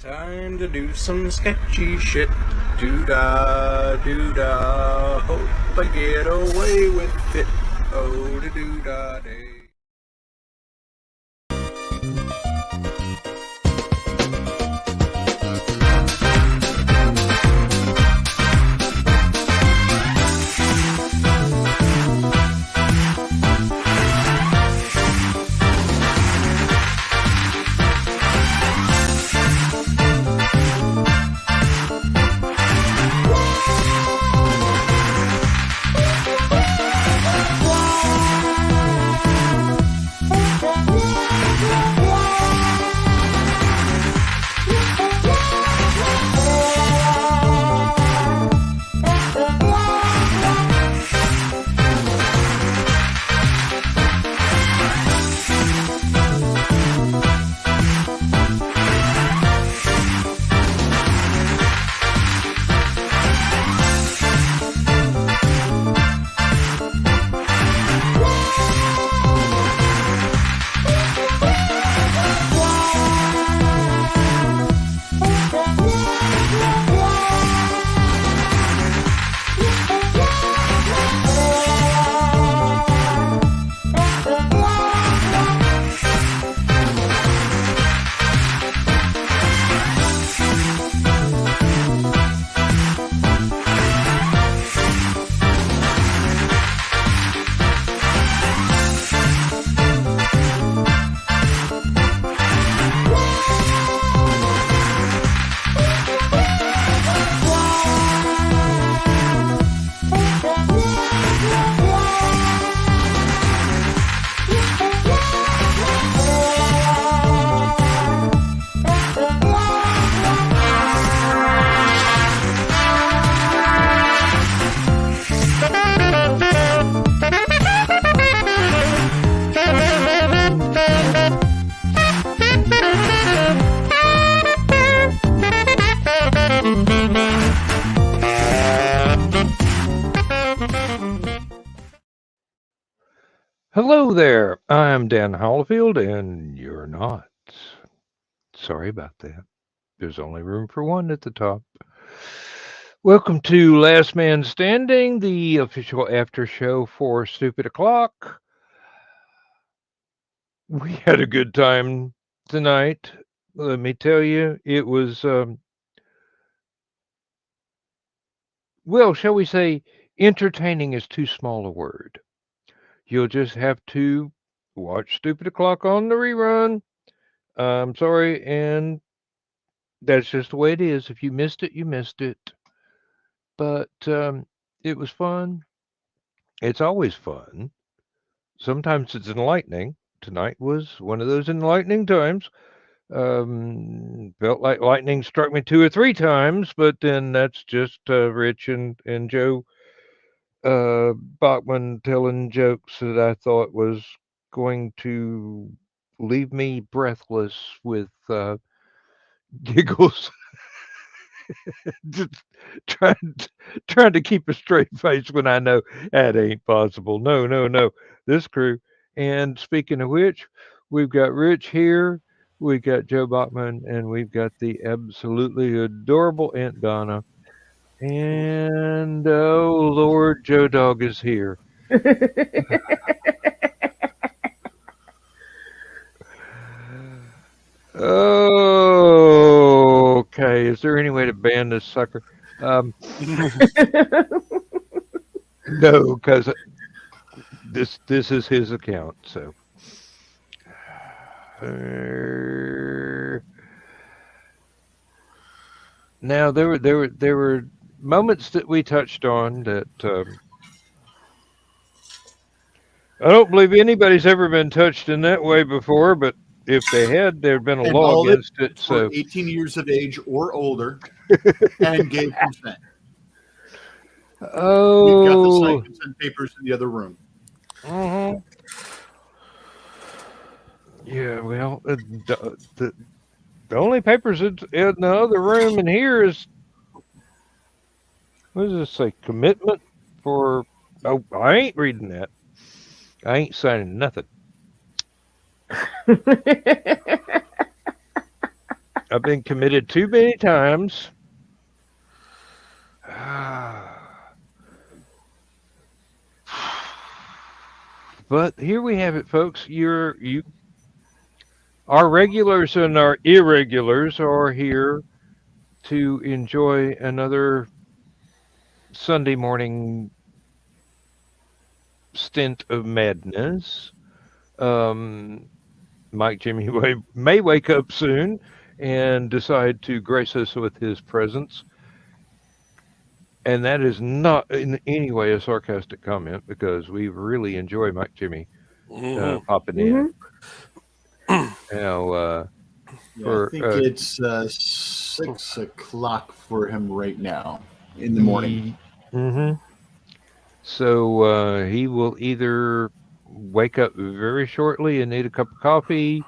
Time to do some sketchy shit. Doo-dah, doo-dah. Hope I get away with it. Oh, da doo-dah day. Hello there. I'm Dan Hollifield, and you're not. Sorry about that. There's only room for one at the top. Welcome to Last Man Standing, the official after show for Stupid O'Clock. We had a good time tonight. Let me tell you, it was, well, shall we say, entertaining is too small a word. You'll just have to watch Stupid O'Clock on the rerun. I'm sorry, and that's just the way it is. If you missed it, you missed it. But it was fun. It's always fun. Sometimes it's enlightening. Tonight was one of those enlightening times. Felt like lightning struck me 2 or 3 times, but then that's just Rich and Joe Bachman telling jokes that I thought was going to leave me breathless with giggles. Just trying to keep a straight face when I know that ain't possible. No. This crew. And speaking of which, we've got Rich here, we've got Joe Bachman, and we've got the absolutely adorable Aunt Donna. And oh Lord, Joe Dog is here. Oh, okay. Is there any way to ban this sucker? No, because this is his account. So now there were moments that we touched on that I don't believe anybody's ever been touched in that way before, but if they had, there'd been a And law all against it it. for So 18 years of age or older and gave consent. We've got the oh, signed consent papers in the other room. Yeah, well, the only papers in the other room in here is, what does this say? Commitment for. Oh, I ain't reading that. I ain't signing nothing. I've been committed too many times. But here we have it, folks. Our regulars and our irregulars are here to enjoy another Sunday morning stint of madness. Mike Jimmy may wake up soon and decide to grace us with his presence. And that is not in any way a sarcastic comment because we really enjoy Mike Jimmy popping in. Now, I think it's 6 o'clock for him right now in the morning. So he will either wake up very shortly and need a cup of coffee,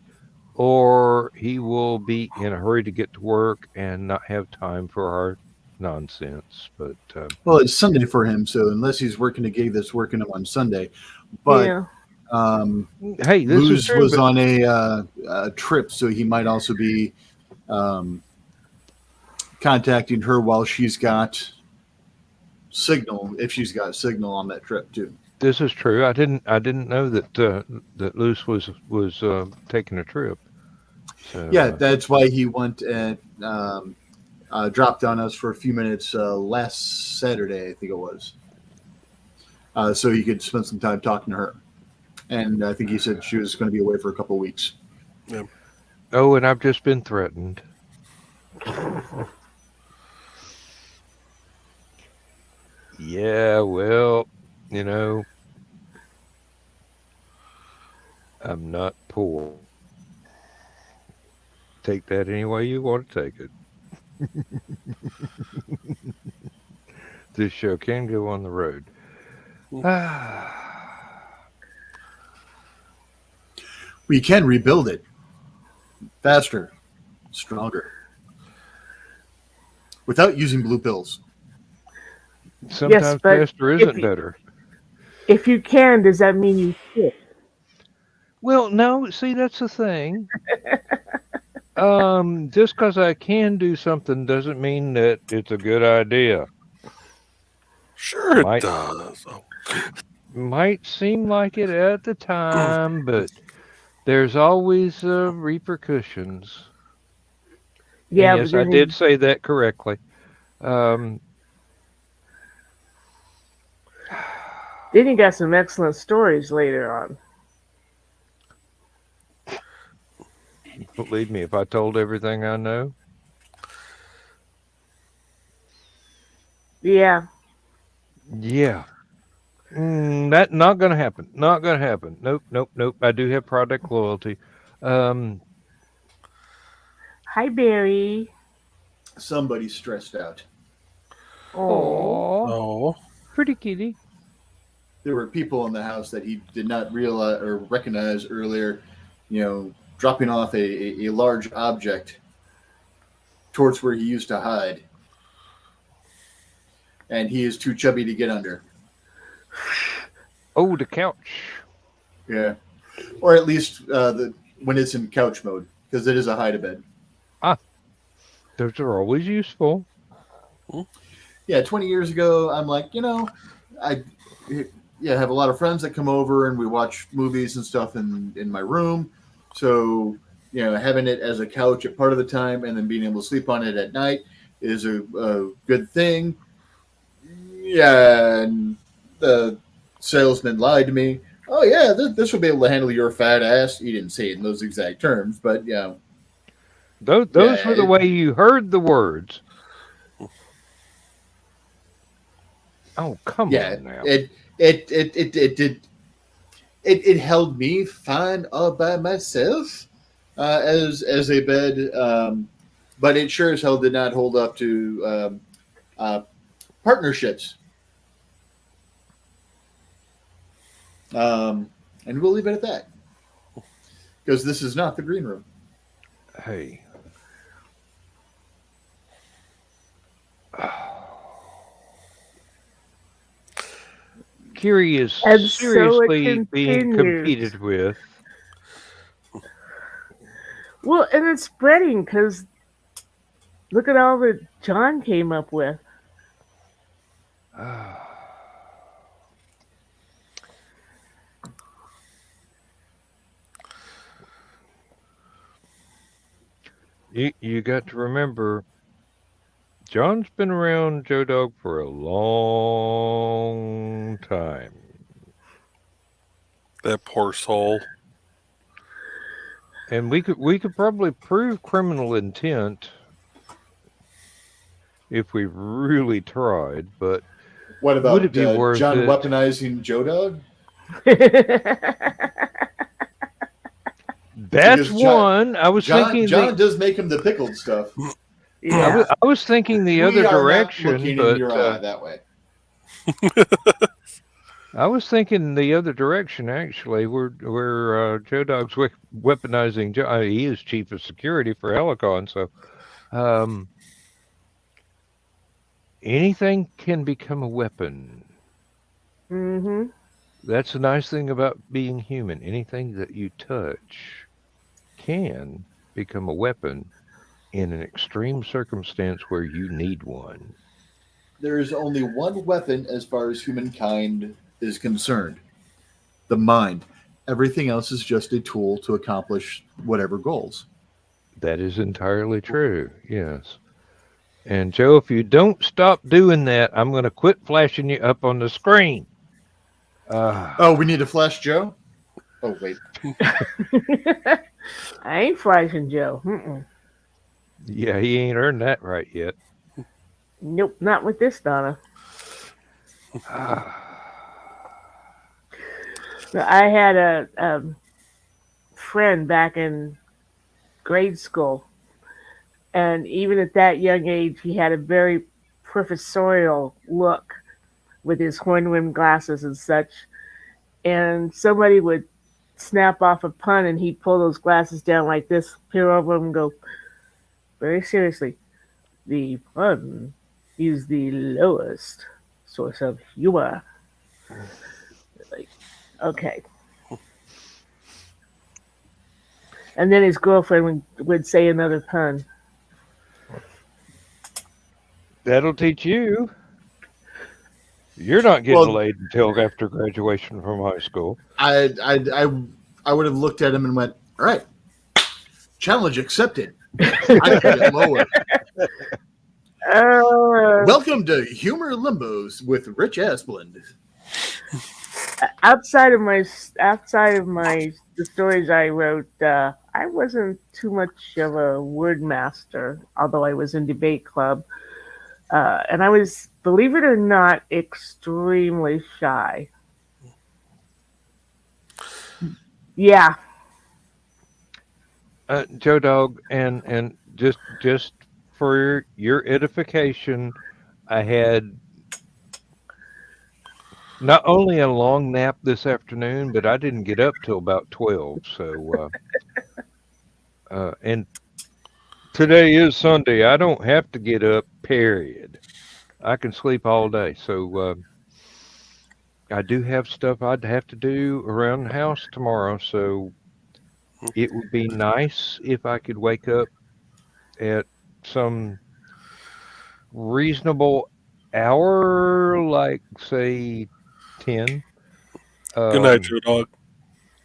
or he will be in a hurry to get to work and not have time for our nonsense. But well, it's Sunday for him, so unless he's working a gig that's working him on Sunday, but hey, this Luz is true, was on a trip, so he might also be contacting her while she's got signal, if she's got signal on that trip too. This is true. I didn't know that that Luz was taking a trip. So, yeah, that's why he went and dropped on us for a few minutes last Saturday, I think it was, so he could spend some time talking to her. And I think he said she was going to be away for a couple of weeks. Yeah. Oh, and I've just been threatened. Yeah, well, I'm not poor. Take that any way you want to take it. This show can go on the road. We can rebuild it faster, stronger, without using blue pills. Sometimes faster isn't better. If you can, does that mean you should? Well, no. See, that's the thing. Just because I can do something doesn't mean that it's a good idea. Sure, it does. Might seem like it at the time, but there's always repercussions. Yeah, and yes, I did say that correctly. Then you got some excellent stories later on. Believe me, if I told everything I know. Yeah. Yeah. That not going to happen. Not going to happen. Nope. I do have product loyalty. Hi, Barry. Somebody's stressed out. Oh, pretty kitty. There were people in the house that he did not realize or recognize earlier, dropping off a large object towards where he used to hide. And he is too chubby to get under. Oh, the couch. Yeah. Or at least when it's in couch mode, because it is a hide-a-bed. Those are always useful. Yeah, 20 years ago, I'm like, I have a lot of friends that come over and we watch movies and stuff in my room. So, having it as a couch at part of the time and then being able to sleep on it at night is a good thing. Yeah, and the salesman lied to me. Oh, yeah, this will be able to handle your fat ass. He didn't say it in those exact terms, but, Those were the way you heard the words. Oh, come on now. It held me fine all by myself as a bed, but it sure as hell did not hold up to partnerships. And we'll leave it at that because this is not the green room. Hey. Kiri is seriously being competed with. Well, and it's spreading because Look at all that John came up with. You got to remember, John's been around Joe Dog for a long time. That poor soul. And we could probably prove criminal intent if we really tried, but What about would it be worth John it? weaponizing Joe Dog? That's Because John- one. I was John thinking. does make him the pickled stuff. Yeah. I was thinking the other We are not direction, looking but in your eye that way. I was thinking the other direction actually, where Joe Dog's weaponizing. He is chief of security for Hallowcon, so anything can become a weapon. Mm-hmm. That's the nice thing about being human. Anything that you touch can become a weapon in an extreme circumstance where you need one. There is only one weapon as far as humankind is concerned: the mind. Everything else is just a tool to accomplish whatever goals. That is entirely true, yes. And Joe, if you don't stop doing that, I'm going to quit flashing you up on the screen. Oh, we need to flash Joe? Oh, wait. I ain't flashing Joe. Mm-mm. Yeah, he ain't earned that right yet. Nope, not with this, Donna. I had a friend back in grade school, and even at that young age, he had a very professorial look with his horn-rimmed glasses and such. And somebody would snap off a pun, and he'd pull those glasses down like this, peer over them, and go, very seriously, the pun is the lowest source of humor. Like, okay. And then his girlfriend would say another pun. That'll teach you. You're not getting laid until after graduation from high school. I would have looked at him and went, all right, challenge accepted. I can get lower. Welcome to Humor Limbos with Rich Asplund. Outside of the stories I wrote, I wasn't too much of a word master, although I was in debate club. And I was, believe it or not, extremely shy. Yeah. Joe Dog, and just for your edification, I had not only a long nap this afternoon, but I didn't get up till about 12. So, and today is Sunday. I don't have to get up, period. I can sleep all day. So, I do have stuff I'd have to do around the house tomorrow. So, it would be nice if I could wake up at some reasonable hour, like, say, 10. Good night, Joe Dog.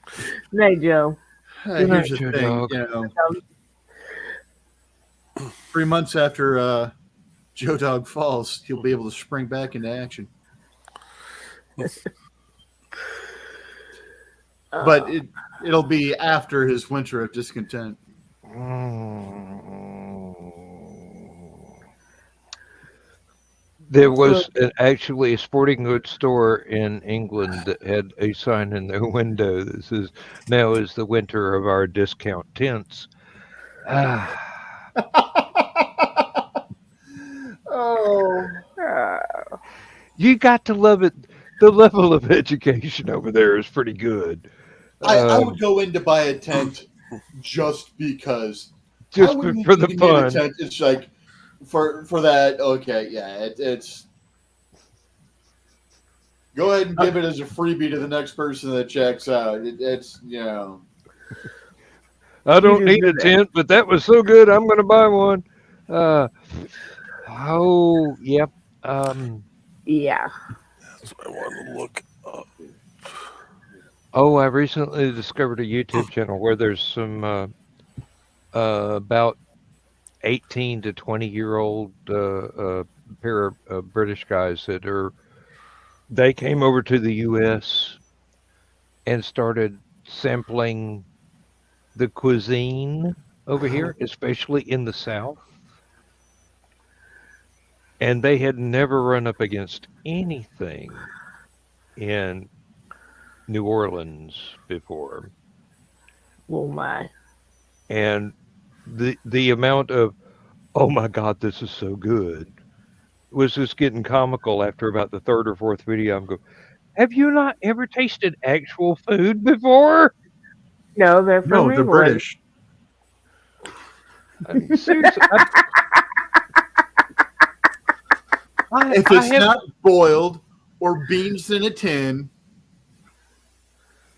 Good night, Joe. Here's the thing, you know, 3 months after Joe Dog falls, he'll be able to spring back into action. But it'll be after his winter of discontent. There was actually a sporting goods store in England that had a sign in their window that says, "Now is the winter of our discount tents." You got to love it. The level of education over there is pretty good. I would go in to buy a tent just because. Just for the fun. Tent? It's like for that. Okay, yeah, it's. Go ahead and give it as a freebie to the next person that checks out. It's, you know. I don't need a tent, but that was so good, I'm going to buy one. Oh, yep. Yeah. That's what I wanted to look up. Oh, I recently discovered a YouTube channel where there's some about 18 to 20-year-old pair of British guys they came over to the U.S. and started sampling the cuisine over here, especially in the South. And they had never run up against anything in New Orleans before. Oh my. And the amount of, oh my God, this is so good, was just getting comical after about the third or fourth video. I'm going, have you not ever tasted actual food before? No, they're from No, they're England. British. I mean, seriously. If it's not boiled or beans in a tin.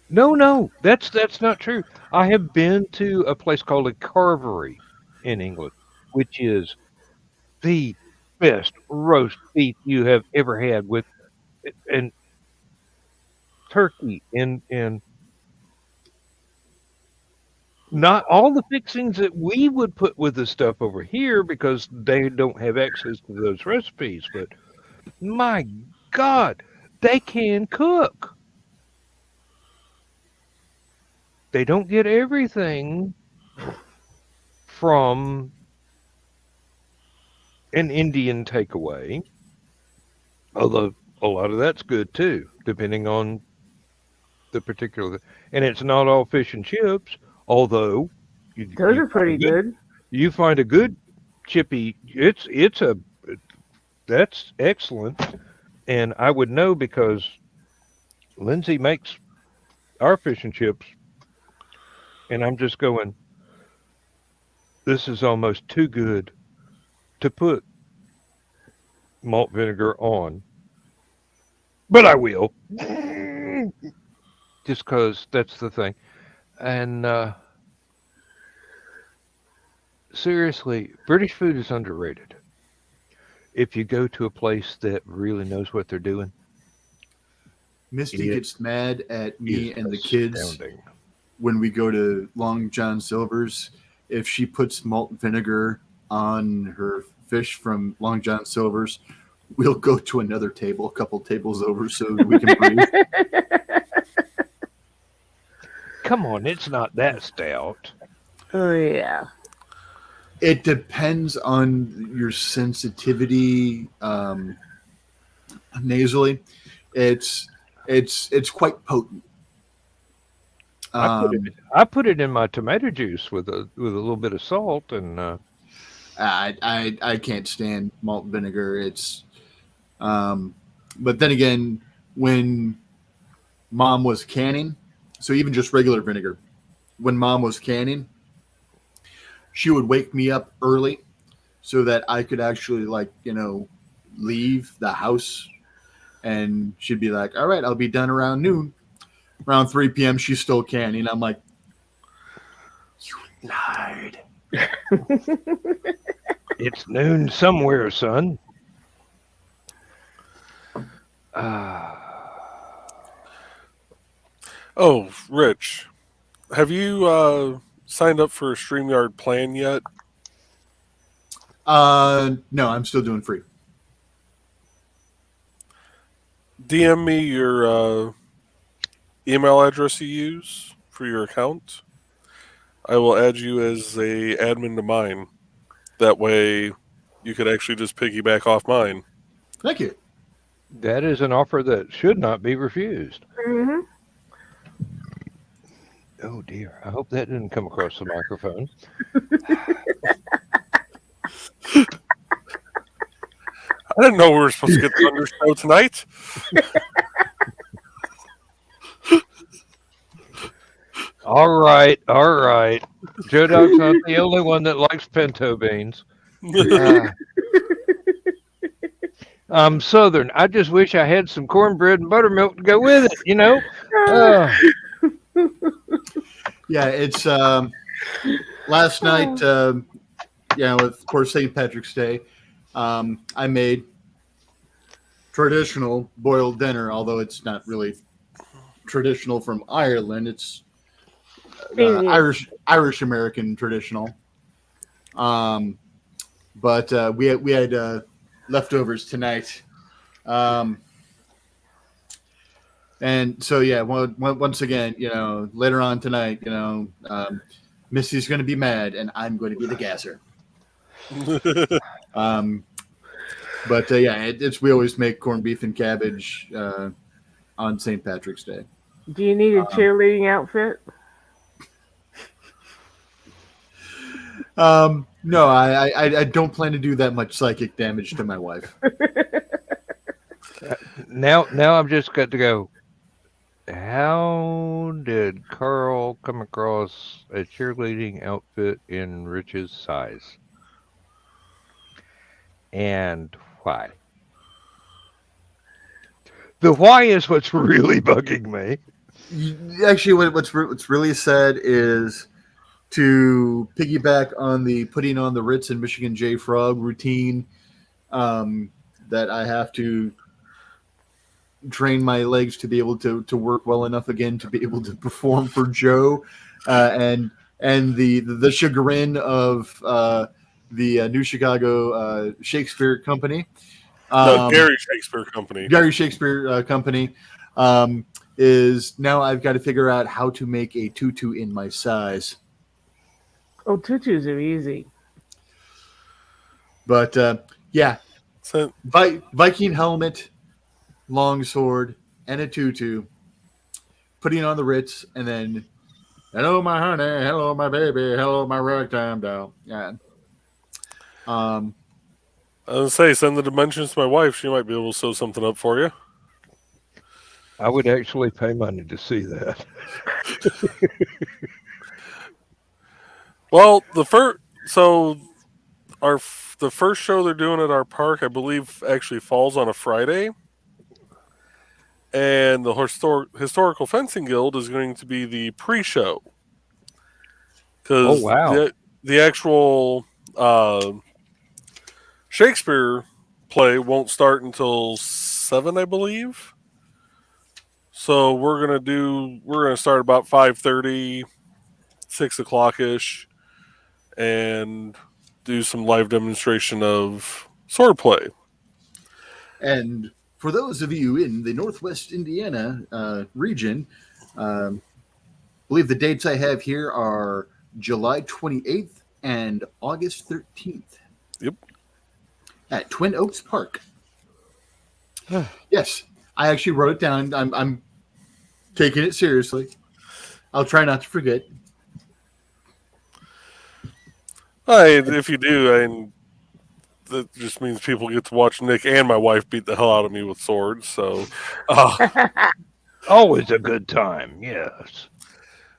No, that's not true. I have been to a place called a carvery in England, which is the best roast beef you have ever had with and turkey and not all the fixings that we would put with the stuff over here because they don't have access to those recipes. But my God, they can cook. They don't get everything from an Indian takeaway, although a lot of that's good too, depending on the particular. And it's not all fish and chips, although Those are pretty good. You find a good chippy. That's excellent, and I would know because Lindsay makes our fish and chips, and I'm just going, this is almost too good to put malt vinegar on, but I will, just because that's the thing. And seriously, British food is underrated. If you go to a place that really knows what they're doing. Misty gets mad at me and the kids astounding. when we go to Long John Silver's if she puts malt vinegar on her fish from Long John Silver's. We'll go to another table, a couple tables over, so we can breathe. Come on, it's not that stout. Oh yeah. It depends on your sensitivity nasally. It's quite potent. I put it in my tomato juice with a little bit of salt and. I can't stand malt vinegar. It's, but then again, when Mom was canning, so even just regular vinegar, when Mom was canning, she would wake me up early so that I could actually leave the house, and she'd be like, all right, I'll be done around noon. Around 3 p.m. she's still canning. I'm like, you lied. It's noon somewhere, son. Oh, Rich, have you signed up for a StreamYard plan yet? No, I'm still doing free. DM me your email address you use for your account. I will add you as a admin to mine. That way you could actually just piggyback off mine. Thank you. That is an offer that should not be refused. Mm-hmm. Oh dear. I hope that didn't come across the microphone. I didn't know we were supposed to get the Thunder Show tonight. All right. Joe Dog's not the only one that likes pinto beans. I'm Southern. I just wish I had some cornbread and buttermilk to go with it, you know? Yeah, it's last night. of course, St. Patrick's Day, I made traditional boiled dinner, although it's not really traditional from Ireland. It's Irish American traditional. But we had leftovers tonight. And so, once again, later on tonight, Missy's going to be mad, and I'm going to be the gasser. But we always make corned beef and cabbage on St. Patrick's Day. Do you need a cheerleading outfit? No, I don't plan to do that much psychic damage to my wife. Now I've just got to go. How did Carl come across a cheerleading outfit in Rich's size? And why? The why is what's really bugging me. Actually, what's really sad is to piggyback on the putting on the Ritz and Michigan J Frog routine that I have to train my legs to be able to work well enough again to be able to perform for Joe and the chagrin of the New Chicago Shakespeare Company. Gary Shakespeare Company. Gary Shakespeare Company is now I've got to figure out how to make a tutu in my size. Oh, tutus are easy. But Viking helmet, long sword, and a tutu, putting on the Ritz, and then, hello, my honey, hello, my baby, hello, my ragtime doll. Yeah. I was going to say, send the dimensions to my wife. She might be able to sew something up for you. I would actually pay money to see that. Well, the first show they're doing at our park, I believe, actually falls on a Friday. And the Historical Fencing Guild is going to be the pre-show. Because the actual Shakespeare play won't start until 7, I believe. So we're gonna start about 5:30, 6 o'clock ish, and do some live demonstration of sword play. And for those of you in the Northwest Indiana region, I believe the dates I have here are July 28th and August 13th. Yep. At Twin Oaks Park. Yes, I actually wrote it down. I'm taking it seriously. I'll try not to forget. If you do, that just means people get to watch Nick and my wife beat the hell out of me with swords. So, always a good time. Yes,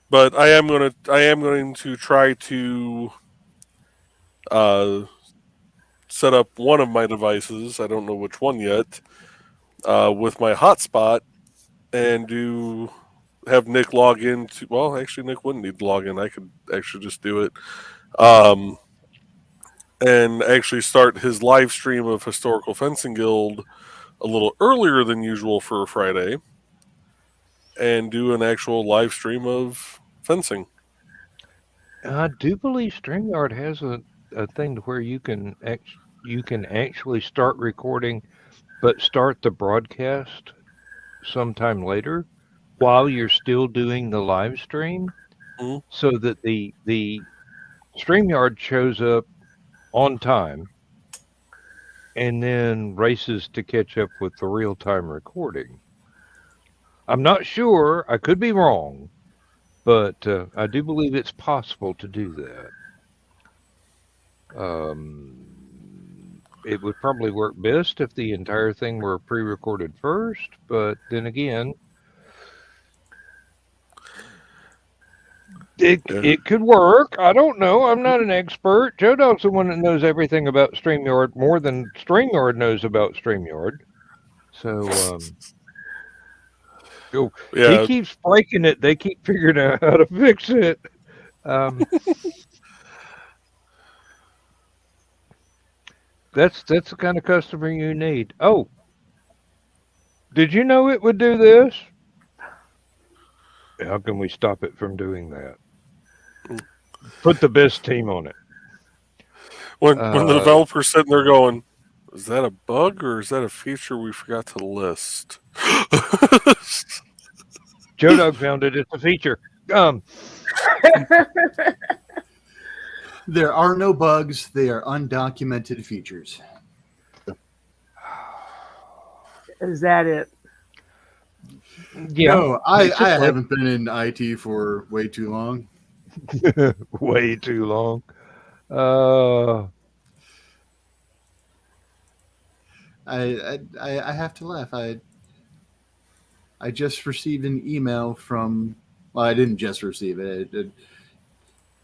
but I am going to try to set up one of my devices. I don't know which one yet. With my hotspot, and have Nick log in to. Well, actually, Nick wouldn't need to log in. I could actually just do it. And actually start his live stream of Historical Fencing Guild a little earlier than usual for a Friday, and do an actual live stream of fencing. I do believe StreamYard has a thing to where you can actually start recording, but start the broadcast sometime later while you're still doing the live stream, so that the StreamYard shows up on time and then races to catch up with the real-time recording. I'm not sure. I could be wrong, but I do believe it's possible to do that. It would probably work best if the entire thing were pre-recorded first, but then again, it could work. I don't know. I'm not an expert. Joe Dog's the one that knows everything about StreamYard more than StreamYard knows about StreamYard. So, he keeps breaking it. They keep figuring out how to fix it. That's the kind of customer you need. Oh, did you know it would do this? How can we stop it from doing that? Put the best team on it. When the developer's sitting there going, is that a bug or is that a feature we forgot to list? Joe Dog found it. It's a feature. There are no bugs. They are undocumented features. Is that it? Yeah, No, I basically. haven't been in IT for way too long. Way too long. I have to laugh. I just received an email from. Well, I didn't just receive it,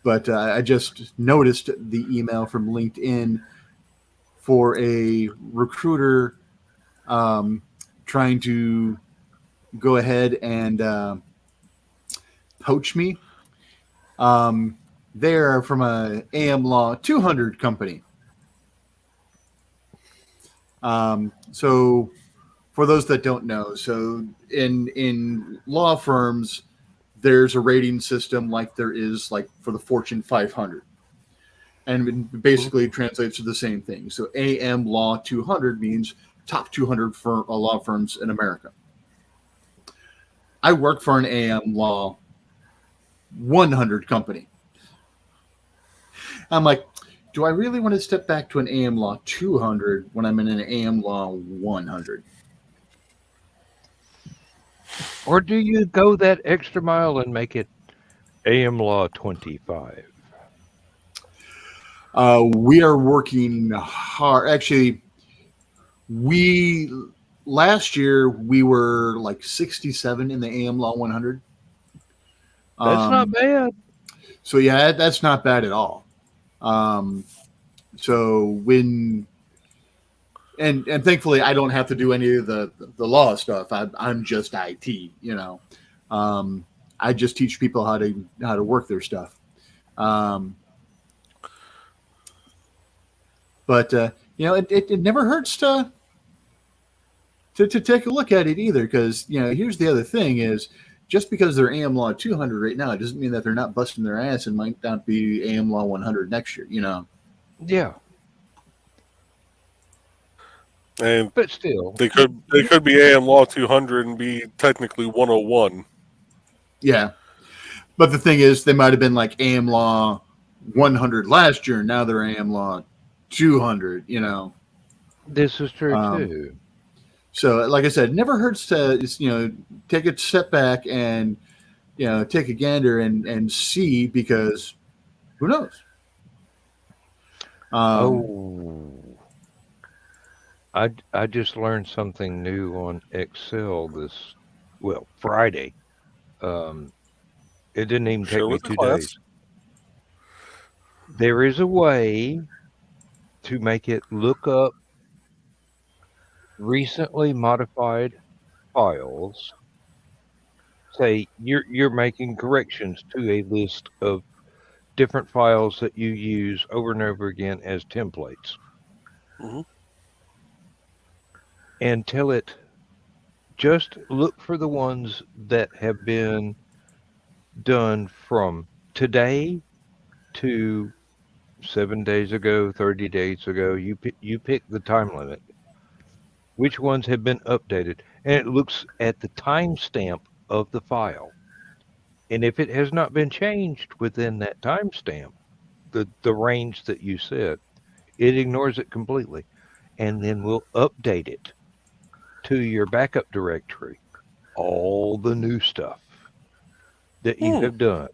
but I just noticed the email from LinkedIn for a recruiter trying to go ahead and poach me. They're from a AM Law 200 company. So for those that don't know, so in law firms, there's a rating system like there is like for the Fortune 500. And it basically translates to the same thing. So AM Law 200 means top 200 law firms in America. I work for an AM Law 100 company. I'm like, do I really want to step back to an AM Law 200 when I'm in an AM Law 100? Or do you go that extra mile and make it AM Law 25? We are working hard. Actually, last year we were like 67 in the AM Law 100. That's not bad. So yeah, that's not bad at all. So when and thankfully I don't have to do any of the law stuff. I'm just IT, you know. I just teach people how to work their stuff. But you know, it never hurts to take a look at it either, because you know, here's the other thing is, just because they're AM Law 200 right now, it doesn't mean that they're not busting their ass and might not be AM Law 100 next year, you know. Yeah. And but still, they could be AM Law 200 and be technically 101. Yeah. But the thing is, they might have been like AM Law 100 last year, and now they're AM Law 200, you know. This is true too. So, like I said, it never hurts to, you know, take a step back and, you know, take a gander and see, because who knows? I just learned something new on Excel Friday. It didn't even take me 2 days. There is a way to make it look up recently modified files. Say you're making corrections to a list of different files that you use over and over again as templates. Mm-hmm. And tell it, just look for the ones that have been done from today to 7 days ago, 30 days ago. You pick the time limit. Which ones have been updated? And it looks at the timestamp of the file. And if it has not been changed within that timestamp, the range that you set, it ignores it completely. And then we'll update it to your backup directory, all the new stuff that you have done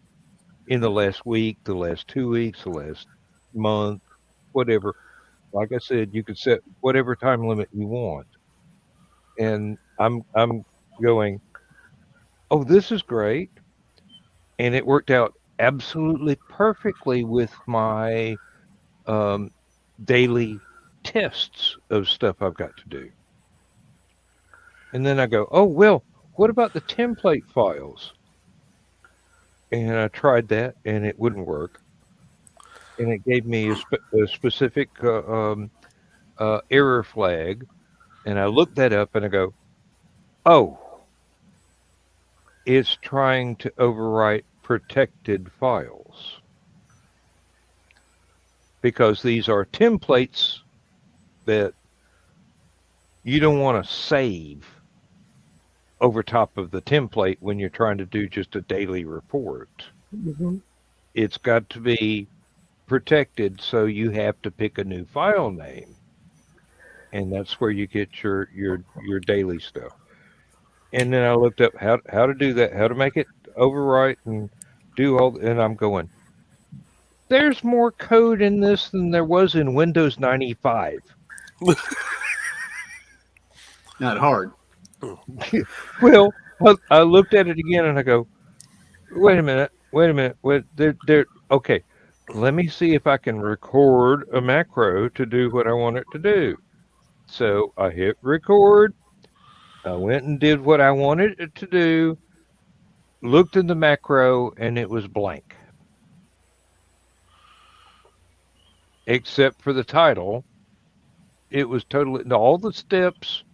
in the last week, the last 2 weeks, the last month, whatever. Like I said, you can set whatever time limit you want. And I'm going, oh, this is great. And it worked out absolutely perfectly with my daily tests of stuff I've got to do. And then I go, oh, well, what about the template files? And I tried that, and it wouldn't work. And it gave me a specific error flag, and I look that up and I go, oh, it's trying to overwrite protected files because these are templates that you don't want to save over top of the template when you're trying to do just a daily report. Mhm. It's got to be protected, so you have to pick a new file name, and that's where you get your daily stuff. And then I looked up how to do that, how to make it overwrite and do all, and I'm going, there's more code in this than there was in Windows 95. Not hard. Well, I looked at it again and I go, wait a minute, okay, let me see if I can record a macro to do what I want it to do. So I hit record. I went and did what I wanted it to do, looked in the macro, and it was blank. Except for the title. It was totally, all the steps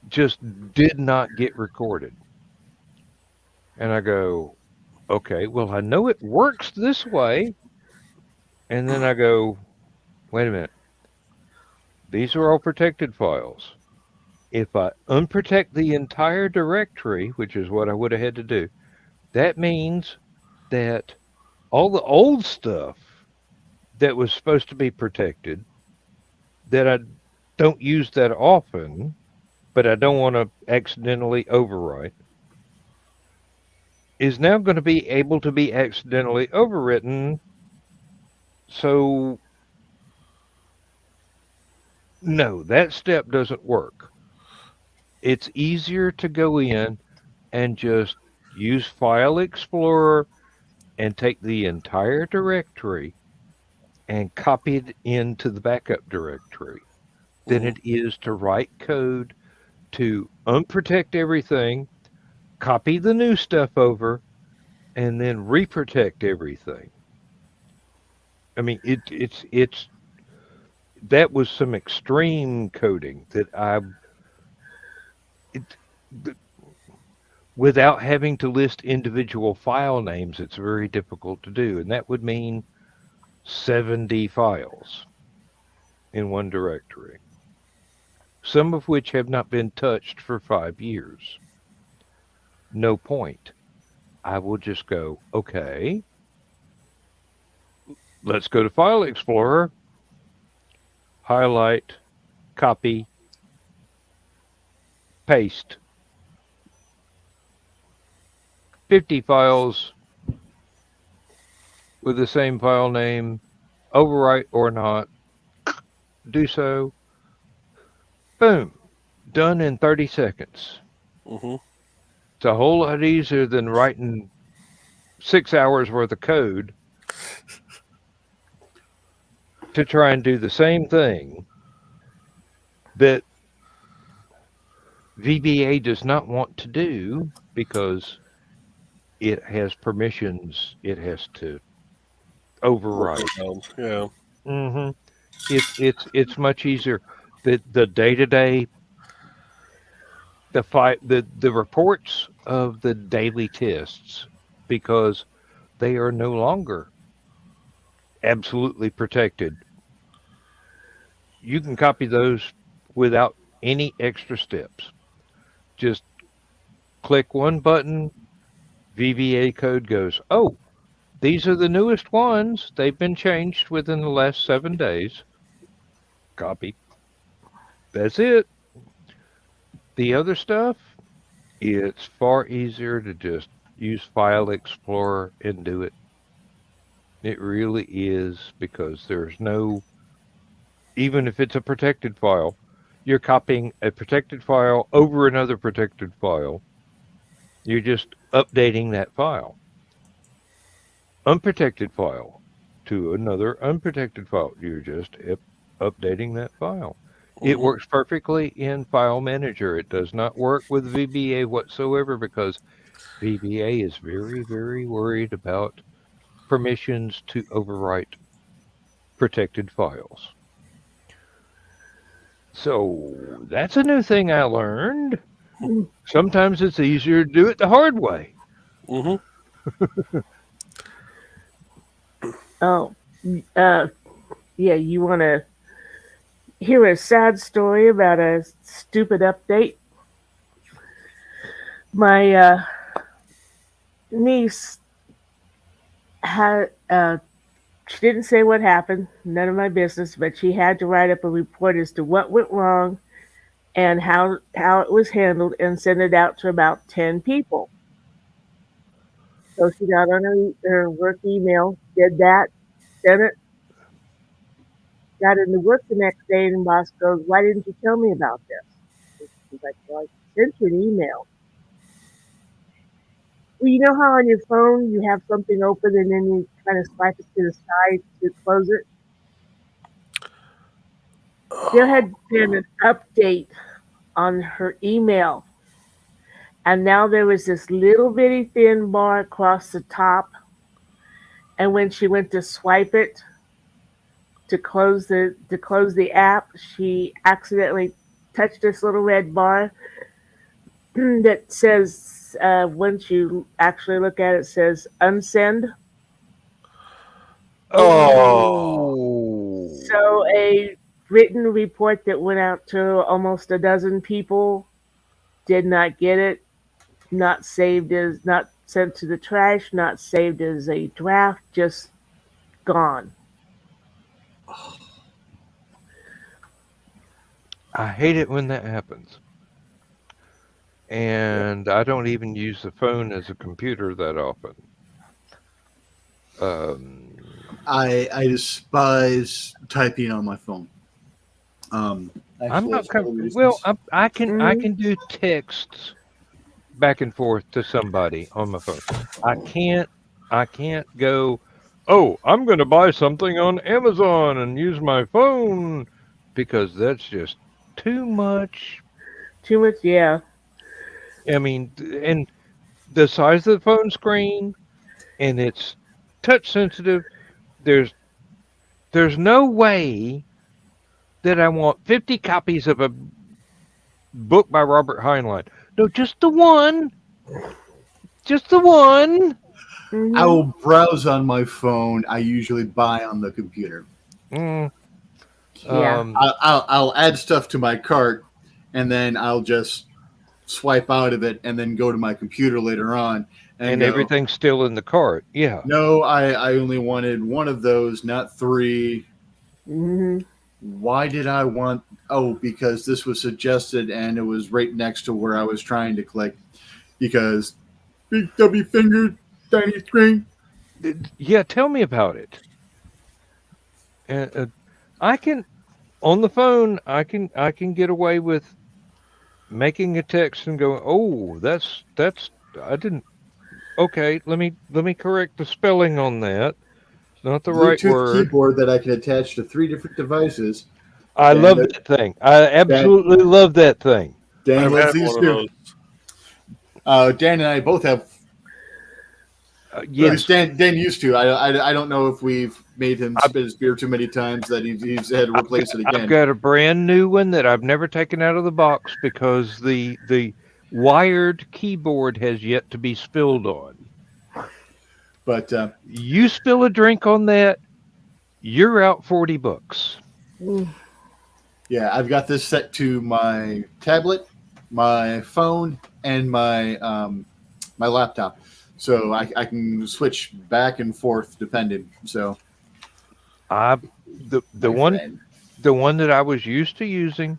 just did not get recorded. And I go, okay, well, I know it works this way. And then I go, wait a minute. These are all protected files. If I unprotect the entire directory, which is what I would have had to do, that means that all the old stuff that was supposed to be protected, that I don't use that often, but I don't want to accidentally overwrite, is now going to be able to be accidentally overwritten. So, no, that step doesn't work. It's easier to go in and just use File Explorer and take the entire directory and copy it into the backup directory than it is to write code to unprotect everything, copy the new stuff over, and then reprotect everything. I mean, it's that was some extreme coding that it, without having to list individual file names, it's very difficult to do, and that would mean 70 files in one directory, some of which have not been touched for 5 years. No point. I will just go, okay, let's go to File Explorer, highlight, copy, paste. 50 files with the same file name, overwrite or not, do so. Boom. Done in 30 seconds. Mm-hmm. It's a whole lot easier than writing 6 hours worth of code to try and do the same thing that VBA does not want to do because it has permissions it has to override. Yeah. Mm-hmm. It's much easier. The day-to-day, the reports of the daily tests, because they are no longer absolutely protected. You can copy those without any extra steps. Just click one button, VBA code goes, oh, these are the newest ones. They've been changed within the last 7 days. Copy. That's it. The other stuff, it's far easier to just use File Explorer and do it. It really is, because there's no, even if it's a protected file, you're copying a protected file over another protected file. You're just updating that file. Unprotected file to another unprotected file. You're just updating that file. It works perfectly in File Manager. It does not work with VBA whatsoever because VBA is very, very worried about permissions to overwrite protected files. So that's a new thing I learned. Mm. Sometimes it's easier to do it the hard way. Mm-hmm. Oh, uh, yeah. You want to hear a sad story about a stupid update? My niece had. She didn't say what happened. None of my business. But she had to write up a report as to what went wrong and how it was handled, and send it out to about 10 people. So she got on her work email, did that, sent it, got into work the next day, and the boss goes, "Why didn't you tell me about this?" She's like, "Well, I sent you an email." Well, you know how on your phone you have something open and then you kind of swipe it to the side to close it? There had been an update on her email, and now there was this little bitty thin bar across the top. And when she went to swipe it to close the app, she accidentally touched this little red bar that says, once you actually look at it, says unsend. Oh. So a written report that went out to almost a dozen people did not get it, not saved as, not sent to the trash, not saved as a draft, just gone. I hate it when that happens. And I don't even use the phone as a computer that often. I despise typing on my phone. I'm Actually, not that's one of the comfortable. reasons. Well, I can Mhm. do texts back and forth to somebody on my phone. I can't go, "Oh, I'm going to buy something on Amazon and use my phone," because that's just too much. Too much, yeah. I mean, and the size of the phone screen, and it's touch sensitive. There's there's no way that I want 50 copies of a book by Robert Heinlein. No, just the one. Just the one. I Hmm. will browse on my phone. I usually buy on the computer. Mm, Yeah. um, I'll add stuff to my cart, and then I'll just swipe out of it, and then go to my computer later on and and go, everything's still in the cart. Yeah. no, I only wanted one of those, not three. Hmm. Why did I want? Oh, because this was suggested, and it was right next to where I was trying to click. Because big W finger, tiny screen. Yeah, tell me about it. I can on the phone. I can get away with making a text and go, "Oh, that's I didn't. Okay, let me correct the spelling on that. It's not the right Bluetooth word." keyboard that I can attach to 3 different devices. I Dan, love that thing. I Dan, absolutely love that thing. Dan I've loves had these one of too. those. Dan and I both have. At least Yes, Dan used to. I don't know if we've made him I've, spit his beer too many times that he's had to I've got replace it I've again. got a brand new one that I've never taken out of the box because the wired keyboard has yet to be spilled on. But You spill a drink on that, you're out $40. yeah, I've got this set to my tablet, my phone, and my laptop, so I can switch back and forth depending. So I the my one friend, the one that I was used to using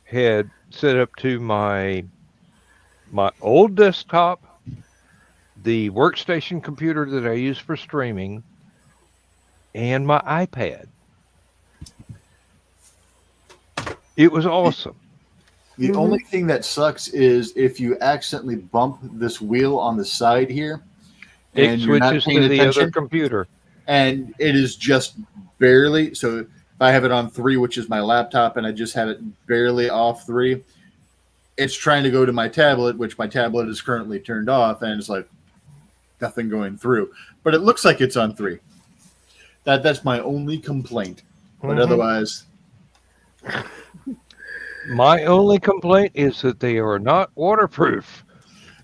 had set up to my old desktop, the workstation computer that I use for streaming, and my iPad. It was awesome. the only thing that sucks is if you accidentally bump this wheel on the side here It and you're not switches paying to the other attention, computer. and it is just barely. So if I have it on 3, which is my laptop, and I just have it barely off 3, it's trying to go to my tablet, which my tablet is currently turned off, and it's like nothing going through. But it looks like it's on 3. That's my only complaint. But Mhm. otherwise, My only complaint is that they are not waterproof.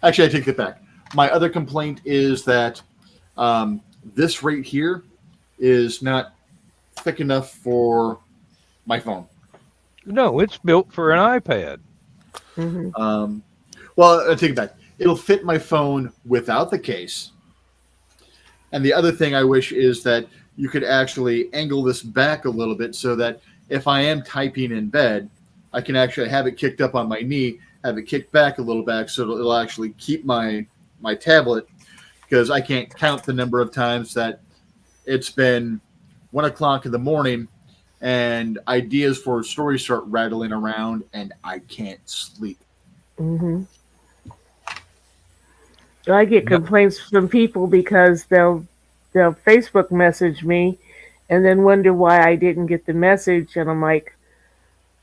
Actually, I take that back. My other complaint is that this right here is not thick enough for my phone. No, it's built for an iPad. Hmm. Well, I take it back. It'll fit my phone without the case. And the other thing I wish is that you could actually angle this back a little bit so that if I am typing in bed, I can actually have it kicked up on my knee, have it kicked back a little back so it'll actually keep my tablet, because I can't count the number of times that it's been 1 o'clock in the morning and ideas for stories start rattling around and I can't sleep. Hmm. I get No, complaints from people because they'll Facebook message me and then wonder why I didn't get the message, and I'm like,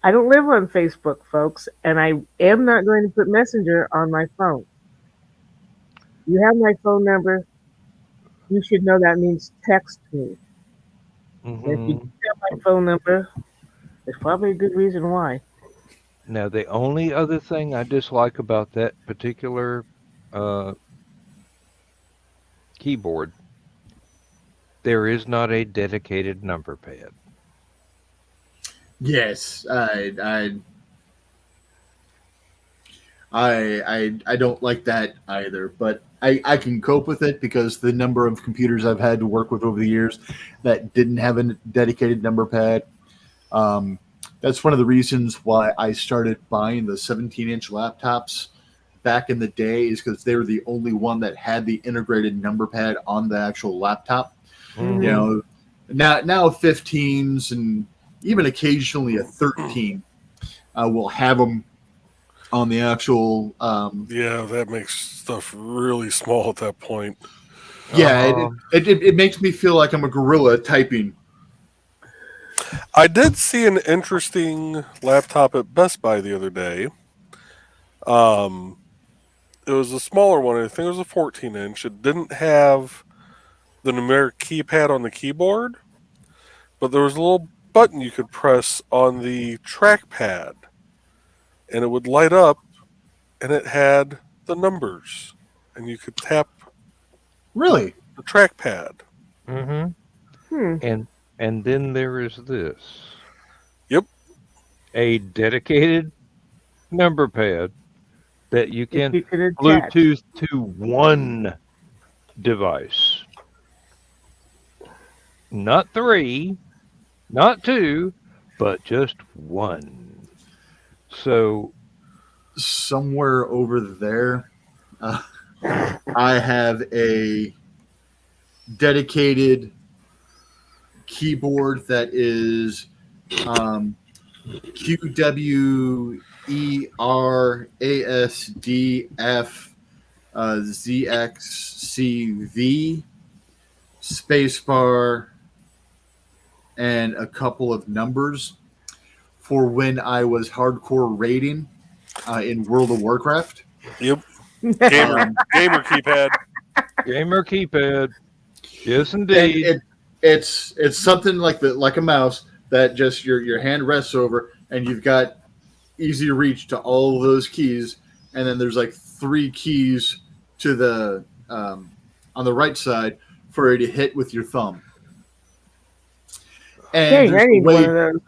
I don't live on Facebook, folks, and I am not going to put Messenger on my phone. You have my phone number. You should know that means text me. If you mhm. have my phone number, there's probably a good reason why. Now, the only other thing I dislike about that particular uh, keyboard, there is not a dedicated number pad. Yes, I don't like that either, but I can cope with it because the number of computers I've had to work with over the years that didn't have a dedicated number pad. Um, that's one of the reasons why I started buying the 17-inch laptops back in the day, is because they were the only one that had the integrated number pad on the actual laptop. You Hmm. Hmm. know, now 15s and even occasionally a 13 will have them on the actual. Yeah, that makes stuff really small at that point. Yeah, Um, it makes me feel like I'm a gorilla typing. I did see an interesting laptop at Best Buy the other day. Um, it was a smaller one. I think it was a 14-inch. It didn't have the numeric keypad on the keyboard, but there was a little button you could press on the trackpad, and it would light up, and it had the numbers, and you could tap Really? the trackpad. mhm. Hmm. And and then there is this, Yep. a dedicated number pad that you If can you could attach. Bluetooth to one device, not three, not two, but just one. So, Somewhere over there, uh, I have a dedicated keyboard that is um, QWERASDF ZXCV spacebar and a couple of numbers for when I was hardcore raiding in World of Warcraft. Yep. Gamer Um, gamer keypad. gamer keypad, yes, and indeed. it's something like a mouse that just your hand rests over, and you've got easy reach to all of those keys, and then there's like 3 keys to the on the right side for you to hit with your thumb. And Dang, I there's a need one way of those.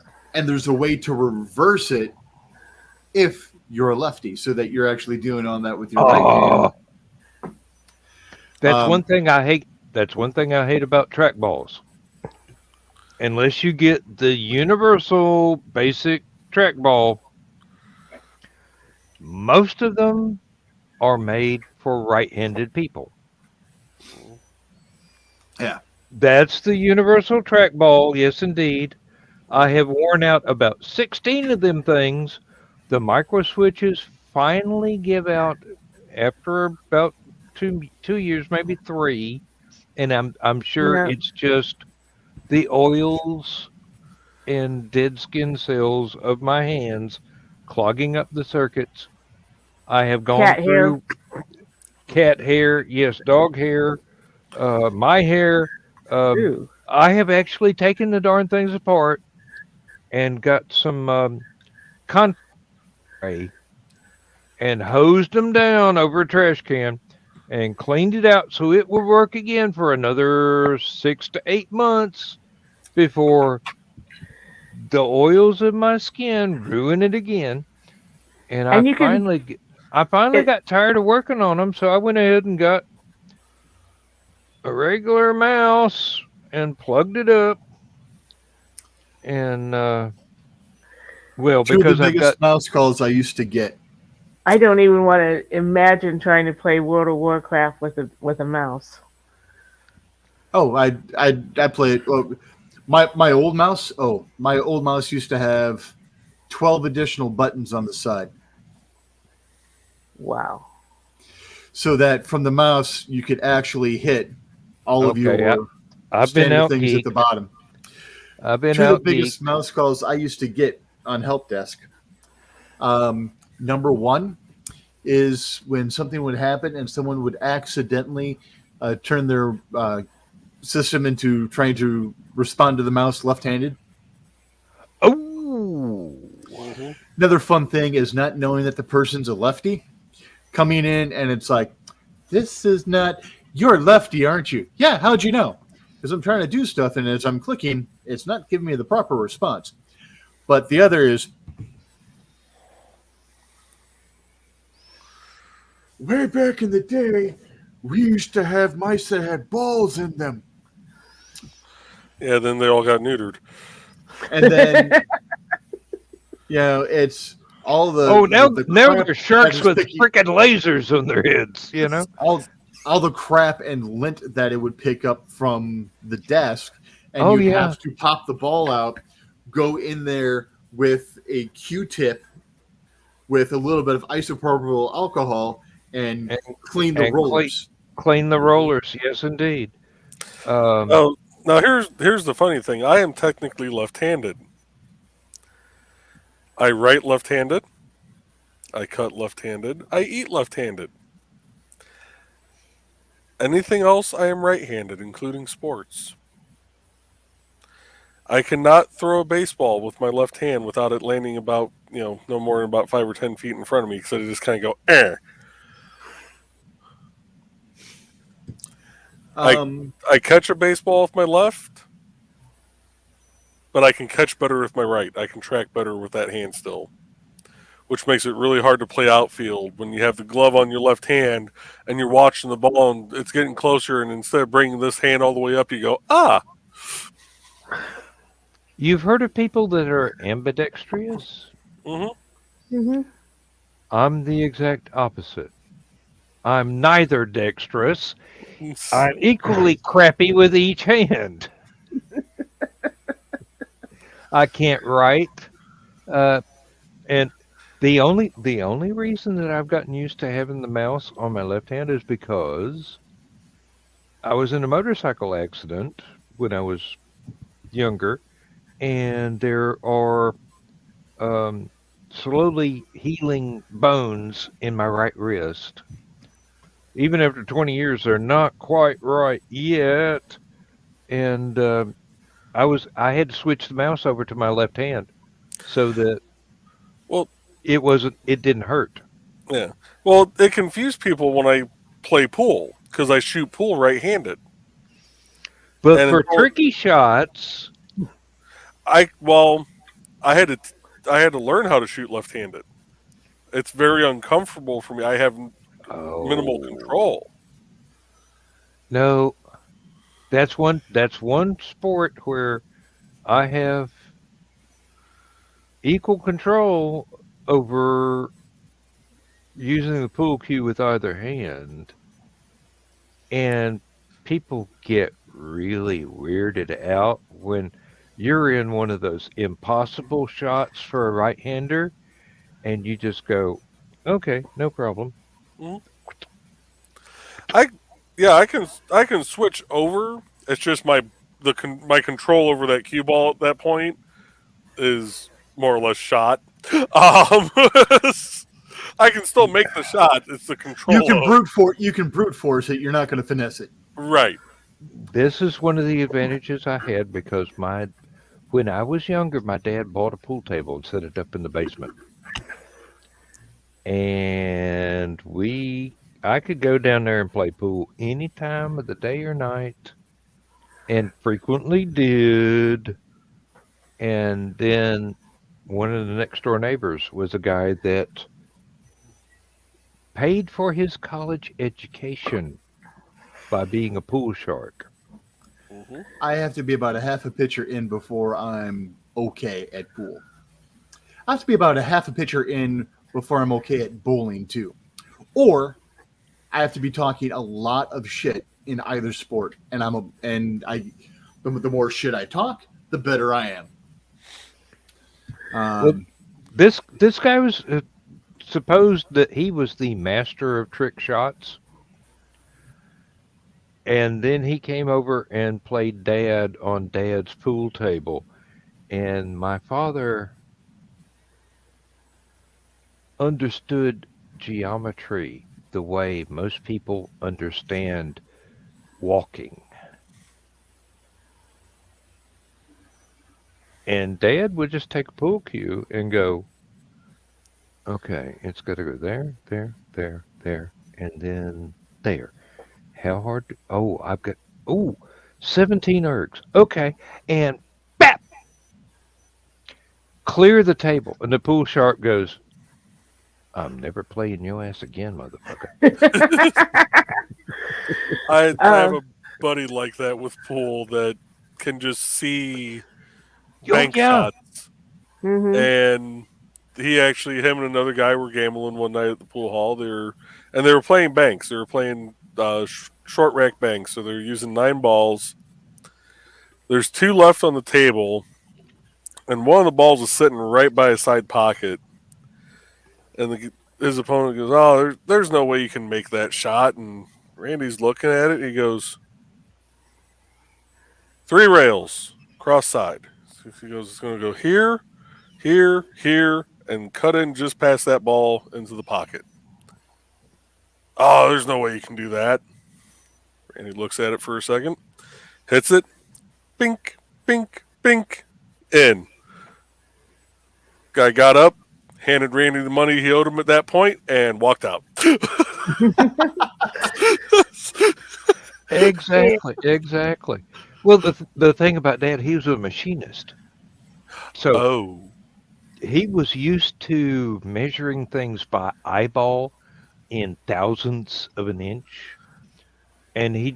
to reverse it if you're a lefty, so that you're actually doing on that with your right hand. Oh, that's one Um, thing I hate. That's one thing I hate about trackballs. Unless you get the universal basic trackball, most of them are made for right-handed people. yeah, That's the universal trackball, yes, indeed. I have worn out about 16 of them things. The micro switches finally give out after about two years, maybe three, and I'm sure No, it's just the oils and dead skin cells of my hands clogging up the circuits. I have gone cat hair. through cat hair, yes, dog hair, my hair. Um, Ooh. I have actually taken the darn things apart and got some spray and hosed them down over a trash can and cleaned it out so it would work again for another 6 to 8 months before the oils in my skin ruin it again. And And you can I finally it, got tired of working on them, so I went ahead and got a regular mouse and plugged it up. And well, Two of the because I've got biggest mouse calls I used to get. I don't even want to imagine trying to play World of Warcraft with a mouse. Oh, I played. Well, my old mouse. Oh, my old mouse used to have 12 additional buttons on the side, Wow. so that from the mouse you could actually hit all of okay. your I've been standard out things geek. at the bottom. I've been Two of the out geek. biggest mouse calls I used to get on help desk. Number one is when something would happen and someone would accidentally turn their system into trying to respond to the mouse left-handed. Oh, Mhm. Another fun thing is not knowing that the person's a lefty, coming in and it's like, this is not, you're lefty, aren't you? Yeah, how'd you know? Because I'm trying to do stuff and as I'm clicking, it's not giving me the proper response. But the other is, way back in the day, we used to have mice that had balls in them. Yeah, then they all got neutered. And then, it's all the now the now crap they're sharks that is with picky- freaking lasers on their heads. You know. all the crap and lint that it would pick up from the desk, and Oh, you'd yeah. have to pop the ball out, go in there with a Q-tip with a little bit of isopropyl alcohol and clean the and rollers. Clean the rollers. Yes, indeed. Oh, now here's the funny thing. I am technically left-handed. I write left-handed. I cut left-handed. I eat left-handed. Anything else, I am right-handed, including sports. I cannot throw a baseball with my left hand without it landing about, no more than about 5 or 10 feet in front of me, because I just kind of go, eh. I catch a baseball with my left, but I can catch better with my right. I can track better with that hand still, which makes it really hard to play outfield when you have the glove on your left hand and you're watching the ball and it's getting closer, and instead of bringing this hand all the way up, you go, ah. You've heard of people that are ambidextrous? Mm-hmm. Mm-hmm. I'm the exact opposite. I'm neither dexterous. I'm equally crappy with each hand. I can't write, and the only reason that I've gotten used to having the mouse on my left hand is because I was in a motorcycle accident when I was younger, and there are slowly healing bones in my right wrist. Even after 20 years, they're not quite right yet, and I had to switch the mouse over to my left hand so that it didn't hurt. Yeah. Well, it confused people when I play pool, because I shoot pool right-handed. But And for tricky shots, I had to learn how to shoot left-handed. It's very uncomfortable for me. I have minimal control. No, that's one sport where I have equal control over using the pool cue with either hand, and people get really weirded out when you're in one of those impossible shots for a right-hander, and you just go, okay, no problem. Mm-hmm. I can switch over. It's just my control over that cue ball at that point is more or less shot. I can still make the shot. It's the control. You can brute force it. You're not going to finesse it. Right. This is one of the advantages I had because when I was younger, my dad bought a pool table and set it up in the basement. and I could go down there and play pool any time of the day or night, and frequently did. And then one of the next door neighbors was a guy that paid for his college education by being a pool shark. Hmm. I have to be about a half a pitcher in before I'm okay at pool. I have to be about a half a pitcher in before I'm okay at bowling too. Or I have to be talking a lot of shit in either sport, and the more shit I talk, the better I am. Well, this guy was supposed that he was the master of trick shots, and then he came over and played dad on dad's pool table, and my father understood geometry the way most people understand walking. And dad would just take a pool cue and go, okay, it's got to go there, there, there, there, and then there. How hard? I've got, oh, 17 ergs. Okay. And bap, clear the table. And the pool shark goes, I'm never playing your ass again, motherfucker. I have a buddy like that with pool that can just see bank Yeah. shots, hmm and him and another guy were gambling one night at the pool hall. They were playing banks. They were playing short rack banks, so they're using 9 balls. There's 2 left on the table, and one of the balls is sitting right by his side pocket. And his opponent goes, "Oh, there's no way you can make that shot." And Randy's looking at it. And he goes, 3 rails, cross side. So he goes, "It's going to go here, here, here, and cut in just past that ball into the pocket." "Oh, there's no way you can do that." Randy looks at it for a second, hits it, bink, bink, bink, in. Guy got up, handed Randy the money he owed him at that point, and walked out. Exactly. Well, the thing about dad, he was a machinist. So Oh. he was used to measuring things by eyeball in thousandths of an inch, and he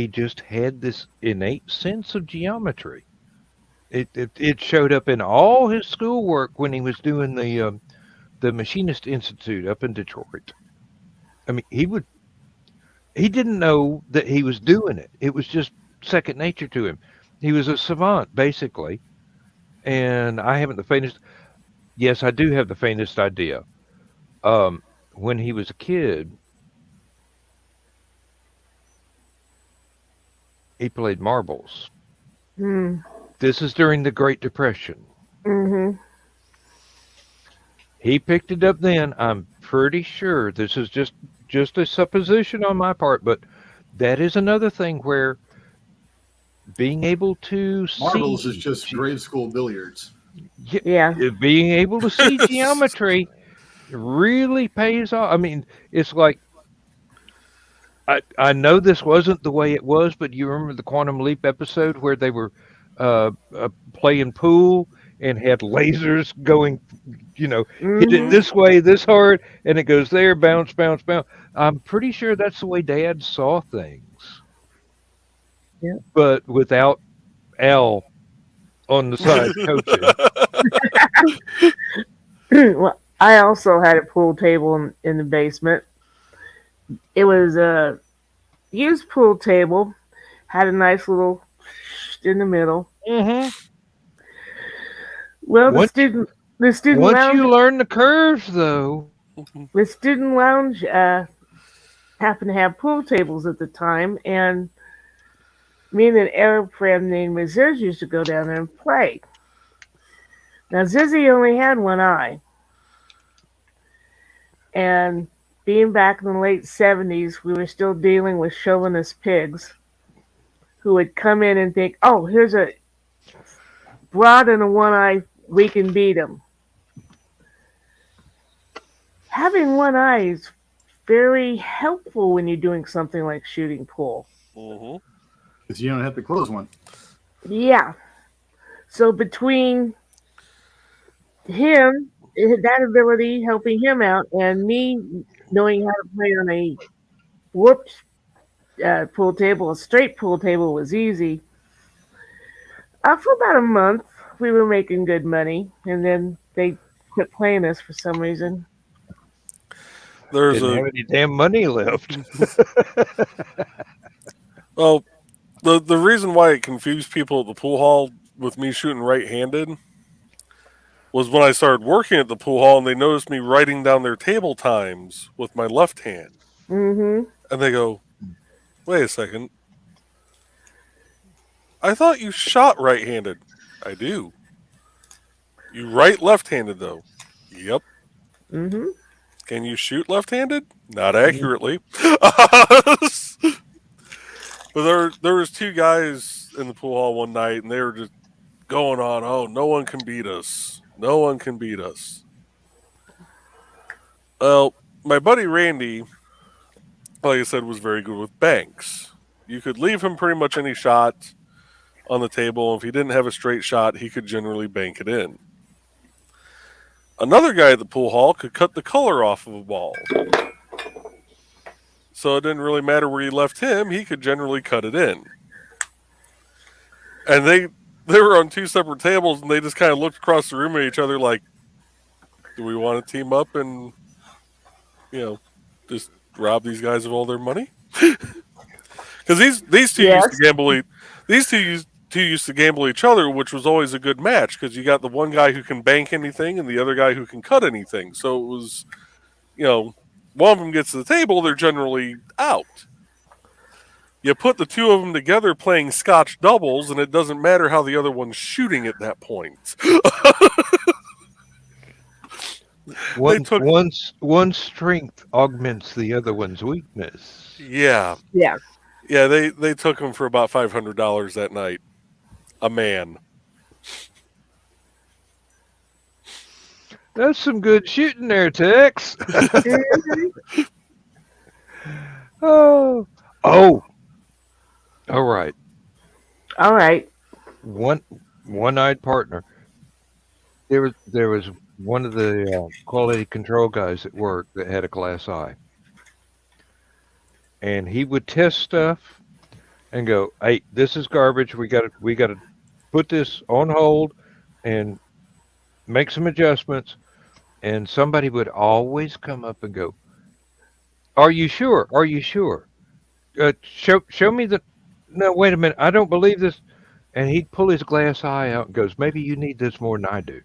just had this innate sense of geometry. It showed up in all his schoolwork when he was doing the Machinist Institute up in Detroit. I mean, he didn't know that he was doing it. It was just second nature to him. He was a savant basically, and I haven't the faintest. Yes, I do have the faintest idea. Um, when he was a kid, he played marbles. Mm. This is during the Great Depression. hmm He picked it up then. I'm pretty sure this is just a supposition on my part, but that is another thing where being able to Marbles is see, just grade school billiards. Yeah. being able to see geometry really pays off. I mean, it's like I know this wasn't the way it was, but you remember the Quantum Leap episode where they were playing pool and had lasers going, hit it hmm this way, this hard, and it goes there, bounce, bounce, bounce. I'm pretty sure that's the way Dad saw things, Yeah. but without Al on the side coaching. Well, I also had a pool table in the basement. It was a used pool table, had a nice little in the middle. hmm Well, Once the student once lounge you learn the curves, though, the student lounge happened to have pool tables at the time, and me and an Arab friend named Aziz used to go down there and play. Now Zizzy only had one eye, and being back in the late 70s, we were still dealing with chauvinist pigs who would come in and think, "Oh, here's a broad and a one eye, we can beat him." Having one eye is very helpful when you're doing something like shooting pool. Mm-hmm. Because you don't have to close one. Yeah. So between him, that ability helping him out, and me knowing how to play on a whoops pool table, a straight pool table was easy. For about a month, we were making good money, and then they quit playing us for some reason. There's Didn't have any damn money left. well, the reason why it confused people at the pool hall with me shooting right-handed was when I started working at the pool hall and they noticed me writing down their table times with my left hand. Mm-hmm. And they go, wait a second. I thought you shot right-handed. I do. You write left-handed, though. Yep. Mm-hmm. Can you shoot left-handed? Not accurately. But there was two guys in the pool hall one night, and they were just going on, oh, no one can beat us. No one can beat us. Well, my buddy Randy, like I said, was very good with banks. You could leave him pretty much any shot on the table. If he didn't have a straight shot, he could generally bank it in. Another guy at the pool hall could cut the color off of a ball. So it didn't really matter where you left him, he could generally cut it in. And they were on two separate tables, and they just kind of looked across the room at each other like, do we want to team up and, just rob these guys of all their money? Because these two Yes. used to gamble. These two used to gamble each other, which was always a good match because you got the one guy who can bank anything and the other guy who can cut anything. So it was, one of them gets to the table, they're generally out. You put the two of them together playing Scotch doubles, and it doesn't matter how the other one's shooting at that point. One strength augments the other one's weakness. Yeah. Yeah. Yeah, they took him for about $500 that night. A man. That's some good shooting there, Tex. Oh. All right. All right. One-eyed partner. There was one of the quality control guys at work that had a glass eye, and he would test stuff and go, "Hey, this is garbage. We got to put this on hold and make some adjustments." And somebody would always come up and go, "Are you sure? Are you sure? Show me the. No, wait a minute. I don't believe this." And he'd pull his glass eye out and goes, "Maybe you need this more than I do."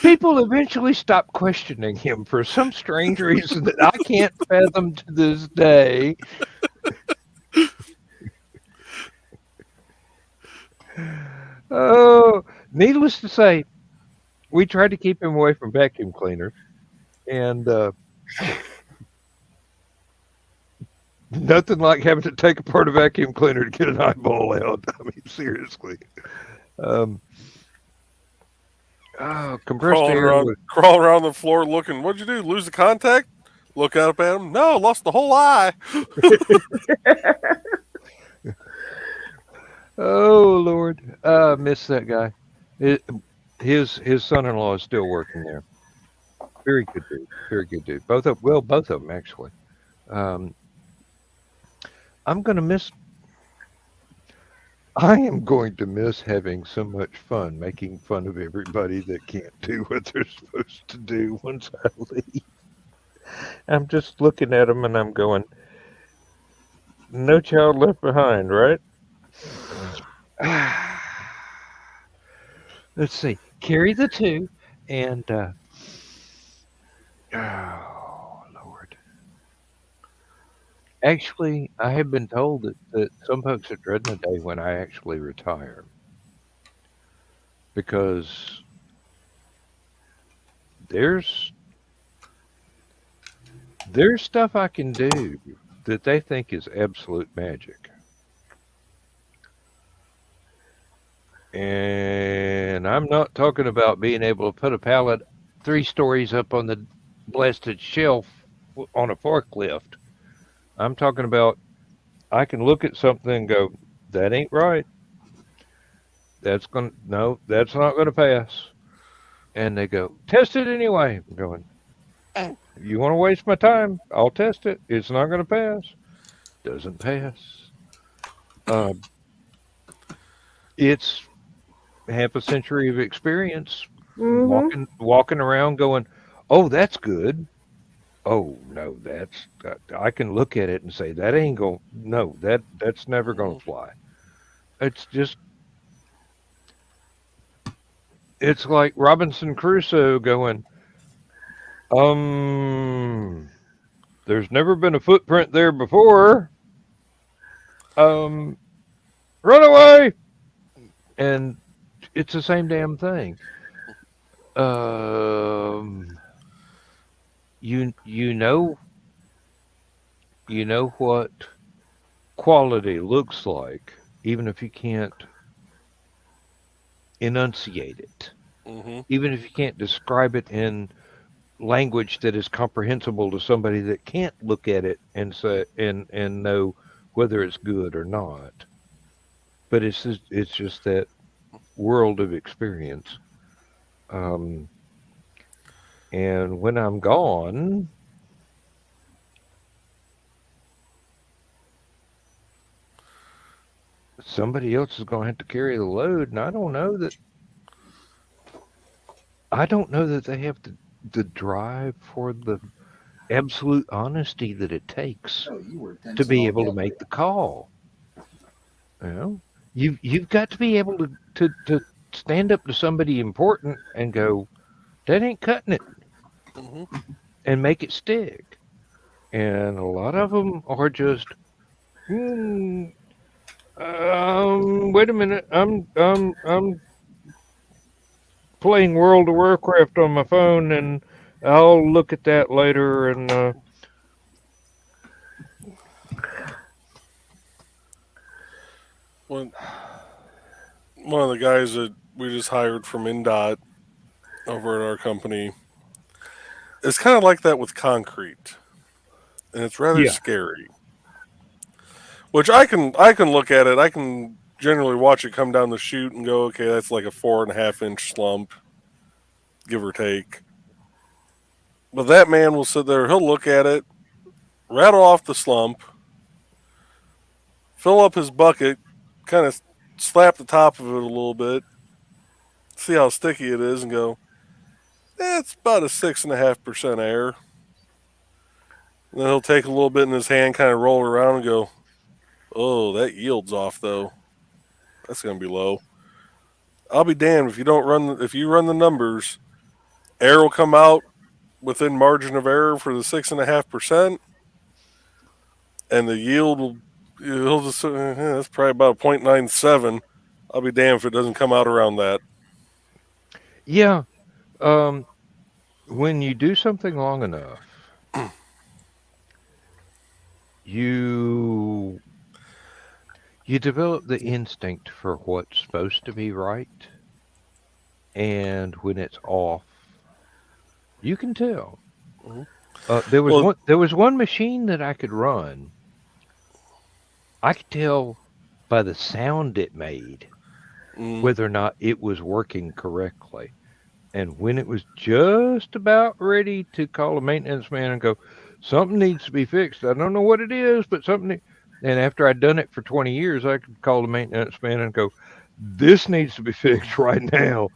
People eventually stopped questioning him for some strange reason that I can't fathom to this day. Oh, needless to say, we tried to keep him away from vacuum cleaners, and nothing like having to take apart a vacuum cleaner to get an eyeball out. I mean, seriously. Compressed air. Crawling around the floor looking, what'd you do? Lose the contact? Look up at him. No, lost the whole eye. Oh, Lord. Miss that guy. His son-in-law is still working there. Very good dude. Very good dude. Both of them, actually. I am going to miss having so much fun making fun of everybody that can't do what they're supposed to do once I leave. I'm just looking at them and I'm going, no child left behind, right? Let's see. Carry the two and oh, Lord. Actually, I have been told that some folks are dreading the day when I actually retire. Because there's stuff I can do that they think is absolute magic. And I'm not talking about being able to put a pallet 3 stories up on the blasted shelf on a forklift. I'm talking about I can look at something and go, that ain't right. No, that's not gonna pass. And they go, test it anyway. I'm going, you want to waste my time? I'll test it. It's not gonna pass. Doesn't pass. Uh, it's half a century of experience Mm-hmm. walking around going, oh, that's good. Oh no, I can look at it and say that ain't going. No, that's never gonna Mhm. fly. It's just it's like Robinson Crusoe going, um, there's never been a footprint there before. Um, run away, and it's the same damn thing. Um, you know what quality looks like, even if you can't enunciate it, Mhm. even if you can't describe it in language that is comprehensible to somebody that can't look at it and say and know whether it's good or not. But it's just that world of experience. Um, and when I'm gone, somebody else is going to have to carry the load, and I don't know that they have the drive for the absolute honesty that it takes Oh, you were to dense and be all able to day. make the call. You know, you've got to be able to stand up to somebody important and go, that ain't cutting it, Mhm. and make it stick. And a lot of them are just, hmm, wait a minute, I'm playing World of Warcraft on my phone, and I'll look at that later. And One one of the guys that we just hired from Indot over at our company, it's kind of like that with concrete, and it's rather yeah, scary. Which I can look at it. I can generally watch it come down the chute and go, okay, that's like a 4.5 inch slump, give or take. But that man will sit there. He'll look at it, rattle off the slump, fill up his bucket, kind of slap the top of it a little bit, see how sticky it is, and go, it's about a 6.5% air. And then he'll take a little bit in his hand, kind of roll it around, and go, oh, that yields off though. That's gonna be low. I'll be damned if you don't run. If you run the numbers, air will come out within margin of error for the 6.5%, and the yield will. He'll just that's probably about 0.97. I'll be damned if it doesn't come out around that. yeah. Um, when you do something long enough, you you develop the instinct for what's supposed to be right, and when it's off, you can tell. Mhm. There was Well, one machine that I could run. I could tell by the sound it made mm, whether or not it was working correctly. And when it was just about ready to call a maintenance man and go, something needs to be fixed. I don't know what it is, but something. And after I'd done it for 20 years, I could call the maintenance man and go, this needs to be fixed right now.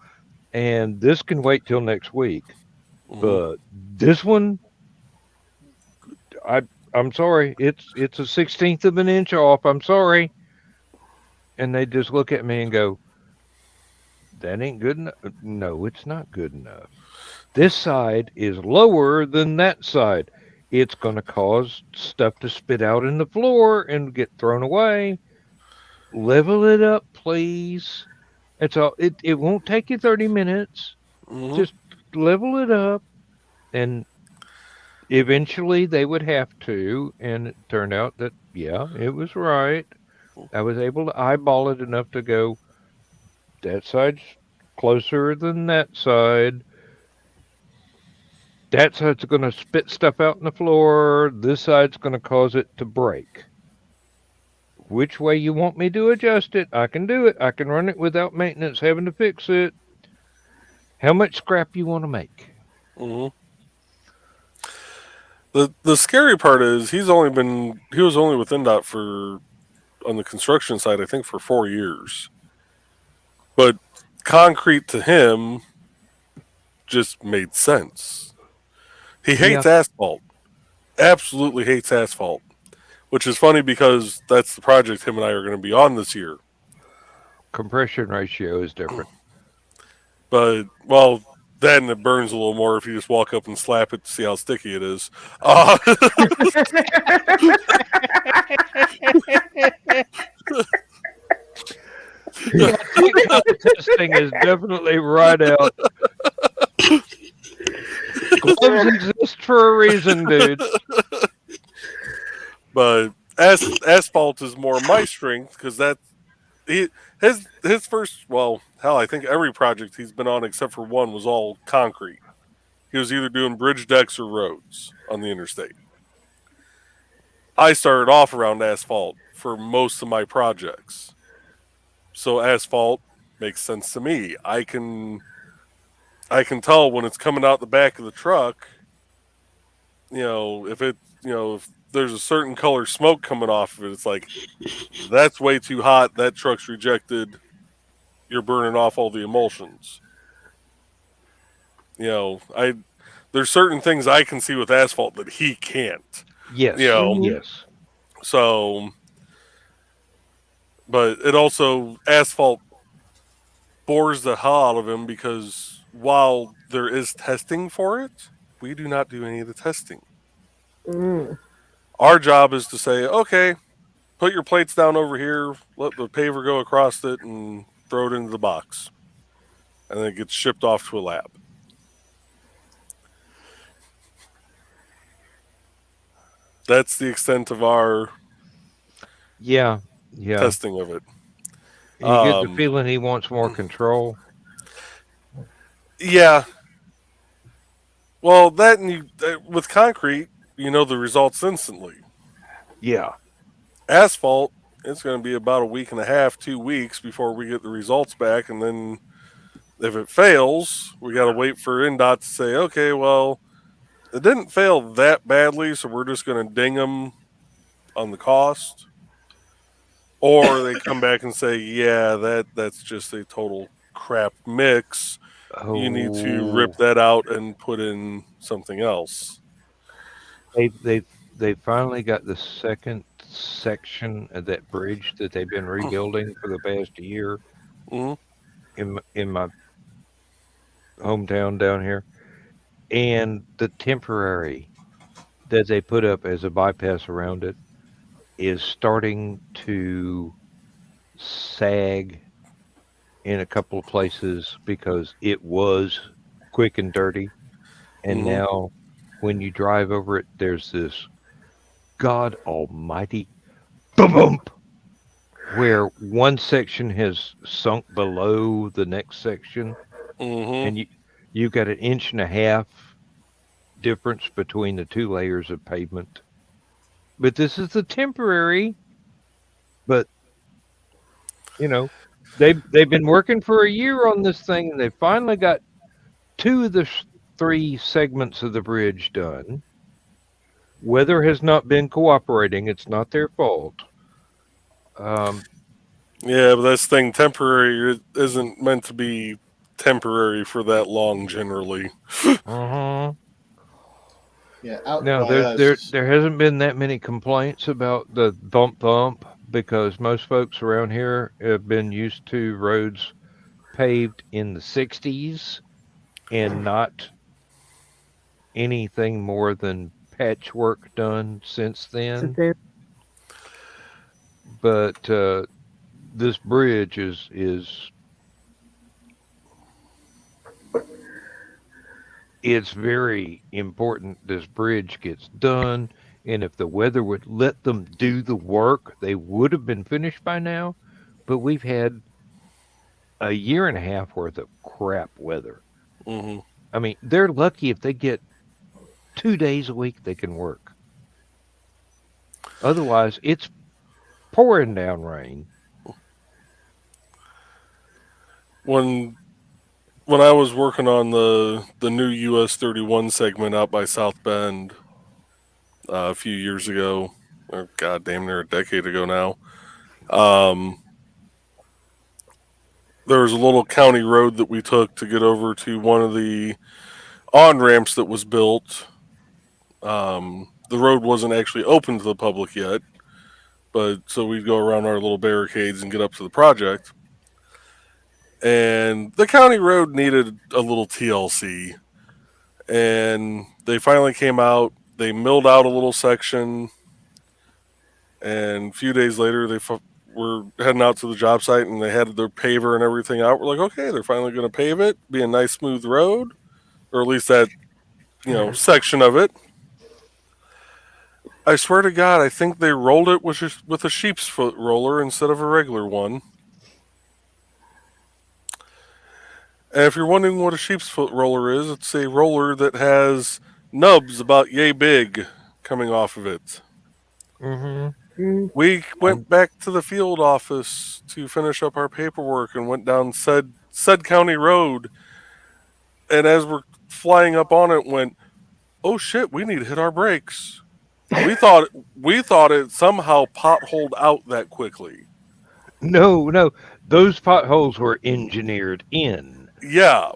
And this can wait till next week. mhm. But this one, I I'm sorry, it's a 16th of an inch off. I'm sorry. And they just look at me and go, that ain't good enough. No, it's not good enough. This side is lower than that side. It's going to cause stuff to spit out in the floor and get thrown away. Level it up, please. It's all. It won't take you 30 minutes. Mhm. Just level it up, and eventually they would have to. And it turned out that yeah, it was right. I was able to eyeball it enough to go. That side's closer than that side. That side's going to spit stuff out on the floor. This side's going to cause it to break. Which way you want me to adjust it? I can do it. I can run it without maintenance having to fix it. How much scrap you want to make? Hmm. The scary part is he was only with NDOT for on the construction side, I think, for 4 years. But concrete to him just made sense. He hates asphalt. Absolutely hates asphalt. Which is funny because that's the project him and I are going to be on this year. Compression ratio is different. But, well, then it burns a little more if you just walk up and slap it to see how sticky it is. Testing is definitely right out. Gloves exist for a reason, dude. But asphalt is more my strength because his first, well, hell, I think every project he's been on except for one was all concrete. He was either doing bridge decks or roads on the interstate. I started off around asphalt for most of my projects. So asphalt makes sense to me. I can tell when it's coming out the back of the truck, if there's a certain color smoke coming off of it, it's like, that's way too hot. That truck's rejected. You're burning off all the emulsions. There's certain things I can see with asphalt that he can't. Yes. Yes. So, but it also, asphalt bores the hell out of him because while there is testing for it, we do not do any of the testing. Our job is to say, okay, put your plates down over here, let the paver go across it, and throw it into the box. And then it gets shipped off to a lab. That's the extent of our testing of it. You get the feeling he wants more control. Yeah. Well, with concrete, the results instantly. Yeah. Asphalt, it's going to be about a week and a half, 2 weeks before we get the results back. And then if it fails, we got to wait for NDOT to say, okay, well, it didn't fail that badly, so we're just going to ding them on the cost. Or they come back and say, yeah, that's just a total crap mix. You need to rip that out and put in something else. They finally got the second section of that bridge that they've been rebuilding for the past year in my hometown down here. And the temporary that they put up as a bypass around it is starting to sag in a couple of places because it was quick and dirty. And now when you drive over it, there's this God almighty bump where one section has sunk below the next section. And you've got 1.5 inches difference between the two layers of pavement. But this is the temporary. But they've been working for a year on this thing, and they finally got 2 of the 3 segments of the bridge done. Weather has not been cooperating. It's not their fault. Yeah, but this thing temporary isn't meant to be temporary for that long generally. Yeah. Now there hasn't been that many complaints about the bump because most folks around here have been used to roads paved in the 60s and not anything more than patchwork done since then. But this bridge is it's very important this bridge gets done, and if the weather would let them do the work, they would have been finished by now. But we've had a year and a half worth of crap weather. Hmm. I mean, they're lucky if they get 2 days a week they can work. Otherwise, it's pouring down rain. When I was working on the new US 31 segment out by South Bend a few years ago, or god damn near a decade ago now, there was a little county road that we took to get over to one of the on ramps that was built. The road wasn't actually open to the public yet, but so we'd go around our little barricades and get up to the project. And the county road needed a little TLC. And they finally came out. They milled out a little section. And a few days later, were heading out to the job site and they had their paver and everything out. We're like, okay, they're finally going to pave it, be a nice smooth road, or at least that, section of it. I swear to God, I think they rolled it with a sheep's foot roller instead of a regular one. And if you're wondering what a sheep's foot roller is, it's a roller that has nubs about yay big coming off of it. Mm-hmm. We went back to the field office to finish up our paperwork and went down said county road. And as we're flying up on it, went, oh shit, we need to hit our brakes. We thought it somehow potholed out that quickly. No, those potholes were engineered in. Yeah.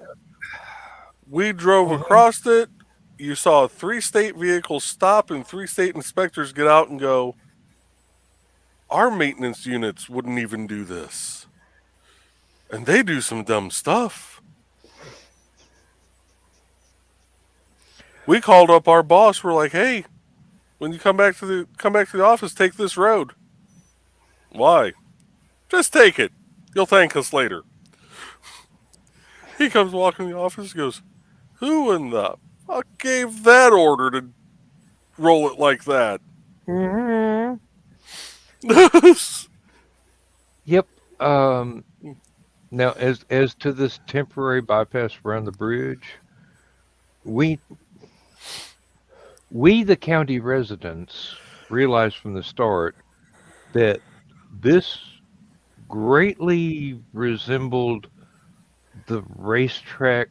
We drove across it. You saw 3 state vehicles stop and 3 state inspectors get out and go, our maintenance units wouldn't even do this. And they do some dumb stuff. We called up our boss. We're like, hey, when you come back to the office, take this road. Why? Just take it. You'll thank us later. He comes walking in the office and goes, who in the fuck gave that order to roll it like that? Mm-hmm. Yep. Now, as to this temporary bypass around the bridge, we the county residents realized from the start that this greatly resembled the racetrack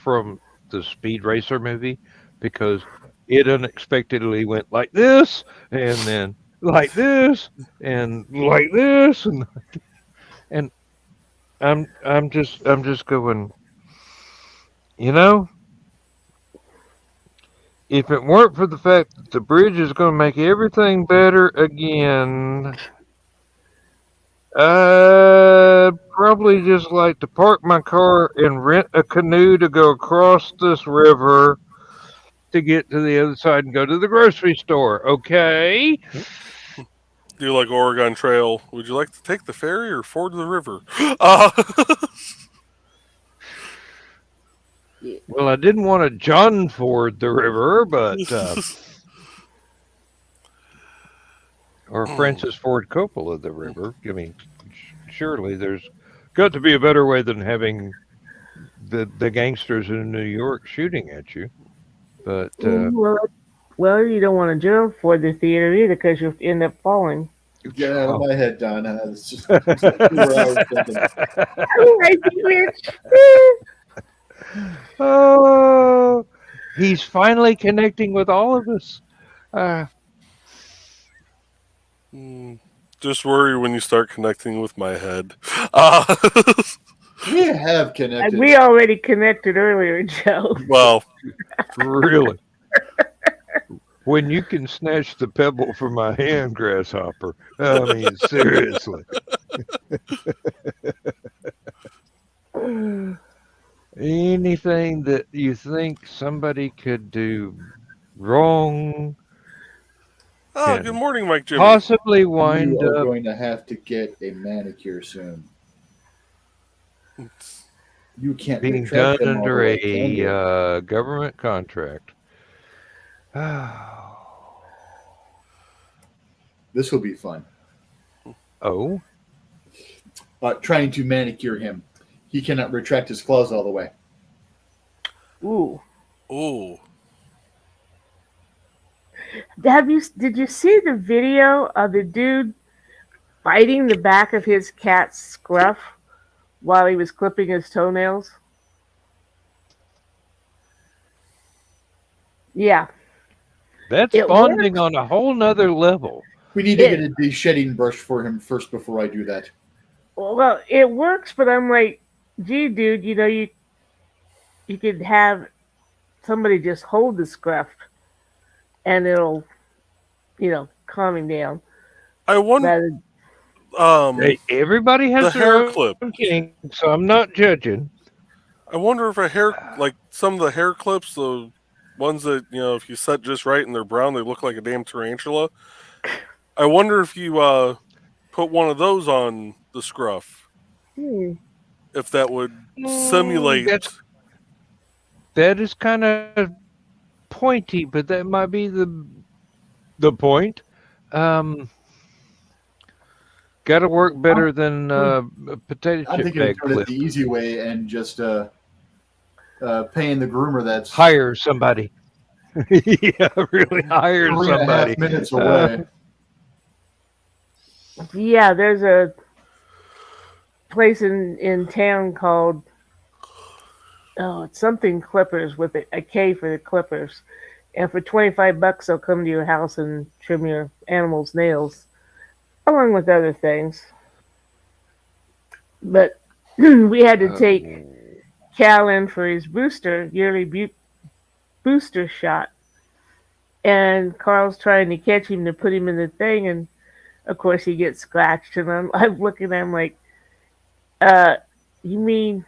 from the Speed Racer movie because it unexpectedly went like this and then like this and like this and I'm just going, if it weren't for the fact that the bridge is going to make everything better again, I'd probably just like to park my car and rent a canoe to go across this river to get to the other side and go to the grocery store, okay? Do you like Oregon Trail? Would you like to take the ferry or ford the river? Well, I didn't want to John Ford the river, but or Francis Ford Coppola the river. I mean, surely there's got to be a better way than having the gangsters in New York shooting at you. But Well, you don't want to jump for the theater either because you'll end up falling. Get out of my head, Don. It's just exactly where I was thinking. All right, Rich. Oh, he's finally connecting with all of us. Just worry when you start connecting with my head. We have connected. We already connected earlier, Joe. Well, Really? When you can snatch the pebble from my hand, grasshopper. I mean, seriously. Anything that you think somebody could do wrong, good morning, Mike Jimmy. possibly wind you are up. going to have to get a manicure soon. You can't Being retract done them all under the way, can you? a government contract. This will be fun. Oh, Trying to manicure him. he cannot retract his claws all the way. Ooh. Ooh. Did you see the video of the dude biting the back of his cat's scruff while he was clipping his toenails? Yeah. That's It bonding works. on a whole nother level. We need to get a de-shedding brush for him first before I do that. Well, it works, but I'm like, gee, dude, you could have somebody just hold the scruff and it'll, calm him down. I wonder. Hey, everybody has The their hair own clip. kink, so I'm not judging. I wonder if like some of the hair clips, the ones that if you set just right and they're brown, they look like a damn tarantula. I wonder if you put one of those on the scruff, if that would simulate. That is kind of pointy, but that might be the point. Got to work better than a potato I'm chip thinking of bag doing it clip. the easy way and just paying the groomer that's Hire somebody. Yeah, really hire 3.5 somebody. minutes away. Yeah, there's a place in town called it's something Clippers with a K for the Clippers, and for $25 they'll come to your house and trim your animal's nails, along with other things. But we had to take Cal in for his yearly booster shot, and Carl's trying to catch him to put him in the thing, and of course he gets scratched, and I'm looking at him like, you mean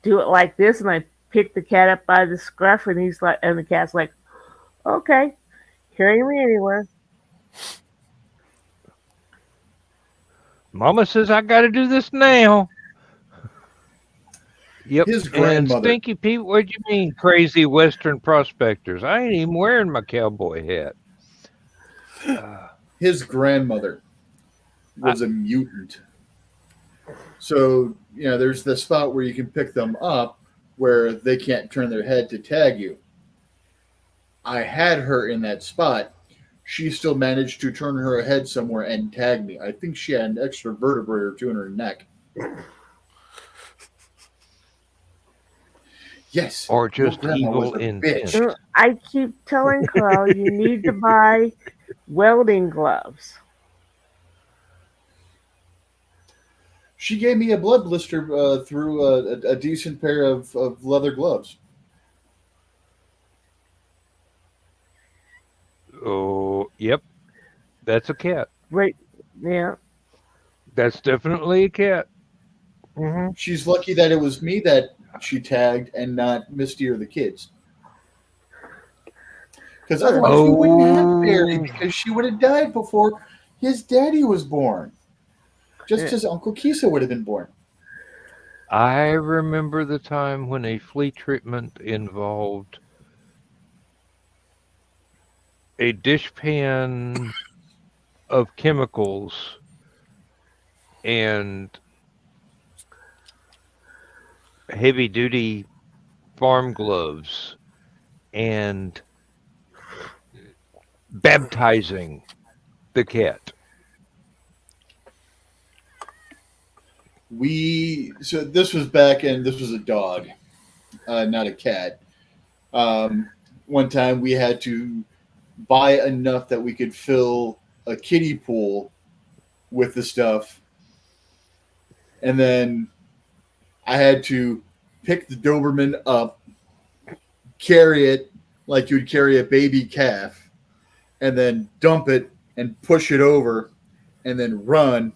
do it like this? And I pick the cat up by the scruff, and the cat's like, okay, carry me anywhere. Mama says I got to do this now. Yep. His And grandmother. Stinky Pete, what do you mean, crazy Western prospectors? I ain't even wearing my cowboy hat. His grandmother was a mutant. So, there's the spot where you can pick them up where they can't turn their head to tag you. I had her in that spot. She still managed to turn her head somewhere and tag me. I think she had an extra vertebrae or two in her neck. Yes. Or just your grandma evil was a intent. bitch. I keep telling Carl you need to buy welding gloves. She gave me a blood blister through a decent pair of leather gloves. Oh, yep. That's a cat. Right. Yeah. That's definitely a cat. Mm-hmm. She's lucky that it was me that she tagged and not Misty or the kids. Because otherwise we wouldn't have Barry, because she would have died before his daddy was born. Just as Uncle Kisa would have been born. I remember the time when a flea treatment involved a dishpan of chemicals and heavy-duty farm gloves and baptizing the cat. So this was back, and this was a dog, not a cat. One time we had to buy enough that we could fill a kiddie pool with the stuff, and then I had to pick the Doberman up, carry it like you would carry a baby calf, and then dump it and push it over, and then run.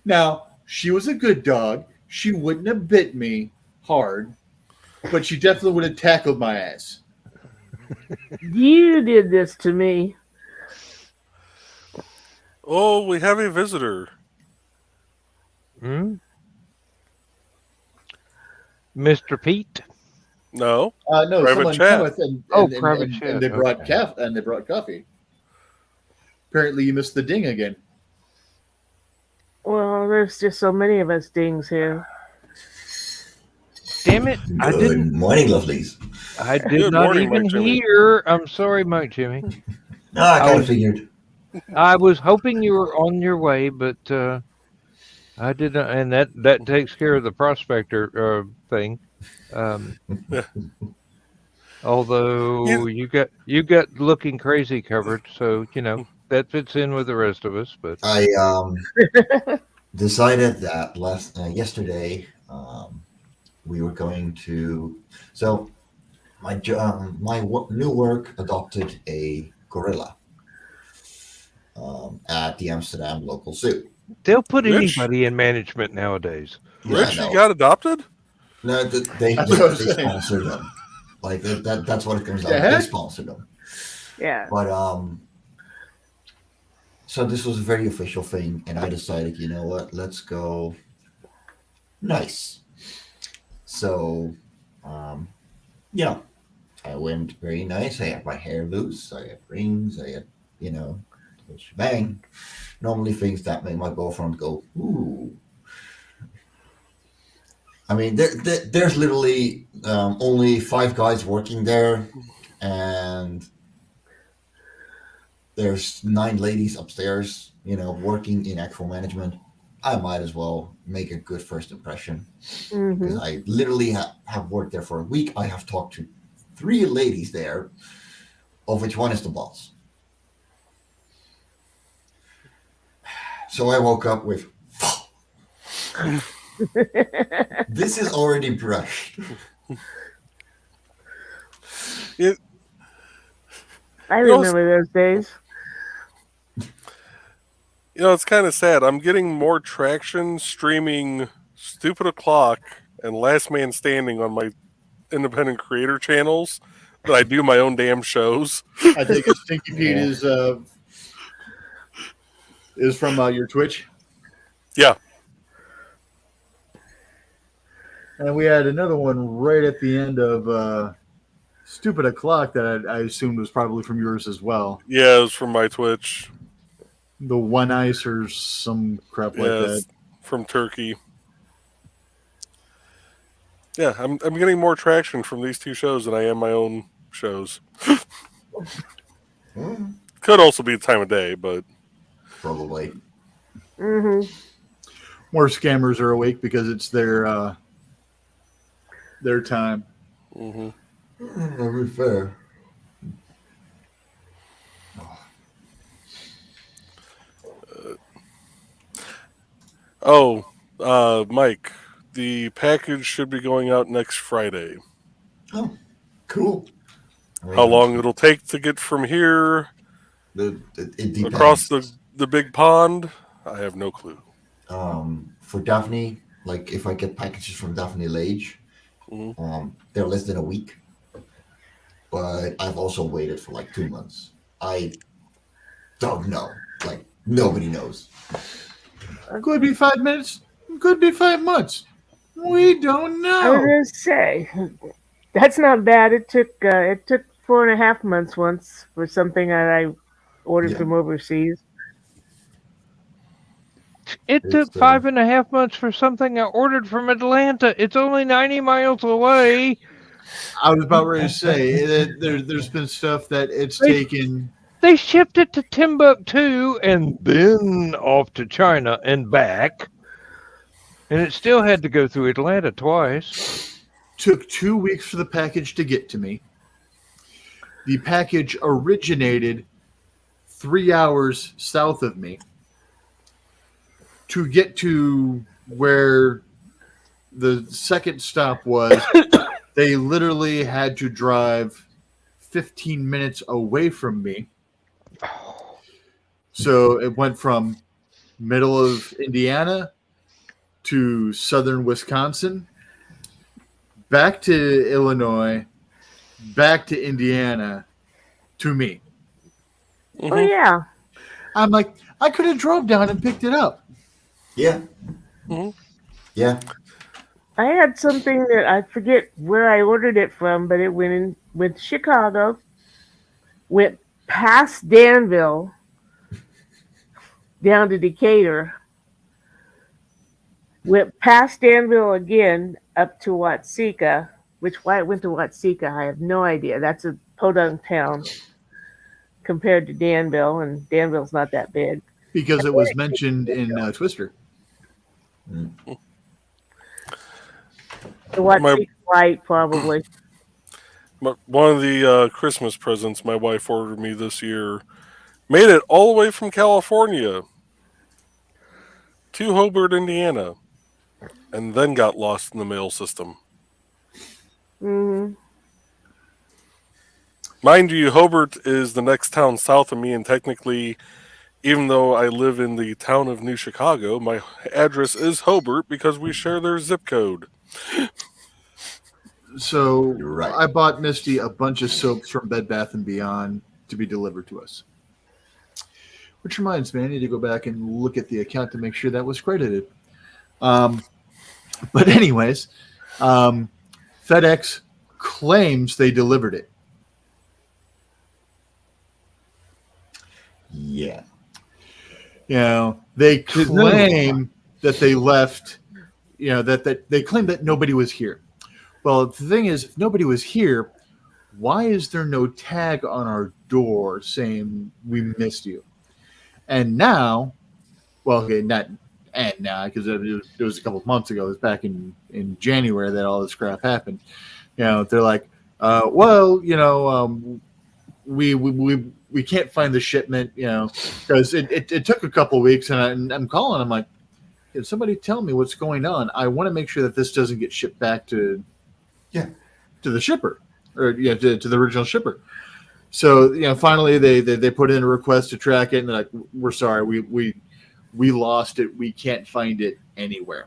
Now, she was a good dog. She wouldn't have bit me hard, but she definitely would have tackled my ass. You did this to me. Oh, we have a visitor. Mr. Pete? No, No. Private someone chat. cometh and Private chat. and they brought Okay. they brought coffee. Apparently, you missed the ding again. Well, there's just so many of us dings here. Damn it! I Good didn't. morning, lovelies. I did Good not morning, even Mike Jimmy. hear. I'm sorry, Mike Jimmy. No, I I kind of was figured. I was hoping you were on your way, but I didn't. And that takes care of the prospector thing. Um, Yeah. although You- you got looking crazy covered, so that fits in with the rest of us. But I decided that yesterday we were going to. So my new work adopted a gorilla at the Amsterdam local zoo. they'll put Rich, anybody in management nowadays. Yeah, Rich, you no, got adopted? no, That's what I was they saying. sponsor them. Like that's what it comes The down to. They heck? sponsor them. Yeah. But so this was a very official thing, and I decided, you know what, let's go nice. So, um, yeah, I went very nice. I had my hair loose. I had rings. I had, the shebang. Normally things that make my girlfriend go, ooh. I mean, there's literally only 5 guys working there, and there's 9 ladies upstairs, working in actual management. I might as well make a good first impression because Hmm. I literally have worked there for a week. I have talked to 3 ladies there, of which one is the boss. So I woke up with, this is already brushed. It, I you know, remember those days. it's kind of sad. I'm getting more traction streaming Stupid O'Clock and Last Man Standing on my independent creator channels than I do my own damn shows. I think Stinky Pete Yeah. is from your Twitch. Yeah. And we had another one right at the end of Stupid O'Clock that I assumed was probably from yours as well. Yeah, it was from my Twitch. The One Ice or some crap like Yeah, that. it's from Turkey. Yeah, I'm getting more traction from these 2 shows than I am my own shows. Could also be the time of day, but Probably. Hmm. More scammers are awake because it's their time. mhm. To be fair. Oh, Mike, the package should be going out next Friday. Oh, cool. How long it'll take to get from here It depends. across the big pond, I have no clue. For Daphne, like if I get packages from Daphne Lage, Mhm. they're less than a week. But I've also waited for like 2 months. I don't know. Like nobody knows. Could be 5 minutes. Could be 5 months. We don't I was know. gonna say that's not bad. It took 4.5 months once for something that I ordered Yeah. from overseas. it It's took 5.5 months for something I ordered from Atlanta. It's only 90 miles away. I was about ready to say that there's been stuff that it's They- taken. They shipped it to Timbuktu and then off to China and back. And it still had to go through Atlanta twice. Took 2 weeks for the package to get to me. The package originated 3 hours south of me. To get to where the second stop was, they literally had to drive 15 minutes away from me. So it went from middle of Indiana to southern Wisconsin, back to Illinois, back to Indiana, to me. Oh yeah, I'm like, I could have drove down and picked it up. Yeah. Mhm. Yeah. I had something that I forget where I ordered it from, but it went to Chicago, went past Danville, down to Decatur, Went past Danville again up to Watseka, which why it went to Watseka, I have no idea. That's a podunk town compared to Danville, and Danville's not that big. Because it was mentioned in Twister. The Watseka Light, probably. One of the Christmas presents my wife ordered me this year made it all the way from California to Hobart, Indiana, and then got lost in the mail system. Mm-hmm. Mind you, Hobart is the next town south of me, and technically, even though I live in the town of New Chicago, my address is Hobart because we share their zip code. So You're right. I bought Misty a bunch of soaps from Bed Bath & Beyond to be delivered to us. Which reminds me, I need to go back and look at the account to make sure that was credited. But anyways, FedEx claims they delivered it. Yeah. You know, they claim that they left, you know, that they claim that nobody was here. Well, the thing is, if nobody was here, why is there no tag on our door saying we missed you? And now, well, okay, not and now, because it was a couple of months ago. It was back in January that all this crap happened. You know, they're like, well, you know, we can't find the shipment, you know, because it took a couple of weeks, and I'm calling. I'm like, can somebody tell me what's going on? I want to make sure that this doesn't get shipped back to the shipper, or to the original shipper. So, you know, finally they put in a request to track it, and they're like, we're sorry, we lost it. We can't find it anywhere.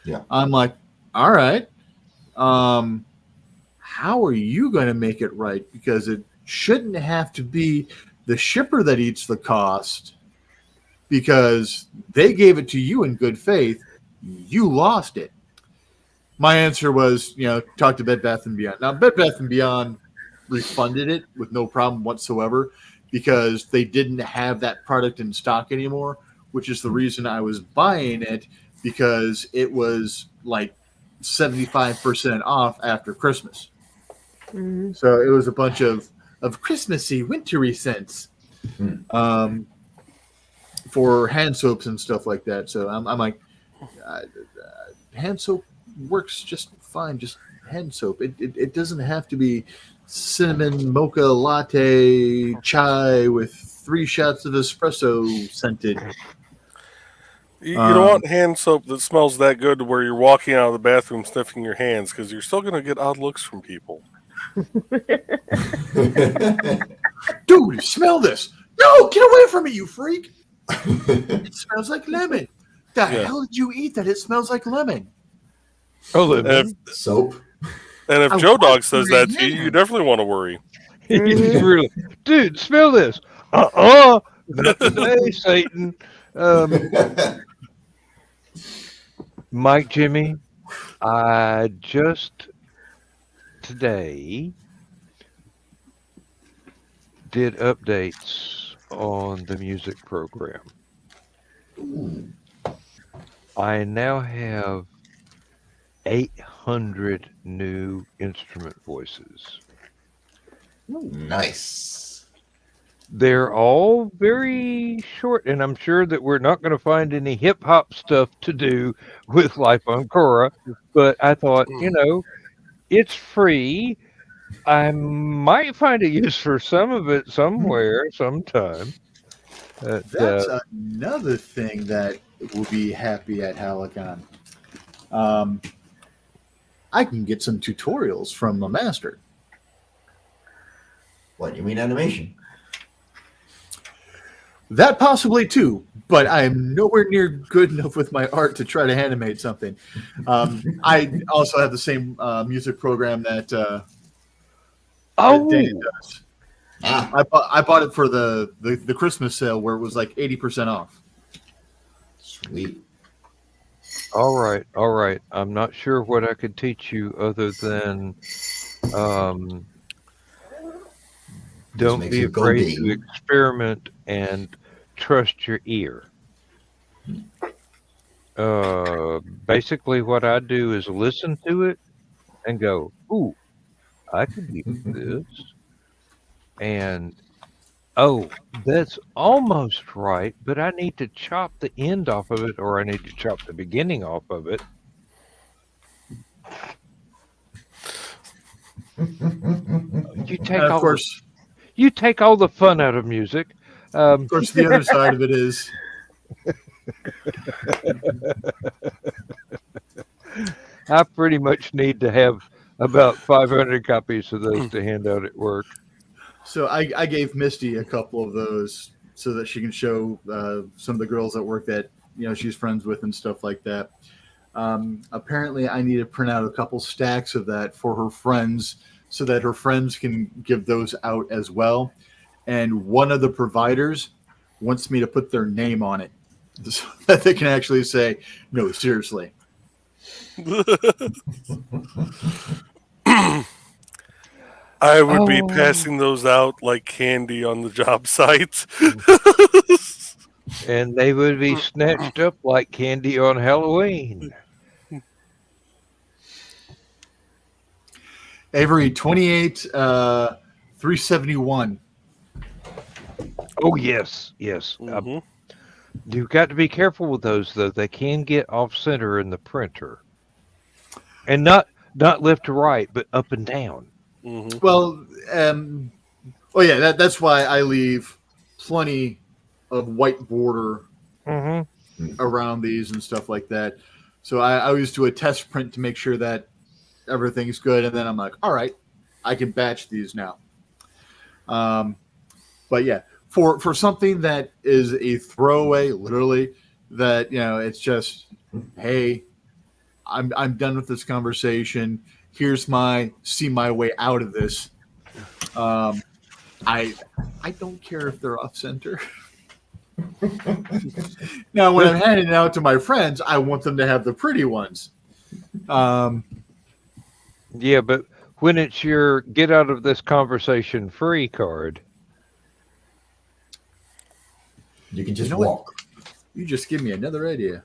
Yeah. I'm like, all right. How are you going to make it right? Because it shouldn't have to be the shipper that eats the cost, because they gave it to you in good faith. You lost it. My answer was, you know, talk to Bed Bath & Beyond. Now, Bed Bath & Beyond refunded it with no problem whatsoever, because they didn't have that product in stock anymore, which is the reason I was buying it, because it was like 75% off after Christmas. Mm-hmm. So it was a bunch of Christmassy, wintry scents for hand soaps and stuff like that. So I'm like, hand soap works just fine, just hand soap. It doesn't have to be cinnamon mocha latte chai with 3 shots of espresso scented. You don't want hand soap that smells that good to where you're walking out of the bathroom sniffing your hands, because you're still going to get odd looks from people. Dude, smell this. No, get away from me, you freak. It smells like lemon. The hell did you eat that it smells like lemon? Oh, lemon. Soap. And if Joe Dog says that to you, you definitely want to worry. Really, dude, smell this. Not today, Satan. Mike, Jimmy, I just today did updates on the music program. I now have 800 new instrument voices. Nice. They're all very short, and I'm sure that we're not going to find any hip hop stuff to do with Life on Cora. But I thought, you know, it's free. I might find a use for some of it somewhere, sometime. That's another thing that will be happy at Hallowcon. I can get some tutorials from a master. What, you mean animation? That possibly too, but I am nowhere near good enough with my art to try to animate something. I also have the same music program that Danny does. I bought it for the Christmas sale where it was like 80% off. Sweet. All right. I'm not sure what I could teach you other than don't makes be you go afraid big. to experiment and trust your ear. Basically, what I do is listen to it and go, "Ooh, I could use this," and oh, that's almost right, but I need to chop the end off of it, or I need to chop the beginning off of it. You And take of all the course, you take all the fun out of music. of course, the other side of it is I pretty much need to have about 500 copies of those to hand out at work. so I gave Misty a couple of those so that she can show some of the girls at work that she's friends with and stuff like that. Apparently, I need to print out a couple stacks of that for her friends so that her friends can give those out as well. And one of the providers wants me to put their name on it so that they can actually say, no, seriously. I would be Oh. passing those out like candy on the job site. And they would be snatched up like candy on Halloween. Avery, 28, 371. Oh yes, yes. Mhm. You've got to be careful with those, though. They can get off center in the printer, and not left to right, but up and down. Mhm. Well, oh yeah, that's why I leave plenty of white border Mm-hmm. around these and stuff like that. So I always do a test print to make sure that everything's good, and then I'm like, all right, I can batch these now. But yeah, for something that is a throwaway, literally, that it's just, hey, I'm done with this conversation. Here's my way out of this. I don't care if they're off center. Now, when I'm handing it out to my friends, I want them to have the pretty ones. Yeah, but when it's your get out of this conversation free card, You can just You know what? walk. You just give me another idea.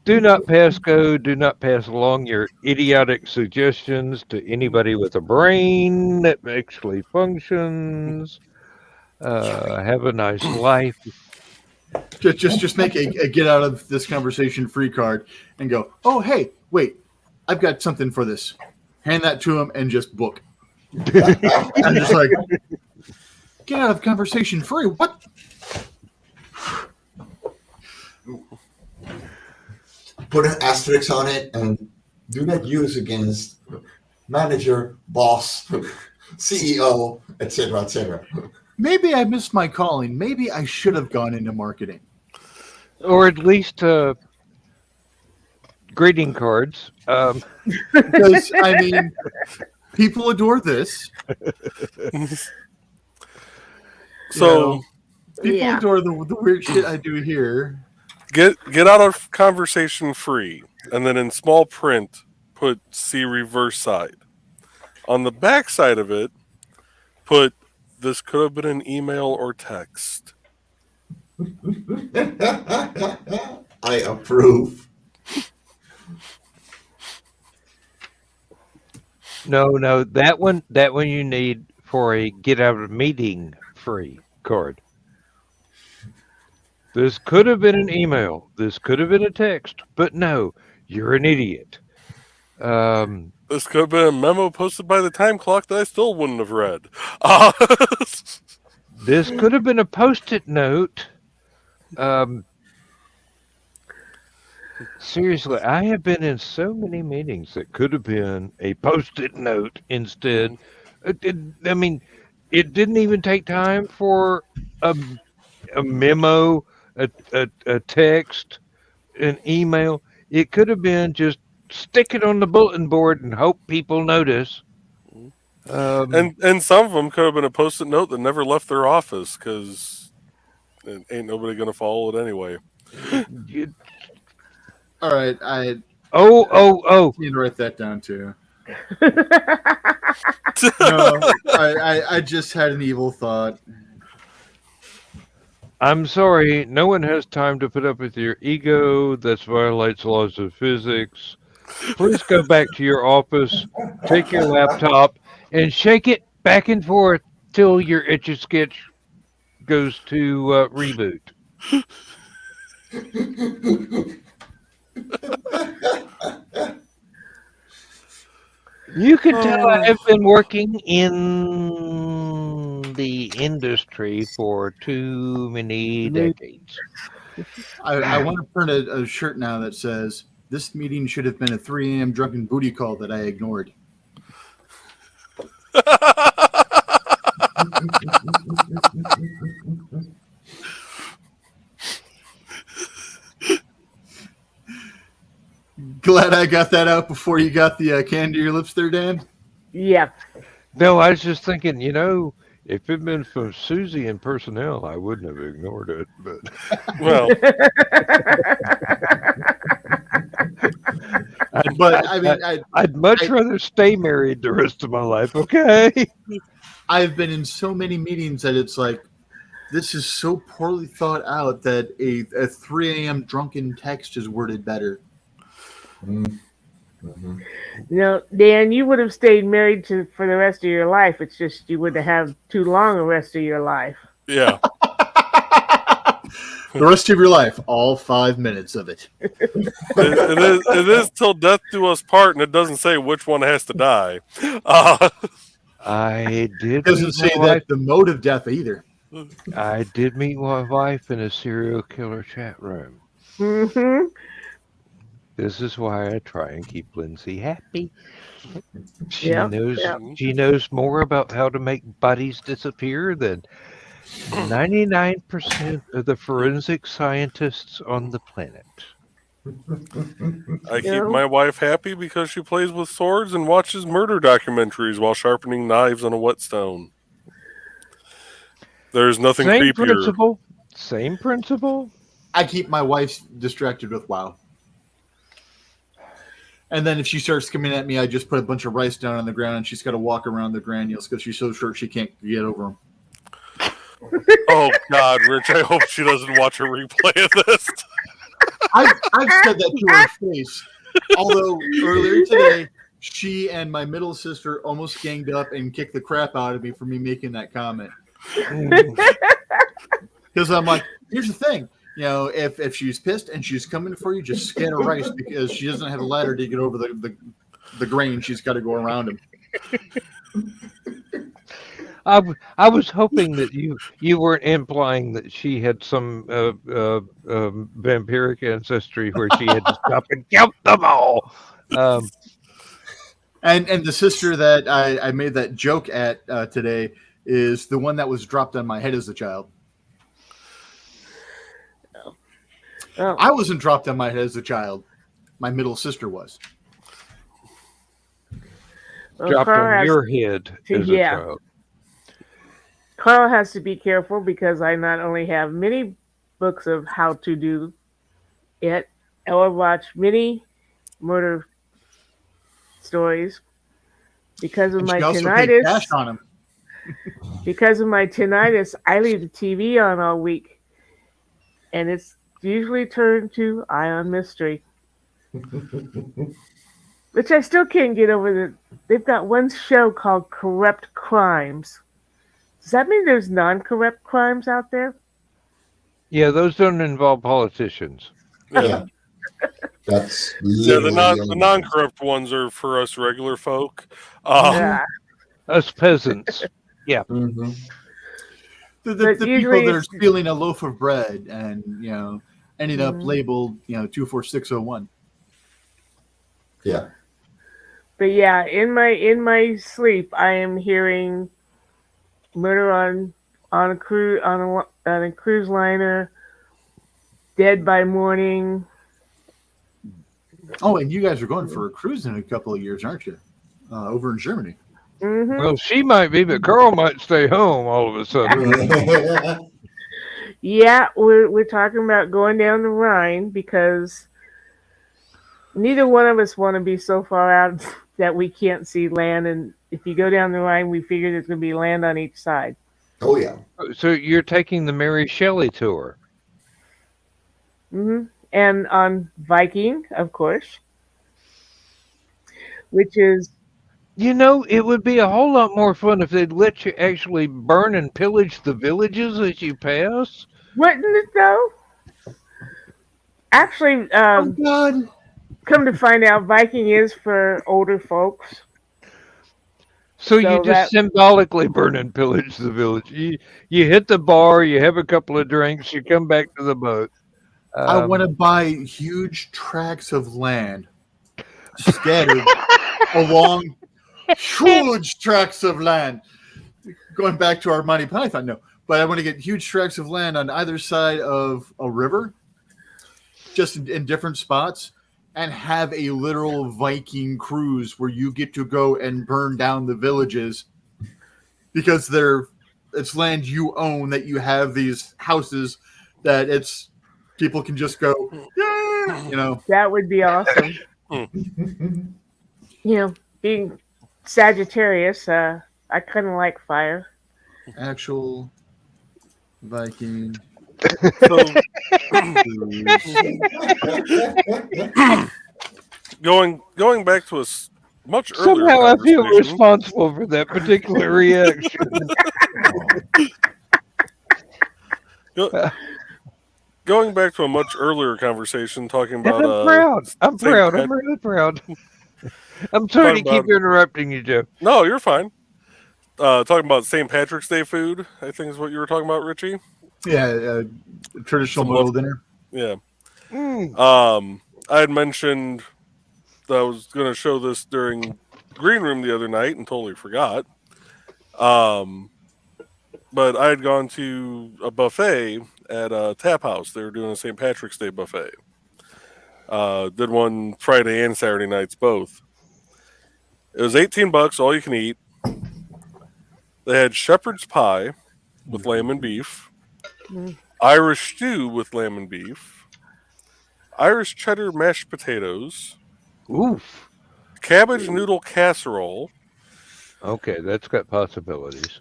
do not pass go. Do not pass along your idiotic suggestions to anybody with a brain that actually functions. Have a nice life. Just make a get out of this conversation free card and go, oh, hey, wait, I've got something for this. Hand that to him and just book. I'm just like, get out of conversation free. What? Put an asterisk on it and do not use against manager, boss, CEO, etc., etc. Maybe I missed my calling. Maybe I should have gone into marketing. Or at least greeting cards. Because, I mean, people adore this. So People Yeah. adore the weird shit I do here. get out of conversation free, and then in small print put see reverse side. On the back side of it, put this could have been an email or text. I approve. No, that one you need for a get out of meeting free card. This could have been an email. This could have been a text, but no, you're an idiot. This could have been a memo posted by the time clock that I still wouldn't have read. This could have been a post-it note. Seriously, I have been in so many meetings that could have been a post-it note instead. I mean, it didn't even take time for a memo, a text, an email. It could have been just stick it on the bulletin board and hope people notice. And some of them could have been a post-it note that never left their office because ain't nobody going to follow it anyway. All right, I Oh! need to write that down too. No, I just had an evil thought. I'm sorry, no one has time to put up with your ego. That violates laws of physics. Please go back to your office, take your laptop, and shake it back and forth till your Etch a Sketch goes to reboot. You can tell I have been working in the industry for too many decades. I want to print a shirt now that says, "This meeting should have been a 3 a.m. drunken booty call that I ignored." Glad I got that out before you got the can to your lips there, Dan. Yeah. No, I was just thinking, if it'd been from Susie in personnel, I wouldn't have ignored it. But Well, I'd much rather stay married the rest of my life. Okay. I've been in so many meetings that it's like, this is so poorly thought out that a 3 a.m. drunken text is worded better. Mm-hmm. Dan, you would have stayed married for the rest of your life. It's just you wouldn't have too long a rest of your life. yeah. The rest of your life, all 5 minutes of it. It is till death do us part, and it doesn't say which one has to die. I did. It doesn't say that the mode of death either. I did meet my wife in a serial killer chat room. Mm-hmm. This is why I try and keep Lindsay happy. She Yeah, knows yeah. she knows more about how to make bodies disappear than 99% of the forensic scientists on the planet. I keep my wife happy because she plays with swords and watches murder documentaries while sharpening knives on a whetstone. There's nothing creepier. Same principle. I keep my wife distracted with WoW. And then if she starts coming at me, I just put a bunch of rice down on the ground, and she's got to walk around the granules because she's so short she can't get over them. Oh, God, Rich, I hope she doesn't watch a replay of this. I've said that to her face. Although earlier today, she and my middle sister almost ganged up and kicked the crap out of me for me making that comment. Because I'm like, here's the thing. If she's pissed and she's coming for you, just scatter rice because she doesn't have a ladder to get over the grain. She's got to go around him. I was hoping that you weren't implying that she had some vampiric ancestry where she had to stop and count them all. And the sister that I made that joke at today is the one that was dropped on my head as a child. Oh. I wasn't dropped on my head as a child. My middle sister was. Dropped on your head as a child. Carl has to be careful because I not only have many books of how to do it, I will watch many murder stories because of my tinnitus. On him. Because of my tinnitus, I leave the TV on all week, and it's usually turned to Eye on Mystery, which I still can't get over. They've got one show called Corrupt Crimes. Does that mean there's non-corrupt crimes out there? Yeah, those don't involve politicians. Yeah. That's the non-corrupt ones are for us regular folk. Us peasants. Yeah. Mm-hmm. The people that are stealing a loaf of bread and ended up labeled 24601. Yeah. But yeah, in my sleep, I am hearing murder on a cruise liner, dead by morning. Oh, and you guys are going for a cruise in a couple of years, aren't you? Over in Germany. Mm-hmm. Well, she might be, but Carl might stay home all of a sudden. Yeah, we're talking about going down the Rhine because neither one of us want to be so far out that we can't see land, and if you go down the Rhine, we figure there's going to be land on each side. Oh yeah. So you're taking the Mary Shelley tour. And on Viking, of course, which is You know, it would be a whole lot more fun if they'd let you actually burn and pillage the villages as you pass. wouldn't it though? Actually, Oh God! come to find out, Viking is for older folks. So you So just symbolically burn and pillage the village. You hit the bar, you have a couple of drinks, you come back to the boat. I want to buy huge tracts of land scattered along huge tracts of land. Going back to our Monty Python, no, but I want to get huge tracts of land on either side of a river, just in different spots, and have a literal Viking cruise where you get to go and burn down the villages because it's land you own, that you have these houses that people can just go, yeah, that would be awesome. Being Sagittarius, I kind of like fire. actual Viking. Going back to a much earlier Somehow I feel conversation. responsible for that particular reaction. Going back to a much earlier conversation, talking And about I'm proud. I'm St. proud. Pat- I'm really proud. I'm sorry to keep interrupting you, Joe. No, you're fine. Talking about St. Patrick's Day food, I think is what you were talking about, Richie. Yeah, traditional Some noodle dinner. Yeah. Mm. I had mentioned that I was going to show this during Green Room the other night and totally forgot. But I had gone to a buffet at a tap house. They were doing a St. Patrick's Day buffet. Did one Friday and Saturday nights both. It was $18, all you can eat. They had shepherd's pie with lamb and beef, Irish stew with lamb and beef, Irish cheddar mashed potatoes, Oof. cabbage noodle casserole, Okay, that's got possibilities.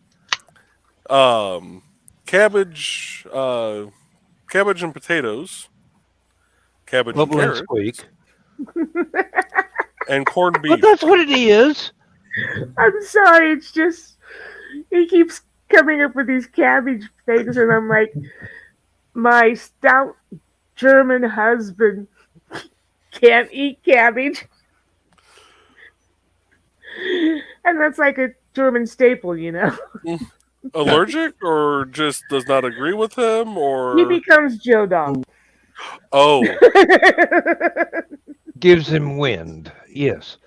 cabbage and potatoes, cabbage and Bubble and carrots, squeak. and corned But beef. that's what it is. I'm sorry, it's just he keeps coming up with these cabbage things, and I'm like, my stout German husband can't eat cabbage, and that's like a German staple, Allergic, or just does not agree with him, or He becomes Joe Dog. oh, Gives him wind. Yes.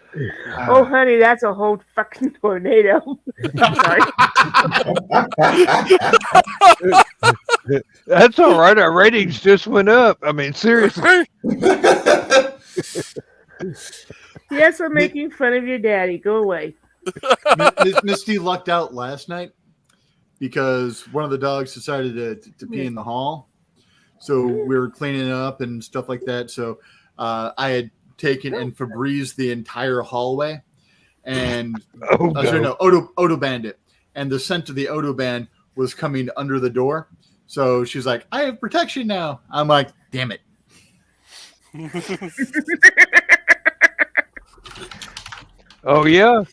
Oh, honey, that's a whole fucking tornado. Sorry. That's all right. Our ratings just went up. I mean, seriously. Yes, I'm making fun of your daddy. Go away. Misty lucked out last night because one of the dogs decided to pee in the hall. So we were cleaning up and stuff like that. So I had taken and Febreze the entire hallway and Autobanned it. And the scent of the Autoban was coming under the door. So she's like, I have protection now. I'm like, damn it. Oh, yeah.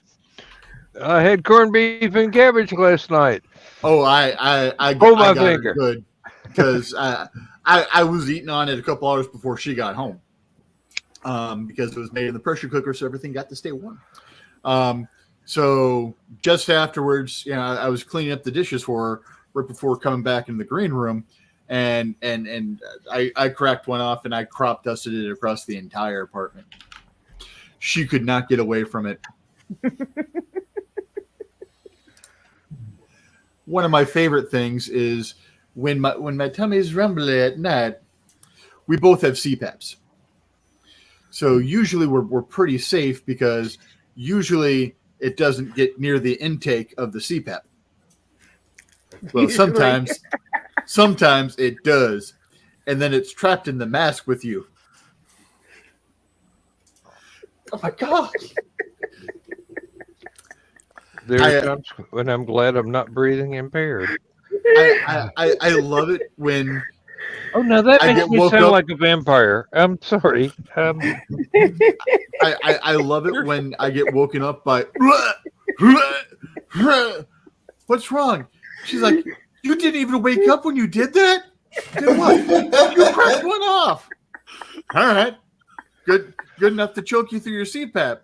I had corned beef and cabbage last night. Oh, I Pull my got finger. her good because I was eating on it a couple hours before she got home because it was made in the pressure cooker, so everything got to stay warm. So just afterwards, I was cleaning up the dishes for her right before coming back in the green room, and I cracked one off and I crop dusted it across the entire apartment. She could not get away from it. One of my favorite things is when my tummy's rumbling at night, we both have CPAPs. So usually we're pretty safe because usually it doesn't get near the intake of the CPAP. Well, sometimes it does. And then it's trapped in the mask with you. Oh my God. There are times when I'm glad I'm not breathing impaired. I love it when Oh no, that I makes get me woke sound up. like a vampire. I'm sorry. I love it when I get woken up by what's wrong? She's like, you didn't even wake up when you did that? Did what? You pressed one off. All right. Good enough to choke you through your CPAP.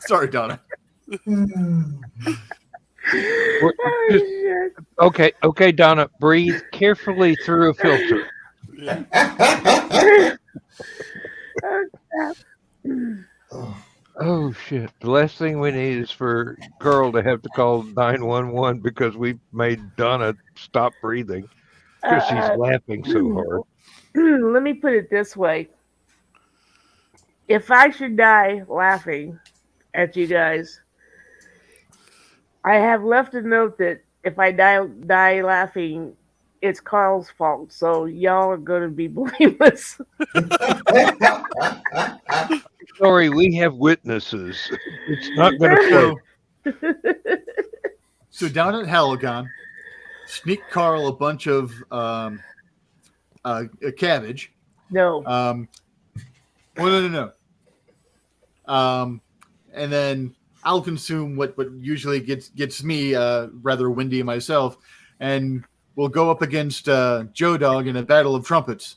Sorry, Donna. Okay, Donna, breathe carefully through a filter. Oh shit! The last thing we need is for Carl to have to call 911 because we made Donna stop breathing because she's laughing so hard. Let me put it this way. If I should die laughing at you guys, I have left a note that if I die laughing, it's Carl's fault. So y'all are going to be blameless. Sorry, we have witnesses. It's not going to play. So down at Hallowcon, sneak Carl a bunch of cabbage. No. No. And then I'll consume what usually gets me rather windy myself, and we'll go up against Joe Dog in a battle of trumpets.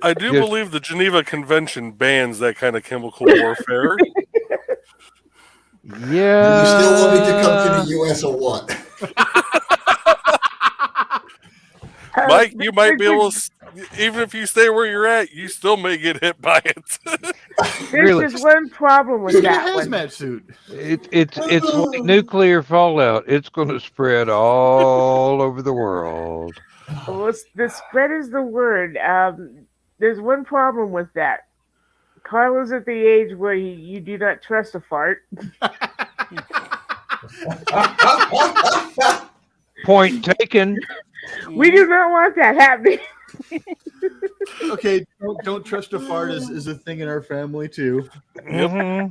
I do believe the Geneva Convention bans that kind of chemical warfare. Yeah. You still want me to come to the U.S. or what? Mike, you might be able to, even if you stay where you're at, you still may get hit by it. There's just one problem with that hazmat suit. It's like nuclear fallout. It's going to spread all over the world. Well, the spread is the word. There's one problem with that. Carl is at the age where you do not trust a fart. Point taken. We do not want that happening. Okay, don't trust a fart is a thing in our family too. Mm-hmm.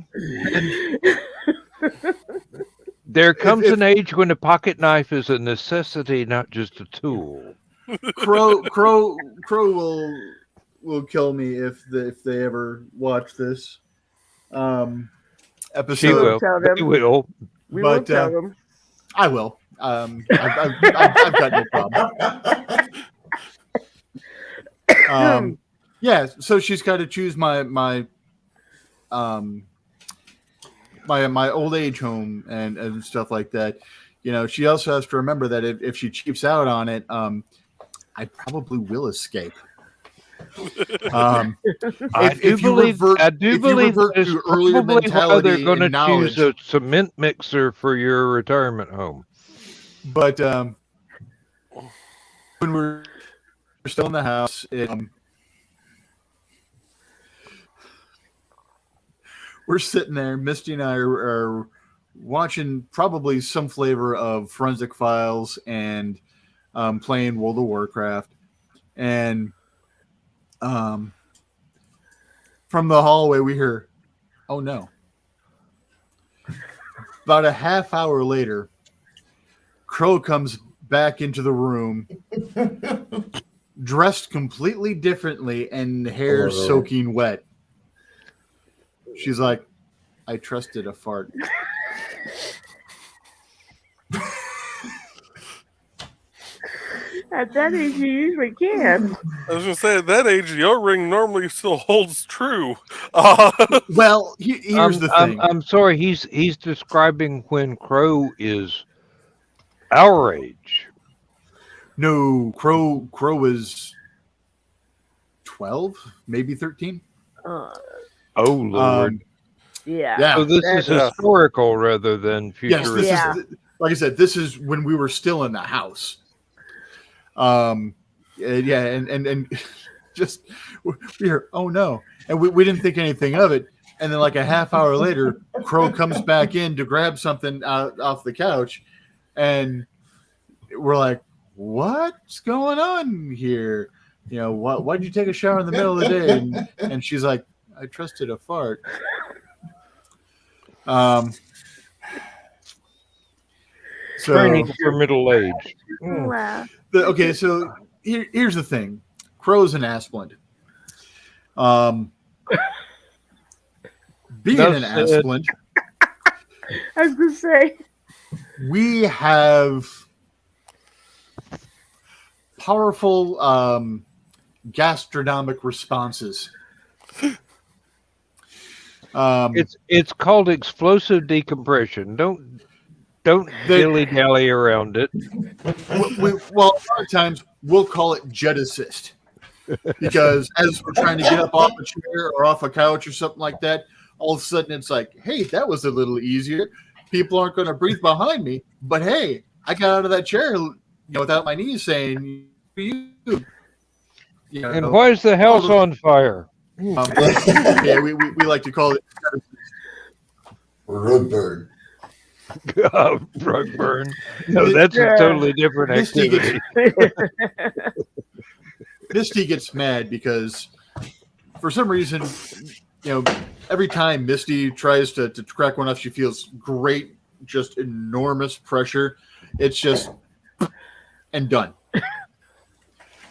There comes an age when a pocket knife is a necessity, not just a tool. Crow will kill me if they ever watch this episode. She will. They will. We won't tell them. I will. I've got no problem. Yeah, so she's got to choose my old age home and stuff like that. You know, she also has to remember that if she cheaps out on it, I probably will escape. I do believe that is probably why they're going to choose a cement mixer for your retirement home. But when we're still in the house, we're sitting there. Misty and I are watching probably some flavor of Forensic Files and playing World of Warcraft. And from the hallway, we hear, "Oh no!" About a half hour later, Crow comes back into the room, dressed completely differently and hair soaking wet. She's like, "I trusted a fart." At that age, you usually can. I was going to say, at that age, the O-ring normally still holds true. Well, here's the thing. I'm sorry, he's describing when Crow is our age. No, Crow is 12, maybe 13. Oh Lord. Yeah. So this is historical rather than futuristic. Yes, this is, like I said, this is when we were still in the house. And just we hear, "Oh no," and we didn't think anything of it. And then, like a half hour later, Crow comes back in to grab something off the couch, and we're like, "What's going on here? You know, why'd you take a shower in the middle of the day?" And she's like, I trusted a fart. So Training for middle age. Wow. okay, so here's the thing: Crow's an Asplund. Being Enough an said. Asplund, I was gonna say. we have powerful gastronomic responses. It's called explosive decompression. Don't dilly dally around it. Well, a lot of times we'll call it jet assist because as we're trying to get up off a chair or off a couch or something like that, all of a sudden it's like, hey, that was a little easier. People aren't going to breathe behind me, but hey, I got out of that chair, without my knees saying, you know. And why is the house on fire? Yeah, we like to call it Rug burn. Rug burn. No, that's a totally different activity. Misty gets mad because for some reason, every time Misty tries to crack one up, she feels great, just enormous pressure. It's just and done.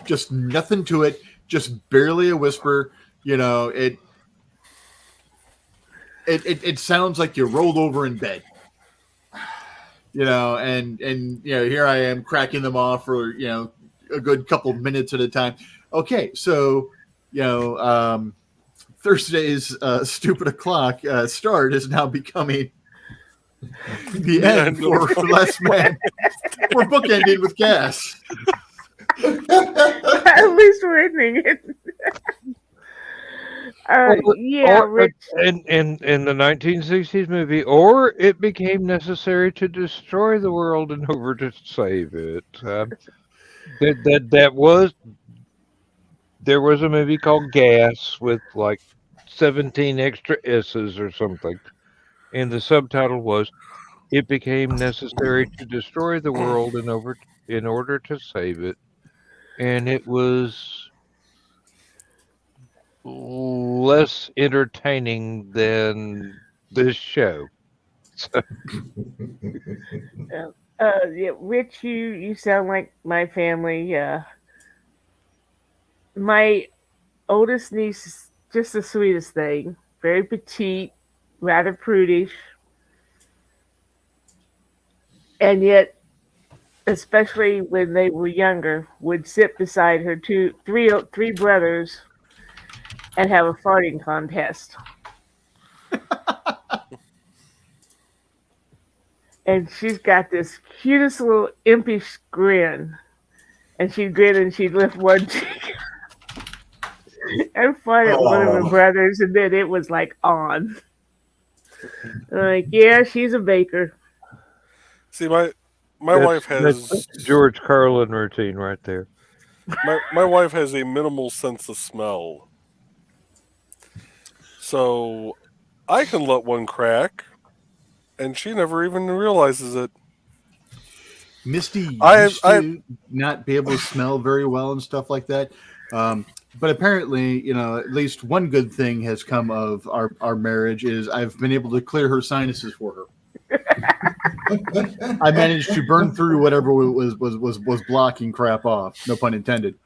Just nothing to it, just barely a whisper. It sounds like you rolled over in bed. And here I am cracking them off for a good couple of minutes at a time. Okay, so Thursday's stupid o'clock start is now becoming the end for Last Man. We're bookending with gas. At least we're ending it. Rich. In the 1960s movie, or it became necessary to destroy the world in order to save it. There was a movie called Gas with like 17 extra S's or something, and the subtitle was "It became necessary to destroy the world in order to save it," and it was less entertaining than this show. Rich, you sound like my family. My oldest niece is just the sweetest thing. Very petite, rather prudish, and yet, especially when they were younger, would sit beside her three brothers and have a farting contest. And she's got this cutest little impish grin. And she'd grin and she'd lift one cheek and fart at one of her brothers, and then it was like on. Like, yeah, she's a baker. See, my wife has that's George Carlin routine right there. My wife has a minimal sense of smell. So I can let one crack, and she never even realizes it. Misty used to not be able to smell very well and stuff like that. But apparently, at least one good thing has come of our marriage is I've been able to clear her sinuses for her. I managed to burn through whatever was blocking crap off. No pun intended.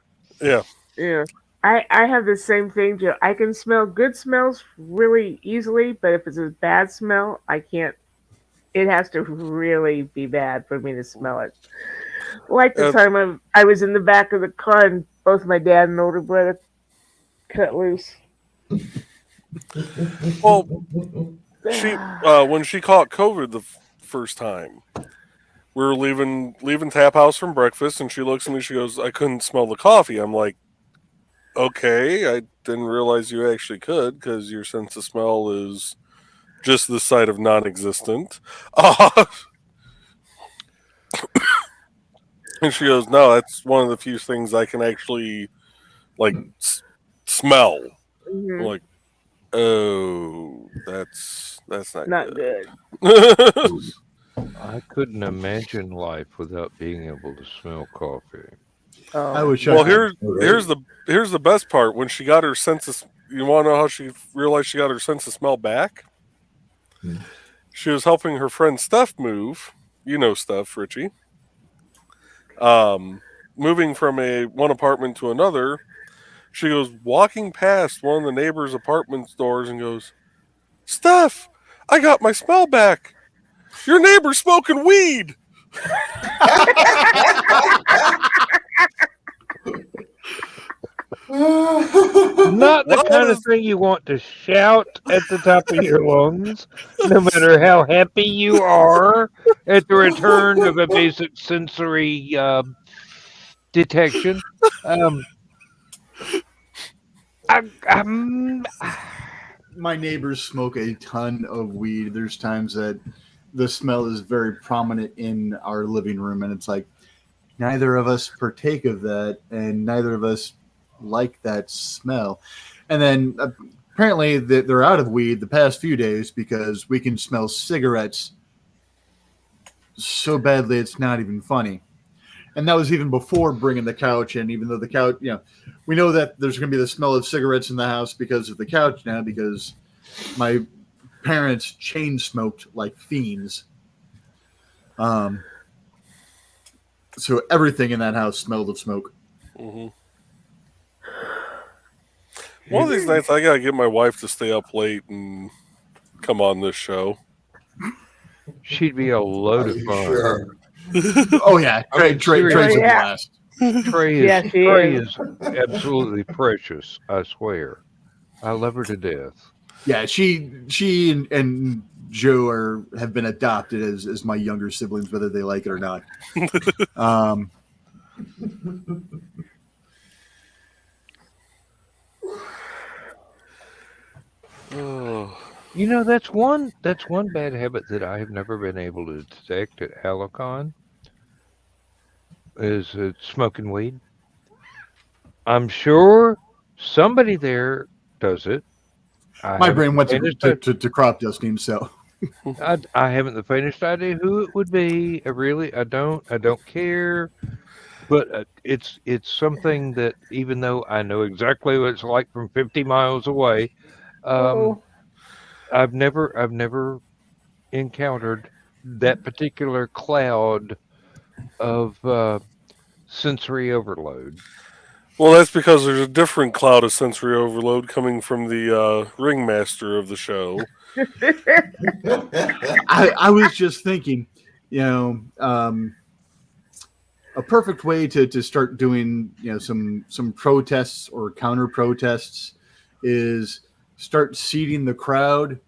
Yeah. Yeah. I have the same thing, Joe. I can smell good smells really easily, but if it's a bad smell, I can't. It has to really be bad for me to smell it. Like the time I was in the back of the car and both my dad and older brother cut loose. Well, she when she caught COVID the first time, we were leaving Tap House from breakfast, and she looks at me. She goes, "I couldn't smell the coffee." I'm like, "Okay, I didn't realize you actually could, because your sense of smell is just the side of non-existent." And she goes, "No, that's one of the few things I can actually smell." Mm-hmm. I'm like, oh, that's not good. I couldn't imagine life without being able to smell coffee. I would well, here's the best part. When she got her sense of, you want to know how she realized she got her sense of smell back? Hmm. She was helping her friend Steph move. You know Steph, Richie. Moving from one apartment to another. She goes walking past one of the neighbor's apartment doors and goes, "Steph, I got my smell back. Your neighbor's smoking weed." Not the What kind of is- thing you want to shout at the top of your lungs, no matter how happy you are at the return of a basic sensory detection. Um, I'm My neighbors smoke a ton of weed. There's times that the smell is very prominent in our living room, and it's like neither of us partake of that, and neither of us like that smell. And then apparently they're out of weed the past few days because we can smell cigarettes so badly it's not even funny. And that was even before bringing the couch in, even though the couch, we know that there's going to be the smell of cigarettes in the house because of the couch now, because my parents chain smoked like fiends. So everything in that house smelled of smoke. Mhm. One of these nights, I gotta get my wife to stay up late and come on this show. she'd be a load Are of you fun. sure? Oh yeah, I mean, Trey's a seriously. Yeah. blast. Trey Yeah, is she Trey is. is absolutely precious. I swear, I love her to death. Yeah, she and Joe have been adopted as my younger siblings, whether they like it or not. Oh. You know, that's one bad habit that I have never been able to detect at Hallowcon is smoking weed. I'm sure somebody there does it. I My haven't brain the went faintest to crop dusting, so I haven't the faintest idea who it would be. I don't care. But it's something that even though I know exactly what it's like from 50 miles away, um, Oh, I've never encountered that particular cloud of sensory overload. Well, that's because there's a different cloud of sensory overload coming from the ringmaster of the show. I was just thinking, a perfect way to start doing some protests or counter protests is start seeding the crowd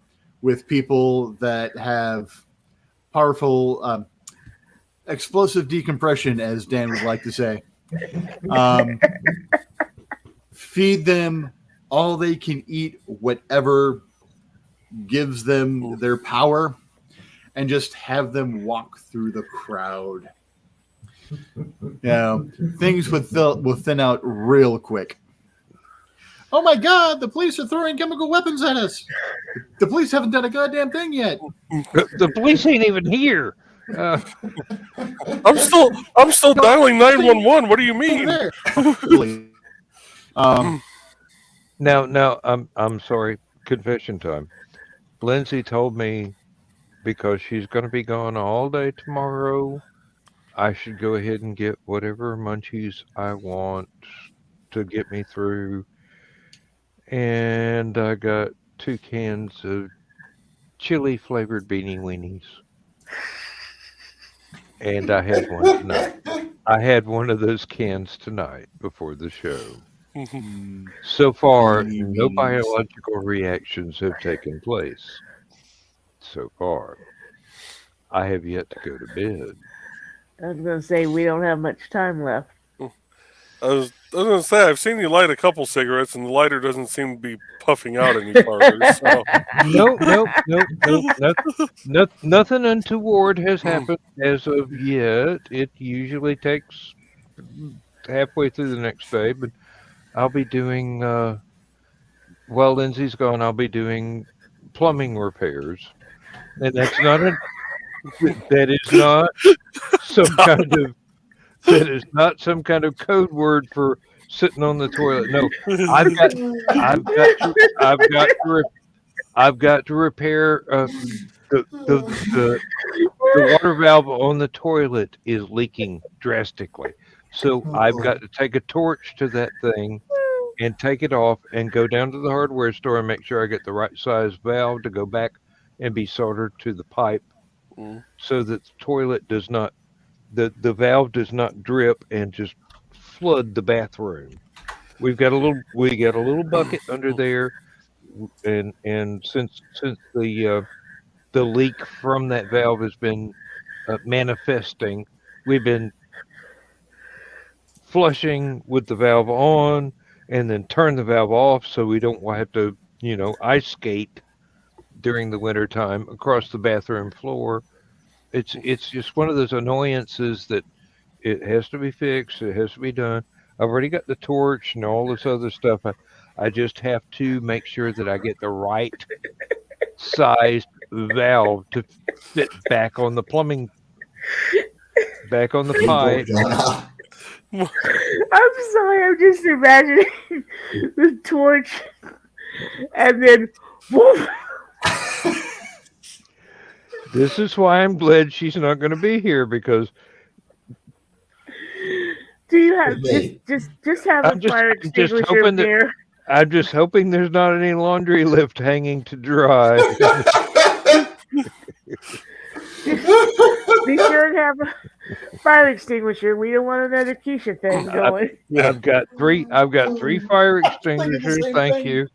with people that have powerful explosive decompression, as Dan would like to say. Feed them all they can eat, whatever gives them their power, and just have them walk through the crowd. Things will thin out real quick. Oh my God, the police are throwing chemical weapons at us. The police haven't done a goddamn thing yet. The police ain't even here. I'm still dialing 911. What do you mean? There. Now, I'm sorry. Confession time. Lindsay told me because she's going to be gone all day tomorrow, I should go ahead and get whatever munchies I want to get me through. And I got 2 cans of chili flavored beanie weenies. And I had one tonight. I had one of those cans tonight before the show. So far, Beanie no weenies. biological reactions have taken place. So far, I have yet to go to bed. I was going to say, we don't have much time left. I was going to say, I've seen you light a couple cigarettes, and the lighter doesn't seem to be puffing out any farther. So. Nope. Nothing untoward has happened as of yet. It usually takes halfway through the next day, but I'll be doing, while Lindsay's gone, I'll be doing plumbing repairs. And that is not some kind of code word for sitting on the toilet. No, I've got I've got to I've got to I've got to repair the the the the water valve on the toilet is leaking drastically. So I've got to take a torch to that thing and take it off and go down to the hardware store and make sure I get the right size valve to go back and be soldered to the pipe Mm. so that the toilet does not the valve does not drip and just flood the bathroom. We got a little bucket under there, and since the leak from that valve has been manifesting, we've been flushing with the valve on and then turn the valve off so we don't have to, ice skate during the winter time across the bathroom floor. It's just one of those annoyances that it has to be fixed. It has to be done. I've already got the torch and all this other stuff. I just have to make sure that I get the right sized valve to fit back on the plumbing, back on the You poor pipe. Donna. I'm sorry, I'm just imagining the torch and then woof. This is why I'm glad she's not going to be here because Do you have Hey, just have I'm a just fire I'm just extinguisher hoping that there? I'm just hoping there's not any laundry lift hanging to dry. Be sure and have a fire extinguisher. We don't want another Keisha thing going. Yeah. I've got three fire Thinking the extinguishers. same Thank thing. you.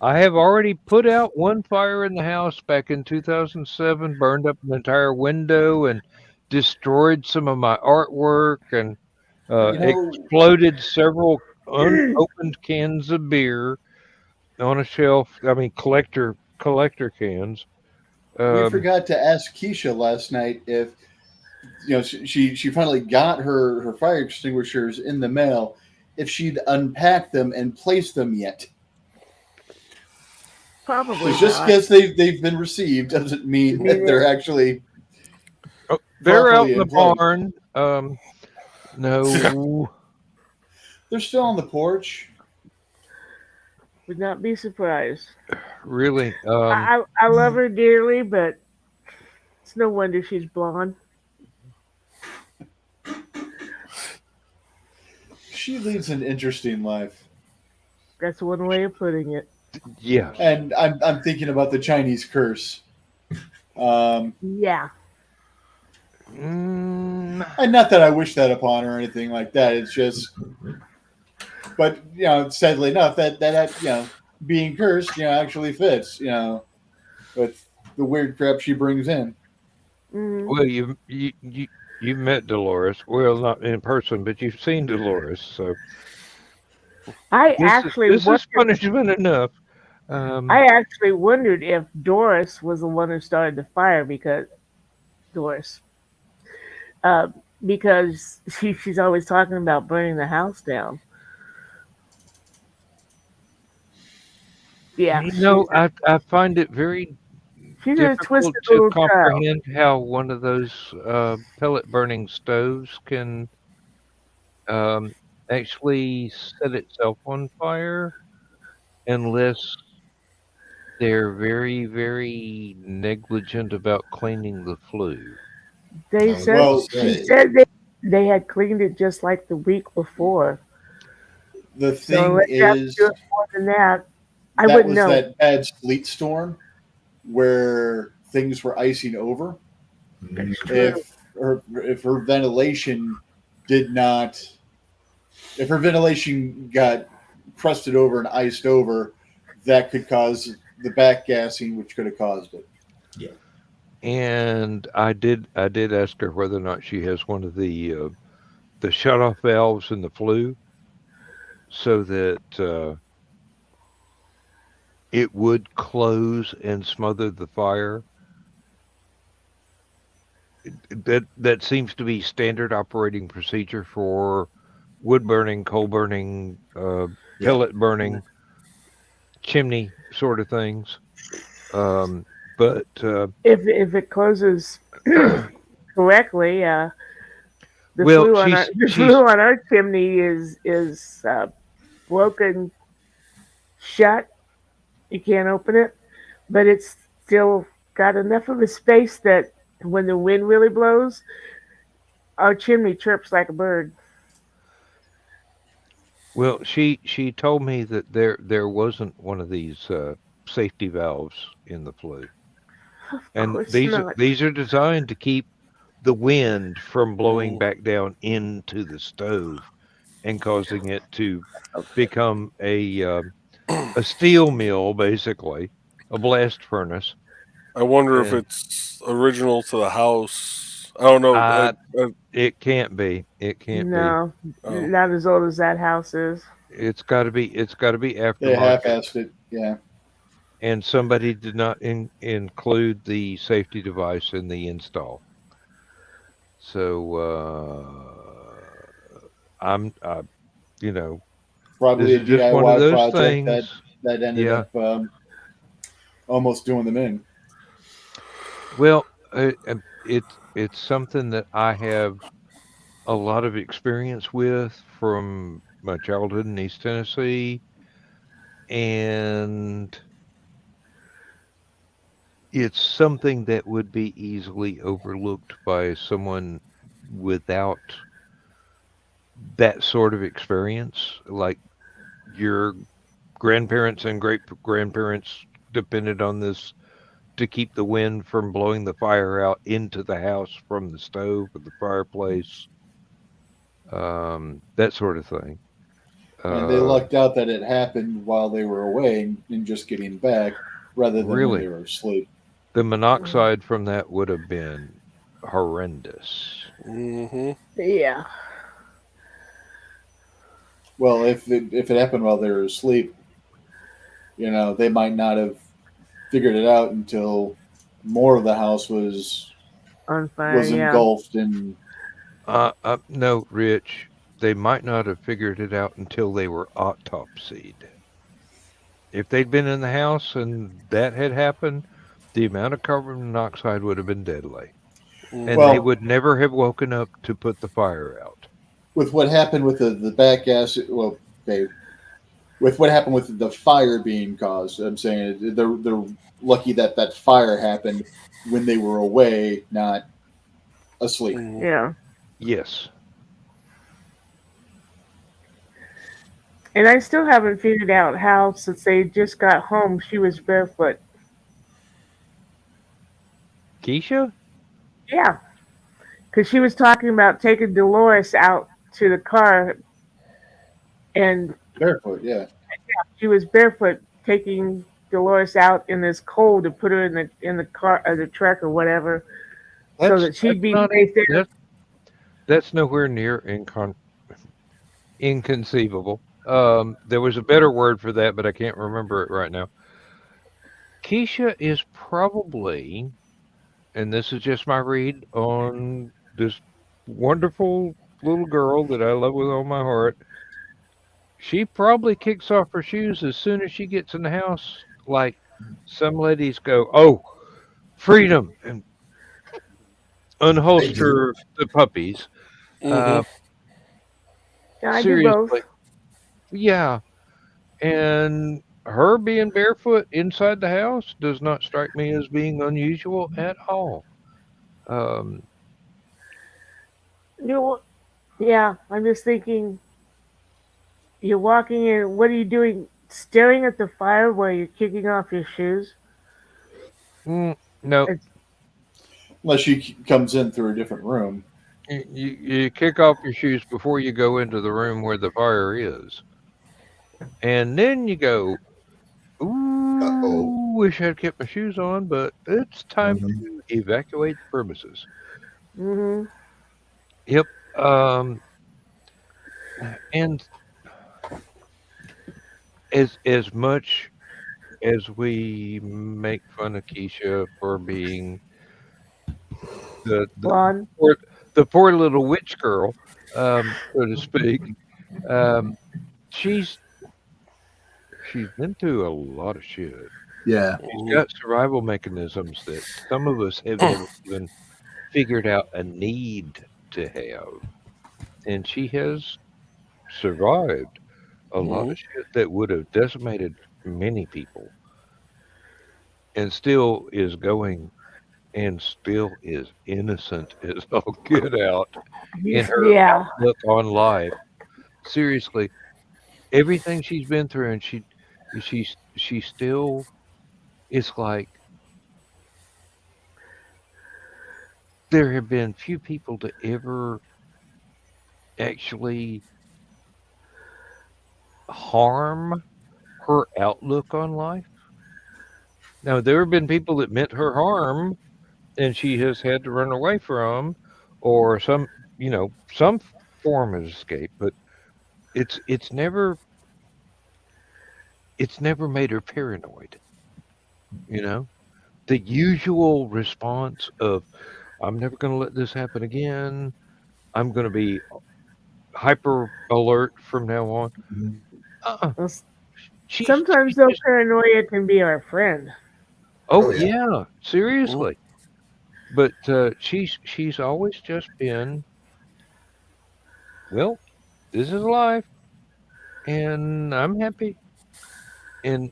I have already put out one fire in the house back in 2007, burned up an entire window and destroyed some of my artwork and You know, exploded several unopened cans of beer on a shelf. I mean, collector cans. we Um, forgot to ask Keisha last night if she finally got her fire extinguishers in the mail, if she'd unpacked them and placed them yet. Probably So just not. because they've been received doesn't mean that they're actually they're out properly in the in place. barn. No, They're still on the porch. Would not be surprised. really. I love her dearly, but it's no wonder she's blonde. She leads an interesting life, That's one way of putting it. Yeah. and I'm thinking about the Chinese curse. Yeah. Mm, And not that I wish that upon her or anything like that. It's just, but sadly enough, that being cursed, actually fits, with the weird crap she brings in. Mhm. well, you met Dolores. Well, not in person, but you've seen Dolores. So I this is actually this is wondered. punishment enough. I actually wondered if Doris was the one who started the fire because Doris, uh, because she's always talking about burning the house down. Yeah, I find it very she's a difficult twisted to little child. comprehend how one of those pellet burning stoves can um, actually set itself on fire unless they're very, very negligent about cleaning the flue. They I was said going to Well, she say, said they had cleaned it just like the week before. the So thing unless you have to is, do it more than that, I that wouldn't was know. that bad sleet storm where things were icing over. mm, True. If her ventilation did not, if her ventilation got crusted over and iced over, that could cause the backgassing, which could have caused it. And I did ask her whether or not she has one of the shut off valves in the flue so that it would close and smother the fire. That seems to be standard operating procedure for wood burning, coal burning, yeah. pellet burning, chimney sort of things. But If it closes correctly, The Well, flue on our chimney is broken shut. You can't open it, but it's still got enough of a space that when the wind really blows, our chimney chirps like a bird. well, she told me that there wasn't one of these safety valves in the flue, Of and course not. these are designed to keep the wind from blowing Mm. back down into the stove and causing it to become a steel mill, basically, a blast furnace. I wonder if And it's original to the house. I don't know. it can't be. It can't be. No, Oh. not as old as that house is. It's got to be. It's got to be They aftermarket. half-assed it. Yeah. And somebody did not include the safety device in the install. So you know, this Probably a is just one of DIY those project things. that ended Yeah. up almost doing them in. Well, it's something that I have a lot of experience with from my childhood in East Tennessee, and it's something that would be easily overlooked by someone without that sort of experience. Like your grandparents and great grandparents depended on this to keep the wind from blowing the fire out into the house from the stove or the fireplace, that sort of thing. And they Uh, lucked out that it happened while they were away and just getting back rather than when they really, were asleep. the monoxide from that would have been horrendous. Mm-hmm. Yeah. Well, if it happened while they were asleep, they might not have figured it out until more of the house On fire, was yeah. engulfed in. No, Rich, they might not have figured it out until they were autopsied. If they'd been in the house and that had happened, the amount of carbon monoxide would have been deadly. And they Well, would never have woken up to put the fire out. with what happened with the back gas, well, with what happened with the fire being caused, I'm saying they're lucky that that fire happened when they were away, not asleep. Mm-hmm. Yeah. Yes. And I still haven't figured out how, since they just got home, she was barefoot. Keisha? Yeah. Because she was talking about taking Dolores out to the car, and Barefoot, yeah. she was barefoot taking Dolores out in this cold to put her in the car or the truck or whatever, so that she'd be not safe there. that's nowhere near inconceivable. There was a better word for that, but I can't remember it right now. Keisha is probably, and this is just my read on this wonderful little girl that I love with all my heart. She probably kicks off her shoes as soon as she gets in the house. Like some ladies go, "Oh, freedom," and They do. unholster the puppies. Mm-hmm. Yeah, I do both. Seriously, yeah. And her being barefoot inside the house does not strike me as being unusual at all. Um, You know, yeah, I'm just thinking, you're walking in, what are you doing? Staring at the fire while you're kicking off your shoes? no, It's, Unless she comes in through a different room. you kick off your shoes before you go into the room where the fire is. And then you go, Uh-oh. ooh, wish I'd kept my shoes on, but it's time Mhm. to evacuate the premises. mm-hmm. Yep. And as much as we make fun of Keisha for being the Blonde. the poor little witch girl, so to speak, um, she's she's been through a lot of shit. Yeah. She's got survival mechanisms that some of us have never even figured out a need to have. and she has survived a lot Mhm. of shit that would have decimated many people, and still is going, and still is innocent as all get out in her Yeah. outlook on life. Seriously, everything she's been through, and she still is like, there have been few people to ever actually harm her outlook on life. Now, there have been people that meant her harm, and she has had to run away from, or some form of escape. But it's never it's never made her paranoid. You know, the usual response of, "I'm never going to let this happen again. I'm going to be hyper alert from now on." Mhm. Uh-uh. Well, She's sometimes though, just, paranoia can be our friend. oh Oh yeah. yeah, Mhm. seriously. But she's always just been, well, this is life, and I'm happy. And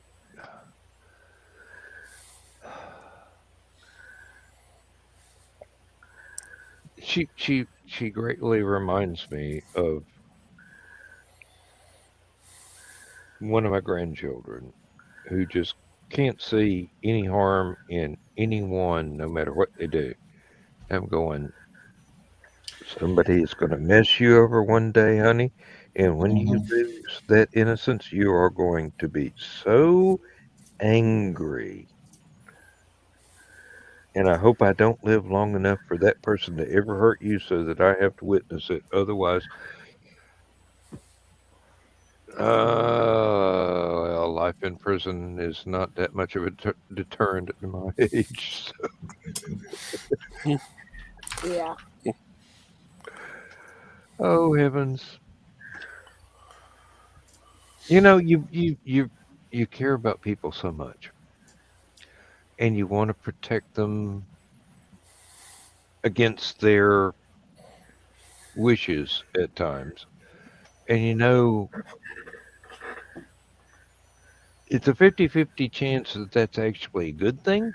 she greatly reminds me of one of my grandchildren who just can't see any harm in anyone, no matter what they do. I'm going, somebody is going to mess you over one day, honey, and when you Mhm. lose that innocence, you are going to be so angry. And I hope I don't live long enough for that person to ever hurt you so that I have to witness it. Otherwise, well, life in prison is not that much of a deterrent at my age. So, Yeah. oh heavens! You care about people so much, and you want to protect them against their wishes at times, and it's a 50-50 chance that that's actually a good thing.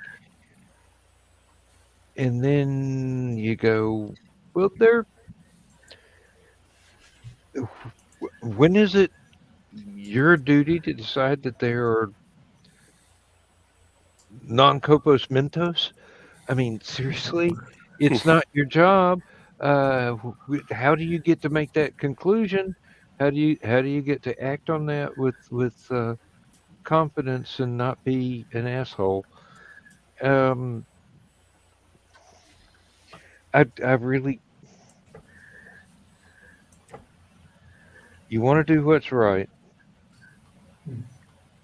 And then you go, well, when is it your duty to decide that they are non compos mentos? I mean, seriously, it's not your job. How do you get to make that conclusion? How do you get to act on that with confidence and not be an asshole? Um, I really, you want to do what's right.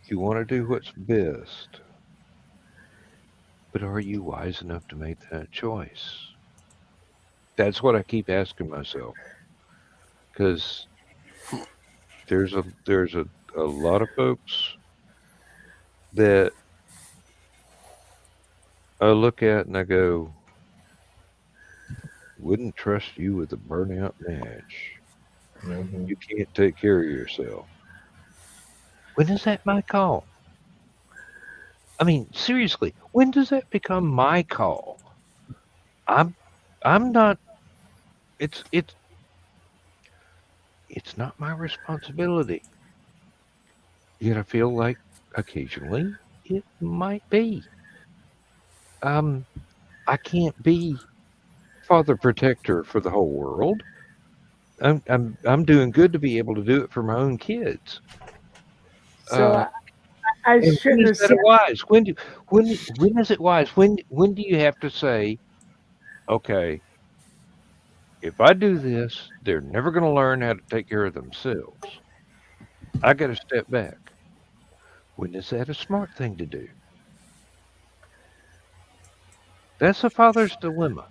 You want to do what's best. But are you wise enough to make that choice? That's what I keep asking myself, because there's a lot of folks that I look at and I go, wouldn't trust you with a burnout match. Mhm. You can't take care of yourself. When is that my call? I mean, seriously, when does that become my call? I'm I'm not. It's not my responsibility. Yet I feel like occasionally it might be. Um, I can't be father protector for the whole world. I'm doing good to be able to do it for my own kids. So Uh, I and when shouldn't is have that said. wise? When is it wise? When do you have to say, okay, if I do this, they're never going to learn how to take care of themselves. I got to step back. When is that a smart thing to do? That's a father's dilemma.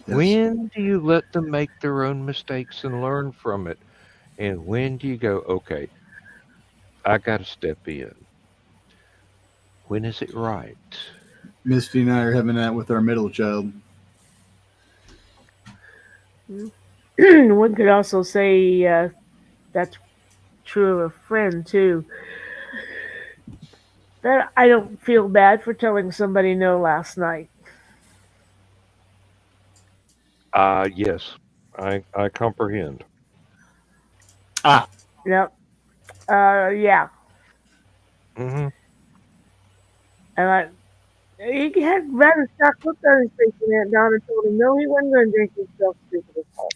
Yes. When do you let them make their own mistakes and learn from it? And when do you go, okay, I got to step in? When is it right? Misty and I are having that with our middle child. Hmm? one could also say that's true of a friend too. That I don't feel bad for telling somebody no last night. Yes, I comprehend. Ah, Yep. Yeah. Hmm. And he had rather shocked look on his face when Aunt Donna told him no, he wasn't going to drink himself stupid as hell.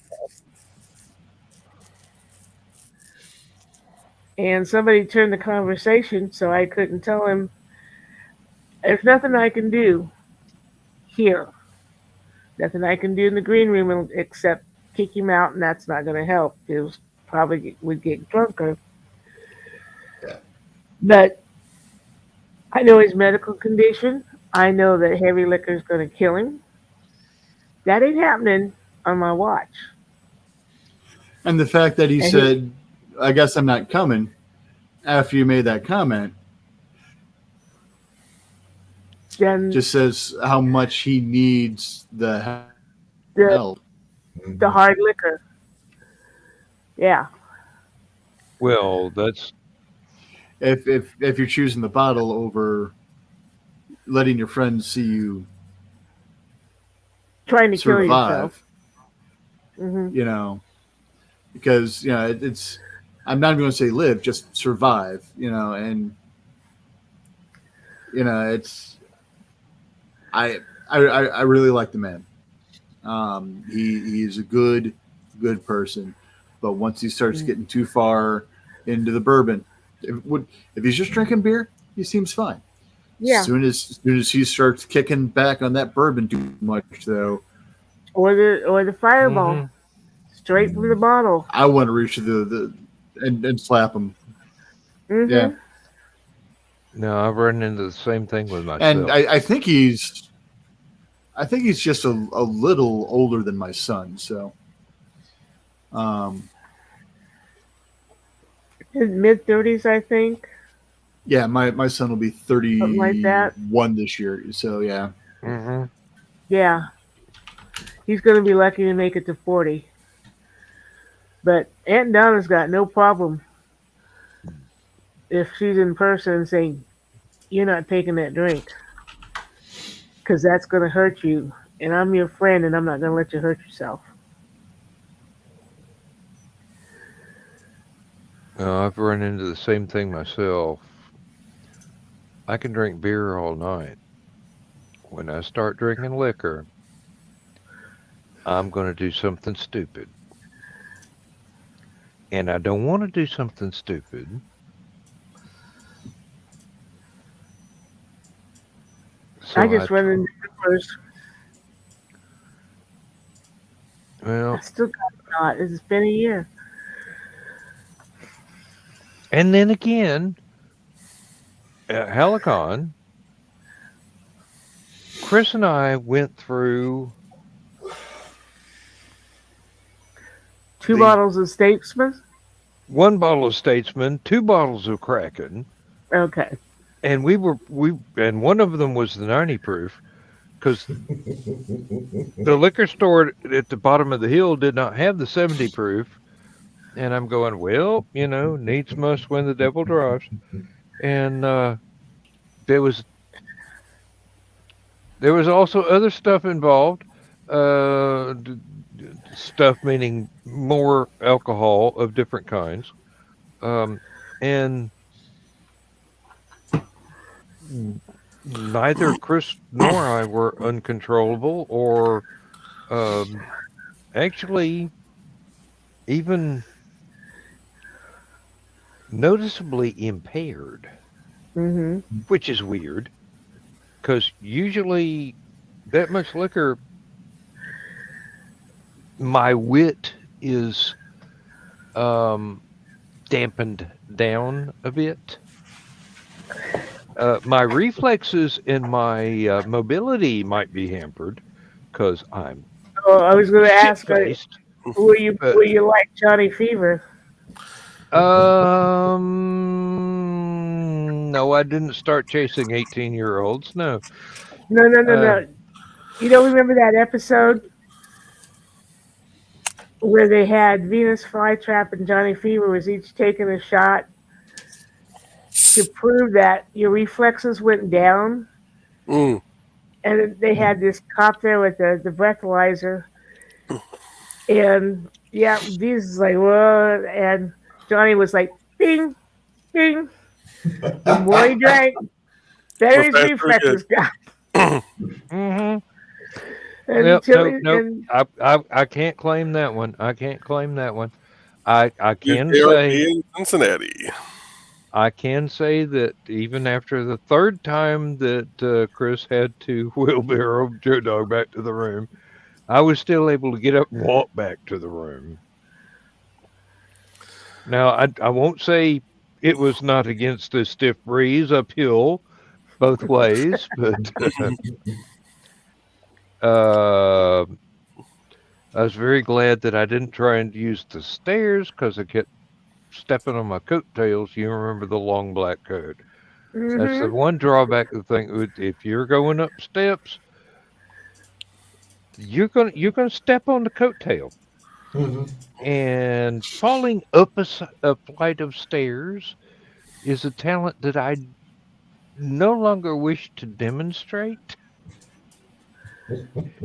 And somebody turned the conversation, so I couldn't tell him. There's nothing I can do here. Nothing I can do in the green room except kick him out, and that's not going to help. He'll probably would get drunker. Yeah. But I know his medical condition. I know that heavy liquor is going to kill him. That ain't happening on my watch. and the fact that he And said, "I guess I'm not coming," after you made that comment, then just says how much he needs the the help. the hard liquor. Yeah. Well, that's If you're choosing the bottle over letting your friends see you Trying to kill yourself. survive, Hmm. you know, because it's I'm not even going to say live, just survive, and it's I really like the man. He's a good person, but once he starts getting too far into the bourbon, if he's just drinking beer, he seems fine. Yeah. As soon as he starts kicking back on that bourbon too much, though, Or the fireball. Straight from the bottle. I want to reach to the and slap him. Hmm. Yeah, no. I've run into the same thing with myself. and I think he's just a little older than my son. So, His mid-30s, I think. yeah, my son will be Something like that. 31 this year. So yeah, Hmm. Yeah. He's going to be lucky to make it to 40. But Aunt Donna's got no problem if she's in person saying, you're not taking that drink. Because that's going to hurt you. And I'm your friend, and I'm not going to let you hurt yourself. I've run into the same thing myself. I can drink beer all night. When I start drinking liquor, I'm going to do something stupid. And I don't want to do something stupid. So I just run into numbers. Well, I still got it not. It's been a year. and then again, at Hallowcon, Chris and I went through 2 bottles of Statesman. 1 bottle of Statesman, 2 bottles of Kraken, Okay. and and one of them was the 90 proof because the liquor store at the bottom of the hill did not have the 70 proof. And I'm going, well, needs must when the devil drives. And there was also other stuff involved. Stuff meaning more alcohol of different kinds. And neither Chris nor I were uncontrollable or actually even noticeably impaired, Hmm. which is weird because usually that much liquor, my wit is dampened down a bit. My reflexes and my mobility might be hampered because I'm Oh, I was going to ask, shit-faced. were you like Johnny Fever? No, I didn't start chasing 18-year-olds. No. No. You don't remember that episode where they had Venus Flytrap and Johnny Fever was each taking a shot to prove that your reflexes went down. Mm. And they had this cop there with the breathalyzer. And yeah, Venus is like, whoa. And Johnny was like, bing, bing. The more he drank, better The his faster it reflexes got. Mm-hmm. Until No. and I can't claim that one. I can't claim that one. I can UKRP say in Cincinnati. I can say that even after the third time that Chris had to wheelbarrow Joe Dog back to the room, I was still able to get up and walk back to the room. Now, I won't say it was not against a stiff breeze uphill both ways, but I was very glad that I didn't try and use the stairs because I kept stepping on my coattails. You remember the long black coat. That's the one drawback of the thing. If you're going up steps, you're gonna step on the coattail. Mhm. And falling up a flight of stairs is a talent that I no longer wish to demonstrate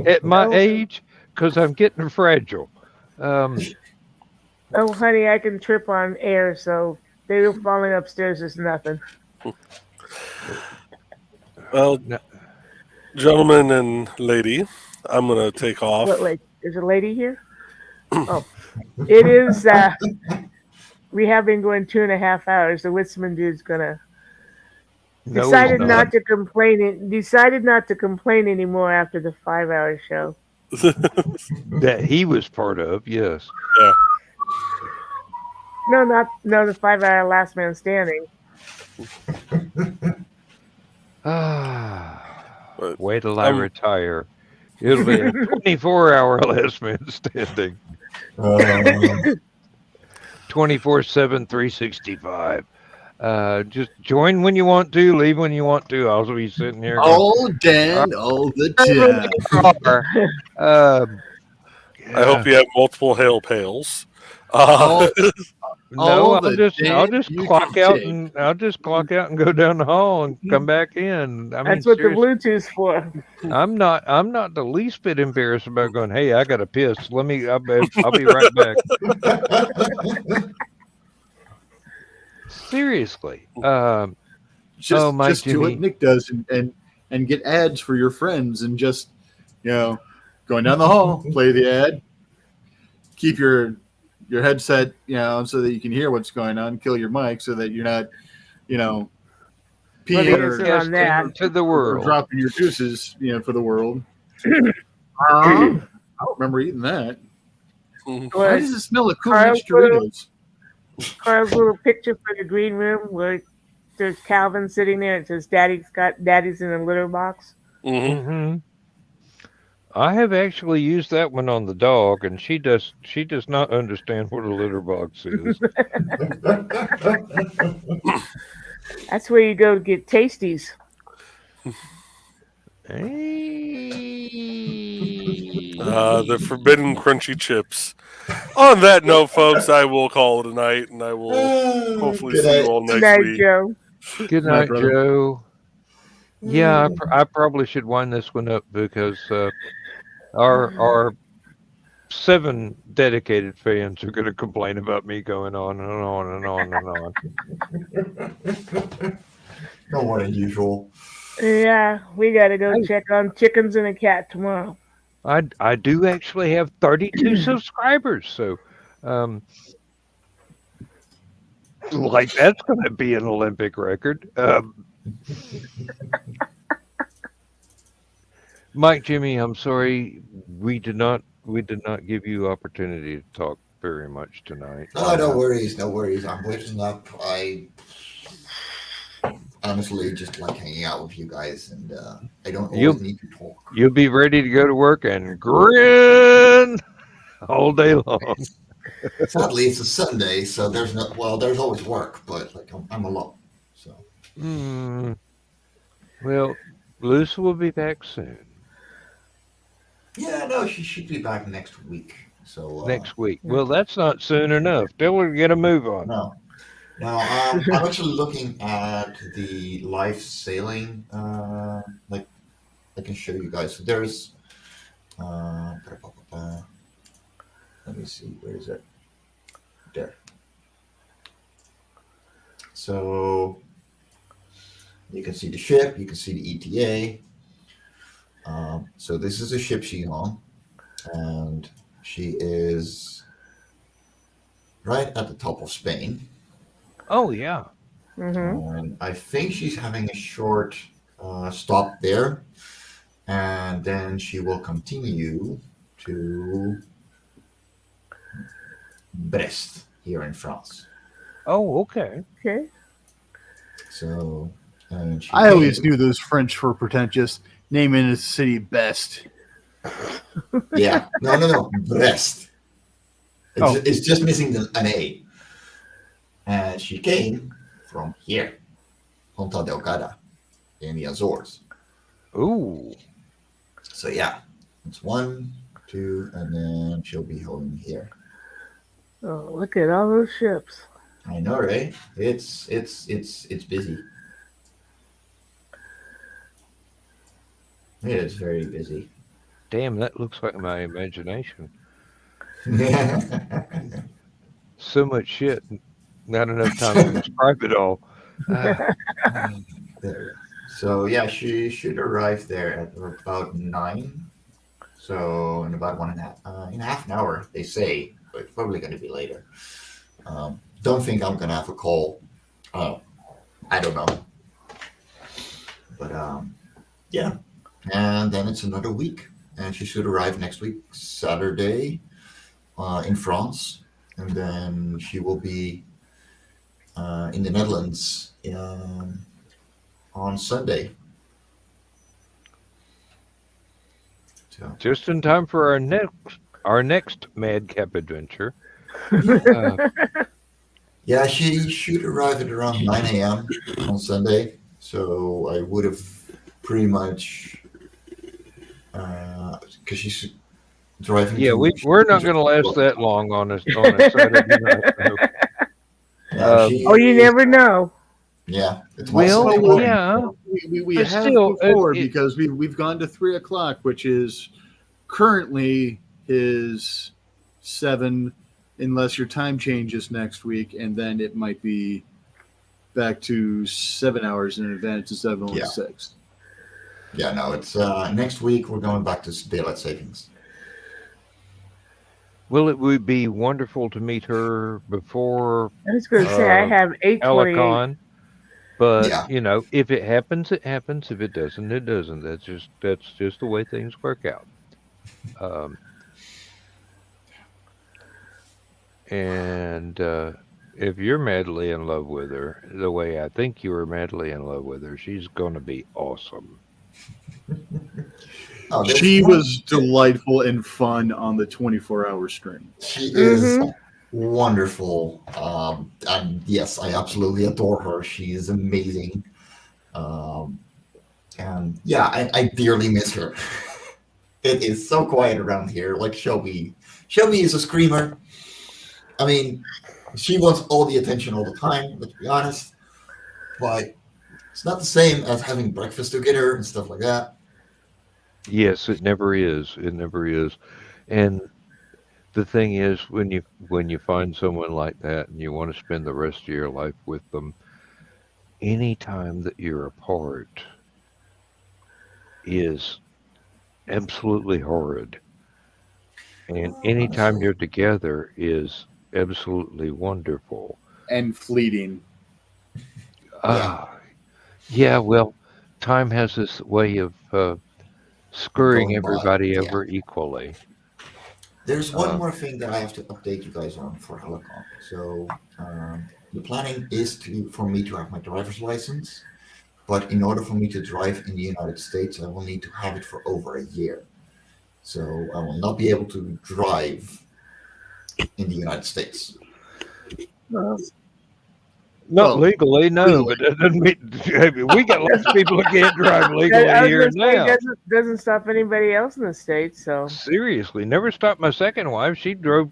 at my oh, age because I'm getting fragile. oh, honey, I can trip on air, so they falling upstairs is nothing. Well, No, gentlemen and lady, I'm going to take What, off. like, there's a lady here? Oh, it is. We have been going 2.5 hours. The Witzman dude's gonna no, he's decided not. not to complain. Decided not to complain anymore after the 5-hour show. That he was part of, yes. Yeah. No, the 5-hour last man standing. But Wait till I I'm retire. It'll be a 24-hour last man standing. 24/7, 365. Just join when you want to, leave when you want to. I'll be sitting here. Oh, Dan, all the time. I hope you have multiple hail pails. All, No, all I'll the just Dan you clock can out take. and I'll just clock out and go down the hall and come back in. I mean, That's what the seriously, Bluetooth's for. I'm not the least bit embarrassed about going. Hey, I got to piss. I'll be right back. Seriously. Just, Mike, just do what Jimmy. Nick does and get ads for your friends and just, going down the hall, play the ad, keep your headset, so that you can hear what's going on, kill your mic so that you're not, Well, peeing the or, answer on that. To the or world. dropping your deuces, for the world. I don't remember eating that. Why does it smell like Cool Ranch Doritos? Carl's little picture for the green room where there's Calvin sitting there. It says Daddy's in a litter box. Mm-hmm. I have actually used that one on the dog, and she does not understand what a litter box is. That's where you go to get tasties. The forbidden crunchy chips. On that note, folks, I will call it a night, and I will hopefully Good see you night. all Good next night, week. Joe. Good Night, night, brother. Joe. Yeah, I probably should wind this one up because our 7 dedicated fans are going to complain about me going on and on and on and on. No more than usual. Yeah, we got to go check on chickens and a cat tomorrow. I do actually have 32 subscribers, so like that's going to be an Olympic record. Mike, Jimmy, I'm sorry we did not give you opportunity to talk very much tonight. Oh, no worries. I'm waking up. I honestly just like hanging out with you guys, and I don't always need to talk. You'll be ready to go to work and grin all day long. Sadly, it's a Sunday, so there's always work, but like I'm alone. So. Well, Luce will be back soon. Yeah, no, she should be back next week. So Next week. Well, that's not soon enough. Tell her to get a move on. no. Now, I'm actually looking at the live sailing. Like, I can show you guys. So there's, let me see, where is it? There. So you can see the ship, you can see the ETA. So this is the ship she's on, and she is right at the top of Spain. Oh, yeah. And I think she's having a short stop there, and then she will continue to Brest here in France. Oh, okay. Okay. So, and she I always came- knew those French were pretentious, naming a city Best. Yeah, no, Brest. Oh. It's just missing an A. And she came from here, Ponta Delgada, in the Azores. Ooh. So yeah, it's 1, 2, and then she'll be home here. Oh, look at all those ships. I know, right? It's busy. It's very busy. Damn, that looks like my imagination. So much shit. Not enough time to describe it all. There. So yeah, she should arrive there at about 9. So in about in half an hour, they say, but it's probably going to be later. Don't think I'm going to have a call. I don't know. But yeah, and then it's another week, and she should arrive next week, Saturday, in France, and then she will be in the Netherlands on Sunday. So. Just in time for our next madcap adventure. Yeah, she should arrive at around 9 a.m. on Sunday. So I would have pretty much, because she's driving. Yeah, we're not going to last that long on a Saturday night. So. You never know. Yeah, it's Well, Sunday morning. yeah. We But have still, before it- because we've gone to 3 o'clock, which is currently is 7, unless your time changes next week, and then it might be back to 7 hours in advance instead of only Yeah. 6. Yeah, no, it's next week we're going back to daylight savings. Well, it would be wonderful to meet her before I was going to say I have 8:28. Hallowcon. But Yeah. you know, if it happens, it happens. If it doesn't, it doesn't. That's just the way things work out. And if you're madly in love with her, the way I think you were madly in love with her, she's going to be awesome. Oh, there's She one- was delightful and fun on the 24-hour stream. She is wonderful. And yes, I absolutely adore her. She is amazing. And yeah, I dearly miss her. It is so quiet around here. Like Shelby is a screamer. I mean, she wants all the attention all the time, let's be honest. But it's not the same as having breakfast together and stuff like that. Yes, it never is. It never is. And the thing is, when you find someone like that and you want to spend the rest of your life with them, any time that you're apart is absolutely horrid. And any time you're together is absolutely wonderful. And fleeting. Yeah, well, time has this way of screwing Going by, everybody yeah. over equally. There's one more thing that I have to update you guys on for Hallowcon. So the planning is for me to have my driver's license, but in order for me to drive in the United States, I will need to have it for over a year. So I will not be able to drive in the United States. Not Well, legally, no, legally. but that doesn't mean we got lots of people that can't drive I legally was here gonna say now. doesn't stop anybody else in the States. So Seriously, never stopped my second wife. She drove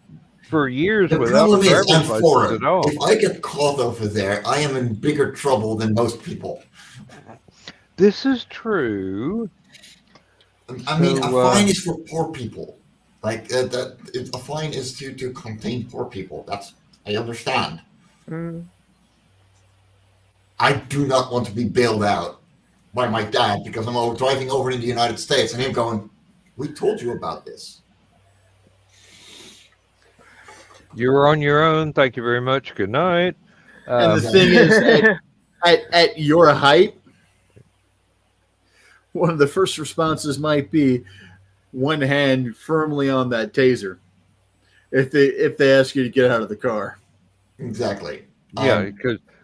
for years The without a problem is, I'm driver's license foreign. at all. If I get caught over there, I am in bigger trouble than most people. This is true. I mean, a So, fine is for poor people. Like a fine is to contain poor people. I understand. mm, I do not want to be bailed out by my dad because I'm driving over in the United States and him going, "We told you about this." you're on your own. Thank you very much. Good night. And the thing is, at your height, one of the first responses might be one hand firmly on that taser. If they ask you to get out of the car, Exactly. yeah,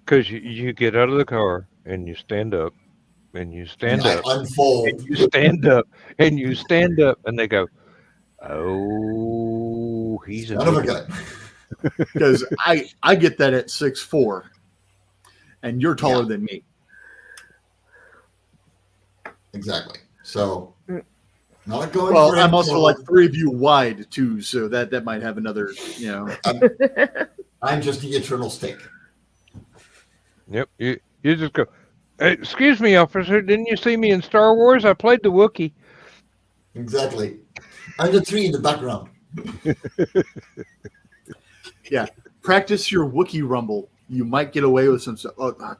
because you get out of the car and you stand up and you stand I up unfold. and you stand up and you stand up and they go, oh, he's a Son of a big gun. because I get that at 6'4", and you're taller Yeah. than me. Exactly. So, not going Well, for I'm any also trouble. like 3 of you wide too, so that might have another, I'm just the eternal stick. Yep. You just go, "Hey, excuse me, officer, didn't you see me in Star Wars? I played the Wookiee." Exactly. I'm the tree in the background. Yeah. Practice your Wookiee rumble. You might get away with some stuff. Oh, God.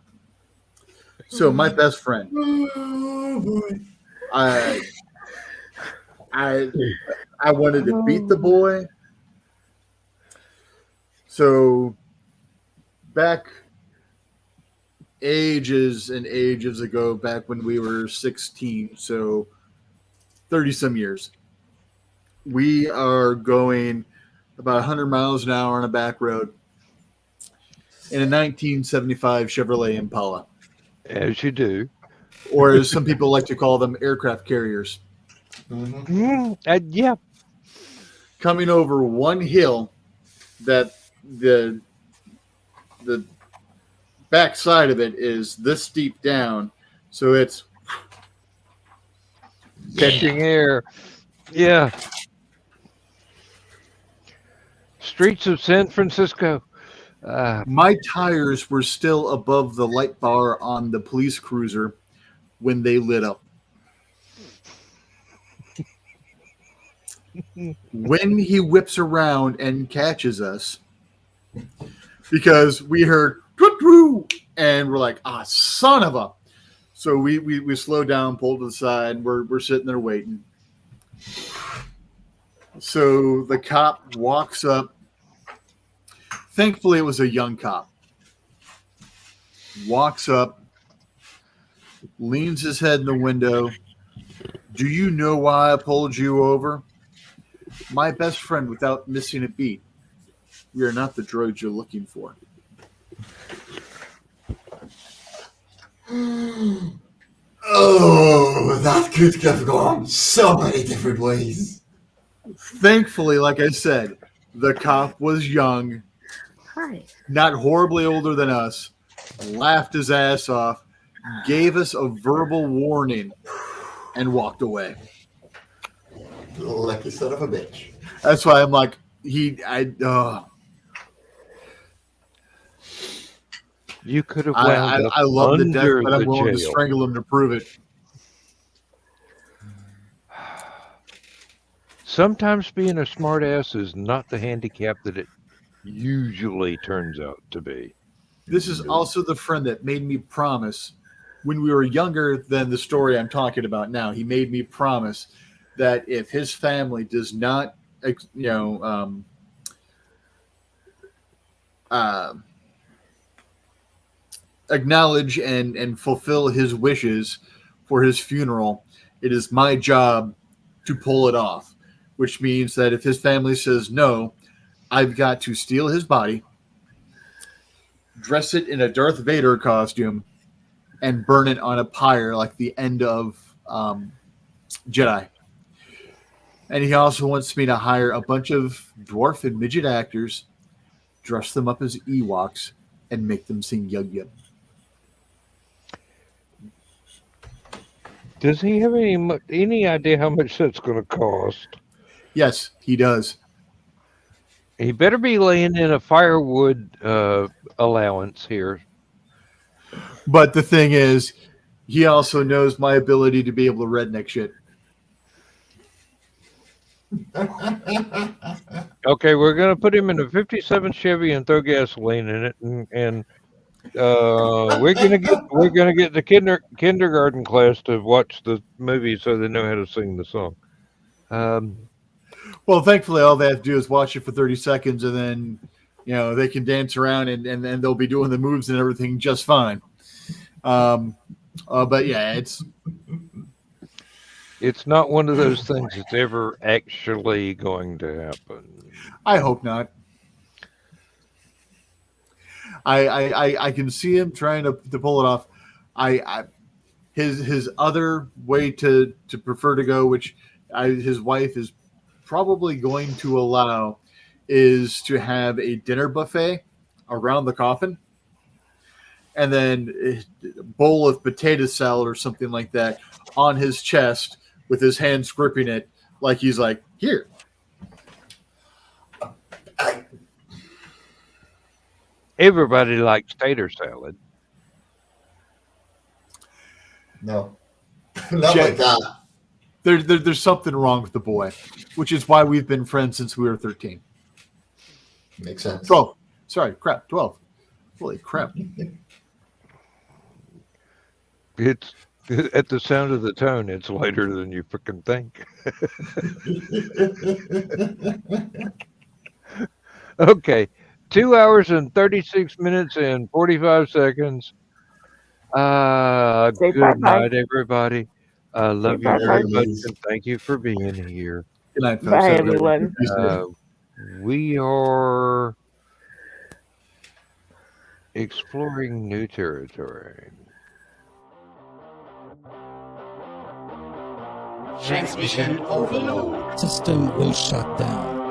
So my best friend, Oh, boy. I wanted to beat the boy. So back ages and ages ago, back when we were 16, so 30 some years, we are going about 100 miles an hour on a back road in a 1975 Chevrolet Impala, As you do. or as some people like to call them, aircraft carriers. Mhm. Yeah. Coming over one hill that the back side of it is this steep down, so it's Catching air. Yeah. Streets of San Francisco. my tires were still above the light bar on the police cruiser when they lit up. When he whips around and catches us, because we heard "Twoo-twoo," and we're like, "Ah, son of a!" So we slow down, pull to the side. We're sitting there waiting. So the cop walks up. Thankfully, it was a young cop. Walks up, leans his head in the window. "Do you know why I pulled you over?" "My best friend, without missing a beat. We are not the droids you're looking for." Oh, that could have gone so many different ways. Thankfully, like I said, the cop was young, hi. not horribly older than us, laughed his ass off, gave us a verbal warning, and walked away. Lucky son of a bitch. That's why I'm like, You could have wound up I love the death, under but I'm the willing to jail. strangle him to prove it. Sometimes being a smartass is not the handicap that it usually turns out to be. This is also the friend that made me promise when we were younger than the story I'm talking about now. He made me promise that if his family does not, acknowledge and fulfill his wishes for his funeral, it is my job to pull it off, which means that if his family says no, I've got to steal his body, dress it in a Darth Vader costume, and burn it on a pyre like the end of Jedi. And he also wants me to hire a bunch of dwarf and midget actors, dress them up as Ewoks, and make them sing Yug Yug. Does he have any idea how much that's going to cost? Yes, he does. He better be laying in a firewood allowance here. But the thing is, he also knows my ability to be able to redneck shit. Okay, we're going to put him in a 57 Chevy and throw gasoline in it, and we're gonna get the kindergarten class to watch the movie so they know how to sing the song. Well, thankfully, all they have to do is watch it for 30 seconds, and then they can dance around, and then they'll be doing the moves and everything just fine. But yeah, it's not one of those things that's ever actually going to happen. I hope not. I can see him trying to pull it off. His other way to prefer to go, which his wife is probably going to allow, is to have a dinner buffet around the coffin, and then a bowl of potato salad or something like that on his chest with his hands gripping it, like he's like, here. Everybody likes tater salad. No. Not like that. There's something wrong with the boy, which is why we've been friends since we were 13. Makes sense. 12. Sorry, crap, 12. Holy crap. It's at the sound of the tone, it's later than you freaking think. Okay. 2 hours and 36 minutes and 45 seconds. Good night, everybody. I love you very much, and thank you for being here. Good night, folks. Bye, everyone. We are exploring new territory. Transmission overload. System will shut down.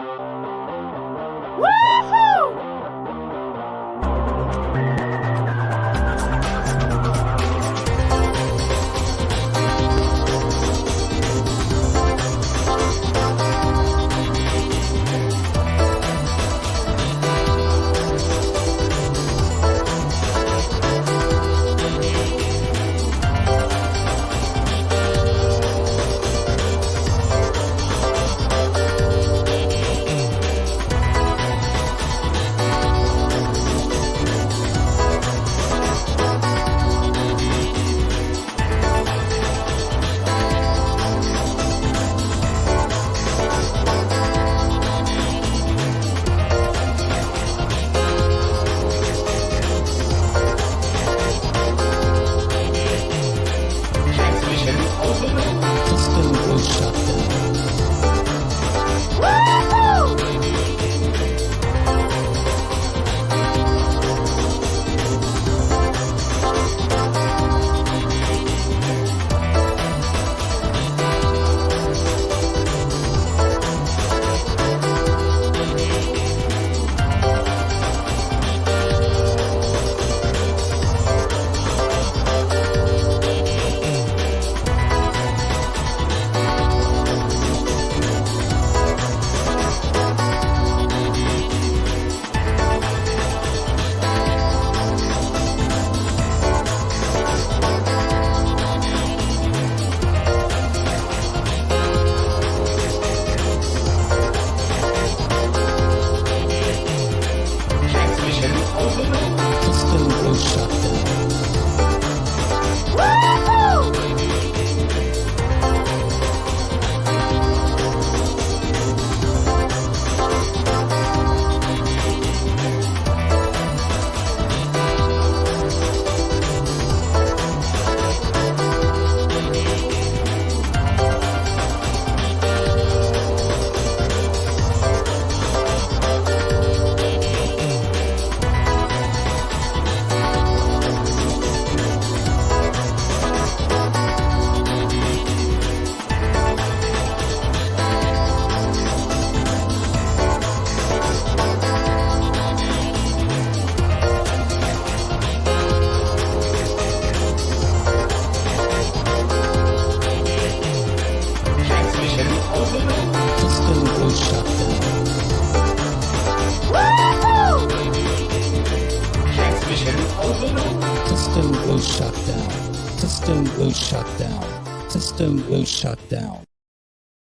down. System will shut down. System will shut down.